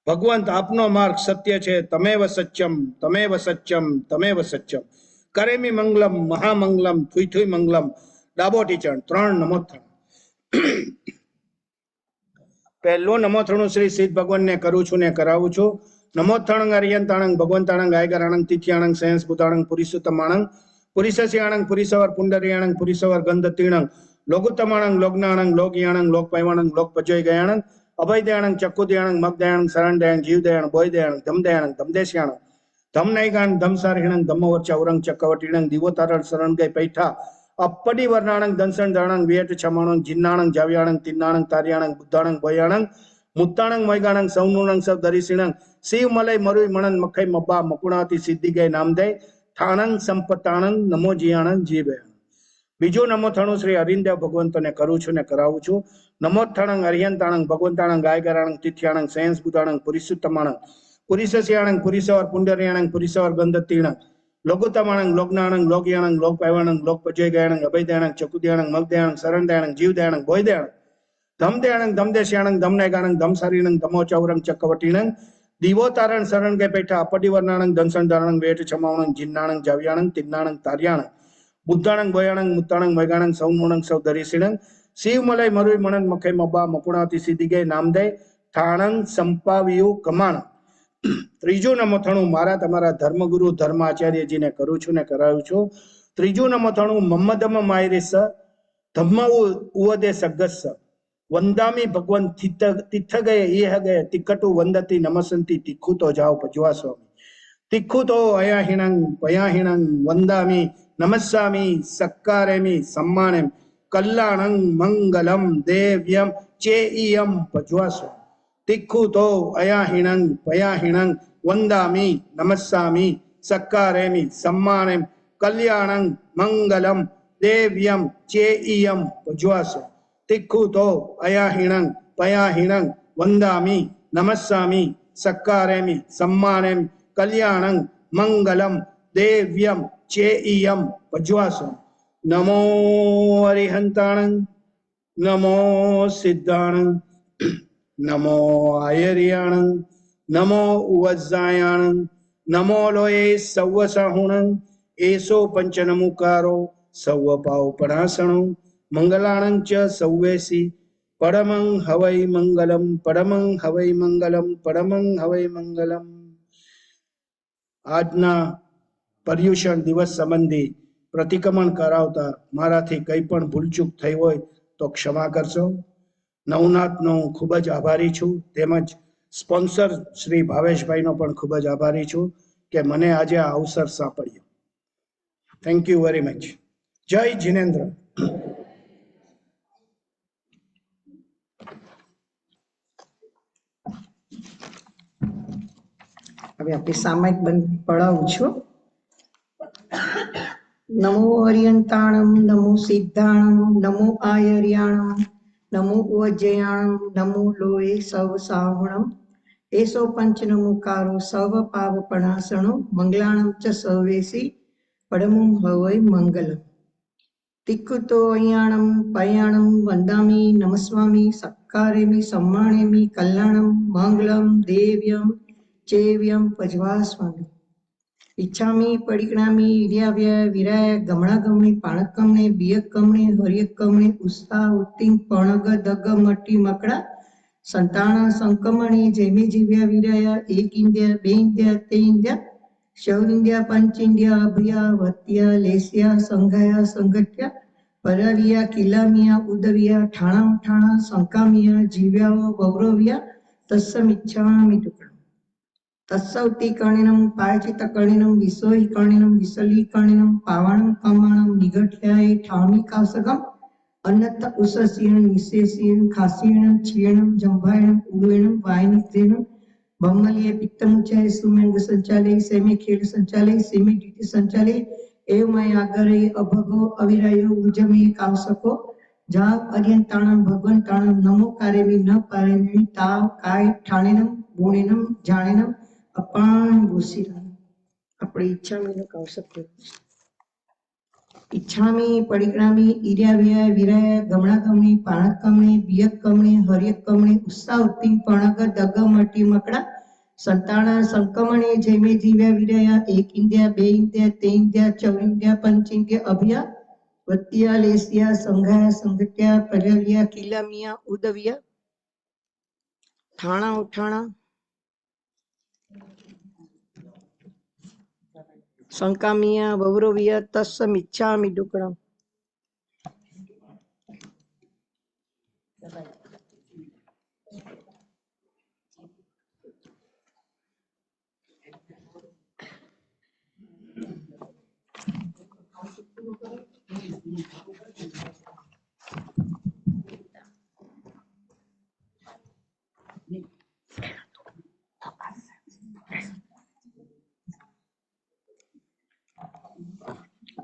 ભગવંત આપનો માર્ગ સત્ય છે તમેવ સત્યમ તમેવ સત્યમ તમેવ સત્યમ. કરેમી મંગલમ મહામંગલમ થુઈ થુઈ મંગલમ. ડાબોટી ચરણ 3 નમોથણ. પહેલું નમોથણું શ્રી સિદ્ધ ભગવાનને કરું છું ને કરાવું છું. નમોથણંગ અરિયંતાણંગ ભગવંતાણંગ આયગરાણંગ તિથ્યાણંગ સયંસ બુધાણંગ પુરીસુતમાણંગ પુરીસસ્યાણંગ પુરીસવર પુંડરિયાણંગ પુરીસવર ગંધતીણંગ લોગુતમાણંગ લોગ્નાણંગ લોકયાણંગ લોકપૈવાણંગ લોકપજોય ગયાણંગ અભયદયાણંગ ચક્કુદયાણંગ મગદયાણંગ શરણદયાણંગ જીવદયાણંગ બોયદયાણંગ ધમદયાણંગ ધમદેશયાણંગ ધમનૈગાણ ધમસારહિણંગ ધમ્મવર્ચૌરંગ ચક્કવટીણંગ દિવોતારળ શરણ ગઈ પૈઠા અપ્પડી વર્ણાણંગ દંસણ દાણંગ વિયટ છમાણંગ જિન્નાણંગ જાવ્યાણંગ તિન્નાણંગ તાર્યાણંગ બુદ્ધાણંગ બોયાણંગ મુત્તાણંગ મૈગાણંગ સૌનુણંગ સૌ દરીસિણંગ શિવ મલય મરુય મણન મખઈ મબ્બા મકુણાતી સિદ્ધિ ગઈ નામદે ઠાણંગ સંપતાણંગ નમો જીયાણંગ જીવે. બીજું નમોથણું શ્રી હરિદેવ ભગવંતોને કરું છું ને કરાવું છું. નમોથણંગ અરિયંતાણંગ ભગવંતાણંગ ગાયગરાણંગ તિથ્યાણંગ સયંસ બુધાણંગ પુરીસુત્તમાણંગ પુરીસસ્યાણંગ પુરીસવર પુંડરિયાણંગ પુરીસવર ગંધતીણંગ લોગુતમાણંગ લોગ્નાણંગ લોકયાણંગ લોકપૈવાણંગ લોકપજય ગયાણંગ અભયદયાણંગ ચકુદયાણંગ મગદયાણંગ શરણદયાણંગ જીવદયાણંગ બોયદયાણંગ ધમદયાણંગ ધમદેશયાણંગ ધમનૈગાણંગ ધમસારીણંગ ધમોચૌરંગ ચક્કવટીણંગ દિવોતારણ શરણ ગઈ પૈઠા અપડી વર્ણાણંગ દંસણ દાણંગ વેટ છમાવણંગ જિન્નાણંગ જાવ્યાણંગ તિન્નાણંગ તાર્યાણંગ બુદ્ધાણંગ બોયાણંગ મુત્તાણંગ મૈગાણંગ સૌનુણંગ સૌ દરીસિણંગ શિવ મલય મરુય મણન મખઈ મબ્બા મકુણાતી સિદ્ધિ ગઈ નામદે ઠાણંગ સંપાવ્યું કમાણ. ત્રીજું નમોથણું મારા તમારા ધર્મગુરુ ધર્માચાર્યજીને કરું છું ને કરાવું છું. ત્રીજું નમોથણું મમ્મદમ માયરીસ ધમ્મ ઉવદે સગસ્સ વંદામી ભગવન તિથ્થ ગયે ઇહ ગયે તિકટુ વંદતી નમસંતી તિખુ તો જાઓ પજવા સ્વામી. તિખુ તો અયાહિણંગ પયાહિણંગ વંદામી નમસ્સામી સક્કારેમી સમ્માનેમ કલ્યાણંગ મંગલમ દેવ્યમ ચેયમ પજવા સ્વામી. तिक्खुतो अयाहिणं पयाहिणं वन्दामि नमस्सामि सक्कारेमि सम्मानेम कल्याणं मंगलम देव्यम चेयम पज्वास तिक्खुतो अयाहिणं पयाहिणं वन्दामि नमस्सामि सक्कारेमि सम्मानेम कल्याणं मंगलम देव्यम चेयम पज्वास नमो अरिहंताणं नमो सिद्धाणं नमो आयर्याणं नमो उवज्जायाणं नमो लोये सव्वसाहुणं एसो पंचनमुकारो सव्व पावपणासणो मंगलाणं च सव्वेसि परमं हवै मंगलम परमं हवै मंगलम परमं हवै मंगलम। આજના પર્યુષણ દિવસ સંબંધી પ્રતિક્રમણ કરાવતા મારાથી કંઈ પણ ભૂલચૂક થઈ હોય તો ક્ષમા કરશો। નવનાથનો હું ખૂબ જ આભારી છું, તેમજ સ્પોન્સર શ્રી ભાવેશભાઈનો પણ ખૂબ જ આભારી છું કે મને આજે આ અવસર સાંપડ્યો। Thank you very much. જય જિનેન્દ્ર। હવે આપણે સામાયિક બંધ પડાવું છું। નમો હરિયંતાણમ નમો સિદ્ધાણમ નમો આયર્યાણમ નમો ઉજ્જયાણમ નમો લોએ સવ સાવણમ એસો પંચનમુકારો સવ પાવપણાસણો મંગલાણમ ચ સવેસી પરમું હવૈ મંગલમ। તિક્ખુતો અયાણમ પયાણમ વંદામિ નમસ્વામિ સક્કારેમિ સમ્માણેમિ કલ્યાણમ મંગલમ દેવ્યમ ચેવ્યમ પજવાસ્વામિ। इच्छामि परिक्रामी इर्याव्य विराय गमणागमने पाणकमने बियकमने हरियकमने उस्ता उत्तिंग पणग दग मट्टी मकड़ा संतान संकमणे जेमे जीव्या विराय एक इंद्या बे इंद्या ते इंद्या शौर इंद्या पंच इंद्या अभया वत्या लेस्या संघाया संगठ्या परविया किलामिया उदविया ठाणा ठाणा संकामिया जीव्या गौरव्या तस्समिच्छामि टुकड़ा तत्सौति कर्णिनं पायचित कर्णिनं विसोहि कर्णिनं विसली कर्णिनं पावणं कमाणं निगठ्याय ठामी कासगम अन्नत उससीयं निशेषीयं खासीयं क्षीणं जंभायणं उडुयणं वायनित्रेणं बम्मलिये पित्तमुचाय सुमेंग संचालय सेमे खेल संचालय सेमे डीटी संचालय एवमय आगरे अभगो अविरायो उजमे कावसको जाव अर्यंताणं भगवंताणं नमो कारेमि न पारेमि ताव काय ठाणेनं गुणेनं जाणेनं अपान भूषिरा अपने इच्छामी नो कौशक इच्छामी परिक्रामी इर्याव्य विराय गमणागमने पाणकमने बियकमने हरियकमने उत्साह उत्तिंग पणग दग मट्टी मकड़ा संतान संकमणे जेमे जीव्या विराय एक इंद्या बे इंद्या ते इंद्या चौर इंद्या पंच इंद्या अभया वत्या लेस्या संघाया संगत्या परविया किलामिया उदविया ठाणा उठाणा संकामिया वौरविया तस्समिच्छामि टुकड़ा।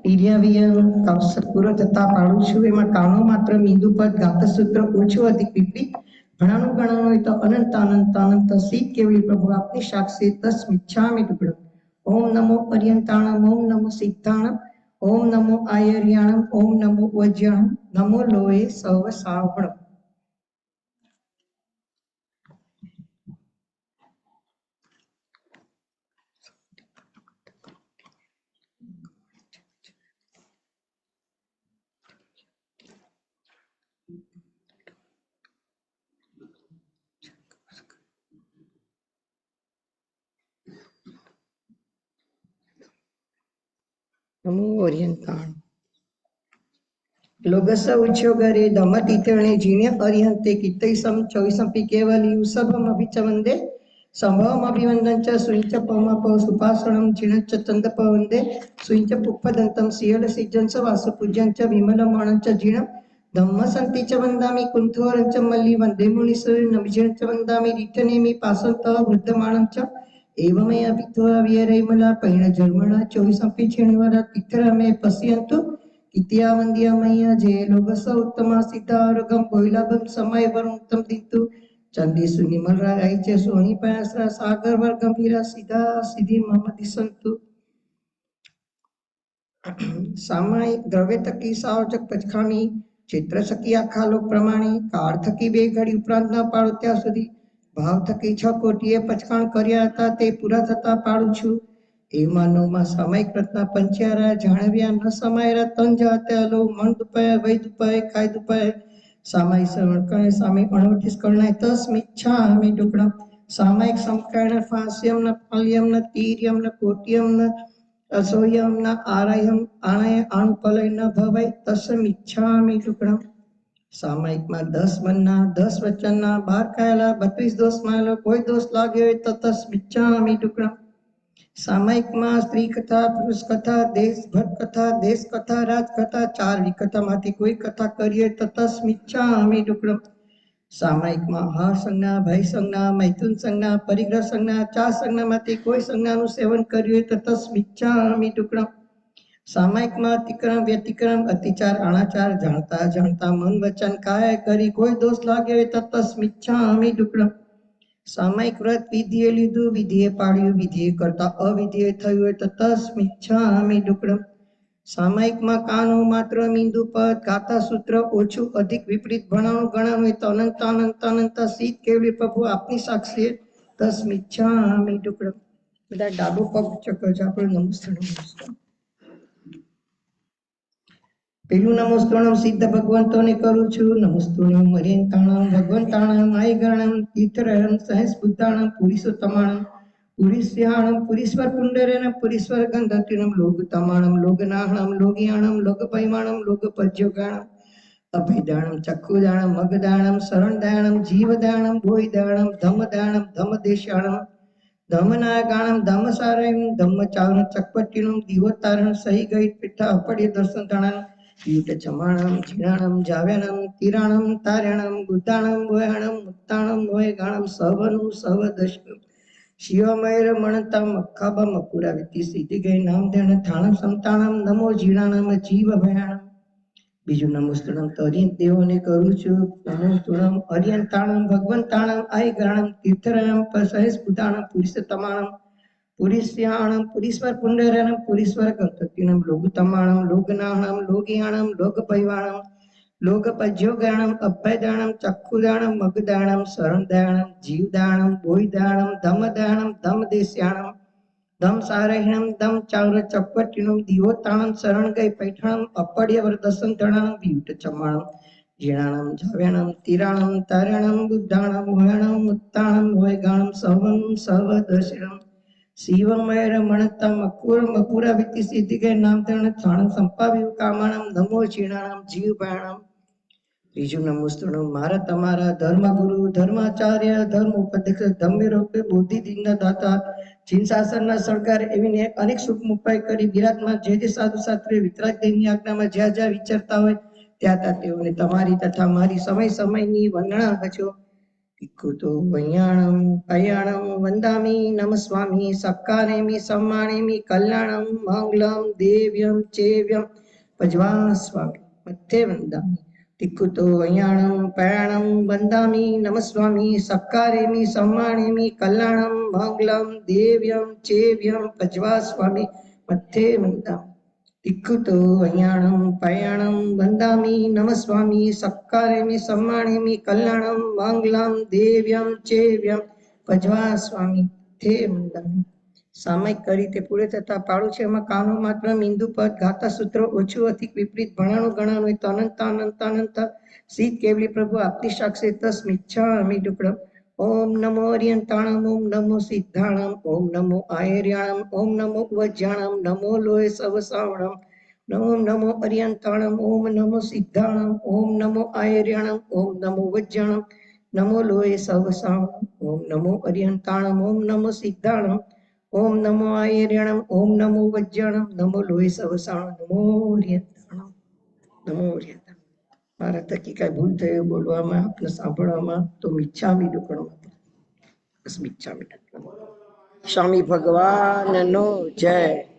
इर्याव्य कौशक पूर्व तथा पाड़ू छू एमां कानो मात्र बिंदु पद गात सूत्र ओछो अधिक विपरीत घणानु गणनु હોય તો અનંત અનંત અનંત સીત કેવળી પ્રભુ આપની સાક્ષી તસ્મિચ્છામિ ટુકડો। ओम नमो पर्यंताणम ओम नमो सिद्धाणम ओम नमो आयर्याणम ओम नमो वज्याणम नमो लोए सव सावणम। नमो अर्यंताण लोगस उच्योगरे दमतीतणे जीण्य अर्यन्ते कितैसम चौसंपि केवली उसभम अभिचवन्दे संभवम अभिवन्दं च सुञ्च पमप सुपासणं चिणच्च तन्दप वन्दे सुञ्च पुप्पदन्तं सियल सिज्जं च वासुपूज्यं च विमलमणं च जीणं धम्मसन्ति च वन्दामि कुन्थोरं च मल्लि वन्दे मुनीश्वरं नमिजं च वन्दामि रिटनेमि पासन्तः वृद्धमानं च एवमे अभित्वा विहरैमला पैणजर्मणा चौविसंपि क्षणिवरा तिथरमे पश्यन्तु इत्या वन्द्या मय्या जय लोकस उत्तमा सिद्धारोगं कोइलाभं समयवरं तम दित्तु चंदेसु निमलरा राइचे सोनी पासरा सागर वर गंभीरा सीधा सीधी महमदी संतु सामायिक द्रव्य थकी सावचक पचखानी क्षेत्र थકી આખા લોક પ્રમાણે કાળ થકી બે ઘડી ઉપરાંત ન પાડો ત્યાં સુધી ભાવ થકી 6 કોટીએ પચખાણ કર્યા હતા તે પૂરા થતા પાડું છું એ માનવમાં સામાયિક રત્ના પંચારા જાણવ્યા ન સમાયરા તન જાતે અલો મન દુપાય વૈ દુપાય કાય દુપાય સામાયિક શ્રવણ કરે સામે 28 કરણાય તસ્મિચ્છા અમે ટુકડા સામાયિક સંકરણ ફાસ્યમ ન પાલ્યમ ન તીર્યમ ન કોટ્યમ ન असोयम न आरयम आणय आणपलय न भवय तस्मिच्छामि टुकड़ा सामायिक में 10 मनना 10 वचनना 12 कायला 32 दोष मायलो कोई दोष लाग्यो तो तस्मिच्छामि टुकड़ा सामायिक में स्त्री कथा पुरुष कथा देश भट कथा देश कथा राज कथा 4 विकथा माथी कोई कथा करिए तो तस्मिच्छामि टुकड़ा सामायिक में हार संज्ञा भय संज्ञा मैथुन संज्ञा परिग्रह संज्ञा 4 संज्ञा माथी कोई संज्ञा नु सेवन करियो तो तस्मिच्छामि टुकड़ा सामायिक में अतिक्रम व्यतिक्रम अतिचार अनाचार जानता जानता मन वचन काय करी कोई दोष लागे तो तस्मिच्छामि टुकड़ा सामायिक व्रत विधिए लीधु विधिए पाड्यु विधिए करता अविधिए थयुं तो तस्मिच्छामि टुकड़ा सामायिक में कानो मात्र बिंदु पद गाता सूत्र ओछू अधिक विपरीत भणाणु गणाणु तो अनंत अनंत अनंत शीत केवली प्रभु आपनी साक्षी तस्मिच्छामि टुकड़ा बधा डाबो पग चक्कर जापड़ नमस्ते पेलू नमोस्तुणम सिद्ध भगवंतो ने करू छु नमोस्तुणम मर्यंताणम भगवंताणम आयगणम तीर्थरहम सहस बुद्धाणम पुरुषोत्तमाणम पुरीस्याणम पुरीश्वर पुंडरेण पुरीश्वर गंधतिणम लोकतमाणम लोकनाहणम लोगियाणम लोकपैमाणम लोकपज्योगाणम अभयदाणम चक्षुदाणम मगदाणम शरणदाणम जीवदाणम भोयदाणम धम्मदाणम धम्मदेशाणम धम्मनायगाणम धम्मसारयम धम्मचारण चक्पट्टिणम दिवतारण सही गई पिठा अपड़े दर्शन दाणम युट चमाणम झीणाणम जाव्याणम तिराणम तार्याणम बुद्धाणम भोयाणम मुक्ताणम भोयगाणम सवनु सवदशम शिवमयर मणतम अखाबम अपुरा विति सिद्धि गई नाम देण थाणम संताणम नमो जीणाणम जीव भयाणम बीजू नमोस्तुणम तरियं देवोने करू छु नमोस्तुणम अरियंताणम भगवंताणम आयगणम तीर्थरयम पसहस बुद्धाणम पुरुषोत्तमाणम पुरीस्याणम पुरीश्वर पुंडरेणम पुरीश्वर गंधतिणम लोकतमाणम लोकनाहणम लोगियाणम लोकपैवाणम लोकपज्योगाणम अभयदाणम चक्षुदाणम मगदाणम शरणदाणम जीवदाणम भोयदाणम धम्मदाणम धम्मदेश्याणम धम्मसारहिणम धम चावर चक्पट्टिणम दिवोताणम शरण गई पैठणम अपड़्यवर दर्शन तणाणम वियुट चमाणम जीणाणम जाव्याणम तिराणम तार्याणम बुद्धाणम भोयाणम मुक्ताणम भोयगाणम सवनं सवदर्शनम शिवमयर मणतम अकुरम अपुरा विति सिद्धि गए नाम तेण थाणम संपाव्यु कामाणम नमो जीणाणम जीव भयाणम त्रीजु नमोस्तुणम मारा तमारा धर्मगुरु धर्माचार्य धर्म उपदेशक धम्मेरोपे बुद्धि दीनना दाता जिन शासनना सरकार एवीने अनेक शुभ उपाय करी विराजमान जे साधु शास्त्री वितराग देवनी आज्ञाમાં જ્યાં જ્યાં વિચરતા હોય ત્યાં ત્યાં તેઓને તમારી તથા મારી સમય સમયની વંદના કરજો इक्कुतो वैयाणं पयाणं वन्दामि नमस्वामि सत्कारेमि सम्मानेमि कल्याणं मङ्गलं देव्यं चेव्यं पज्वास्वामि मध्ये वन्दामि तिक्कुतो वैयाणं पयाणं वन्दामि नमस्वामि सत्कारेमि सम्मानेमि कल्याणं मङ्गलं देव्यं चेव्यं पज्वास्वामि मध्ये वन्दामि तिक्कुतो वैयाणं पयाणं वन्दामि नमस्वामि सत्कारेमि सम्मानेमि कल्याणं मङ्गलं देव्यं चेव्यं पज्वास्वामि ते वन्दामि सामायिक करी ते पूरे थता पाड़ू छे एमां कानो मात्र बिंदु पद गाता सूत्र ओछू अधिक विपरीत भणाणु गणाणु तो अनंत अनंत अनंत शीत केवली प्रभु आपनी साक्षी तस्मिच्छामि टुकड़ा ओम नमो अरियंताणम ओम नमो सिद्धाणम ओम नमो आयर्याणम ओम नमो वज्राणम नमो लोय सवसावणम ओम नमो अरियंताणम ओम नमो सिद्धाणम ओम नमो आयर्याणम ओम नमो वज्राणम नमो लोय सवसावणम ओम नमो अरियंताणम ओम नमो सिद्धाणम ओम नमो आयर्याणम ओम नमो वज्राणम नमो लोय सवसावणम नमो अरियंताणम नमो अरियंताणम મારા થકી કઈ ભૂલ થયું બોલવામાં આપને સાંભળવામાં તો મિચ્છામી દુક્કડમ. બસ મિચ્છામી દુક્કડમ. સ્વામી ભગવાનનો જય.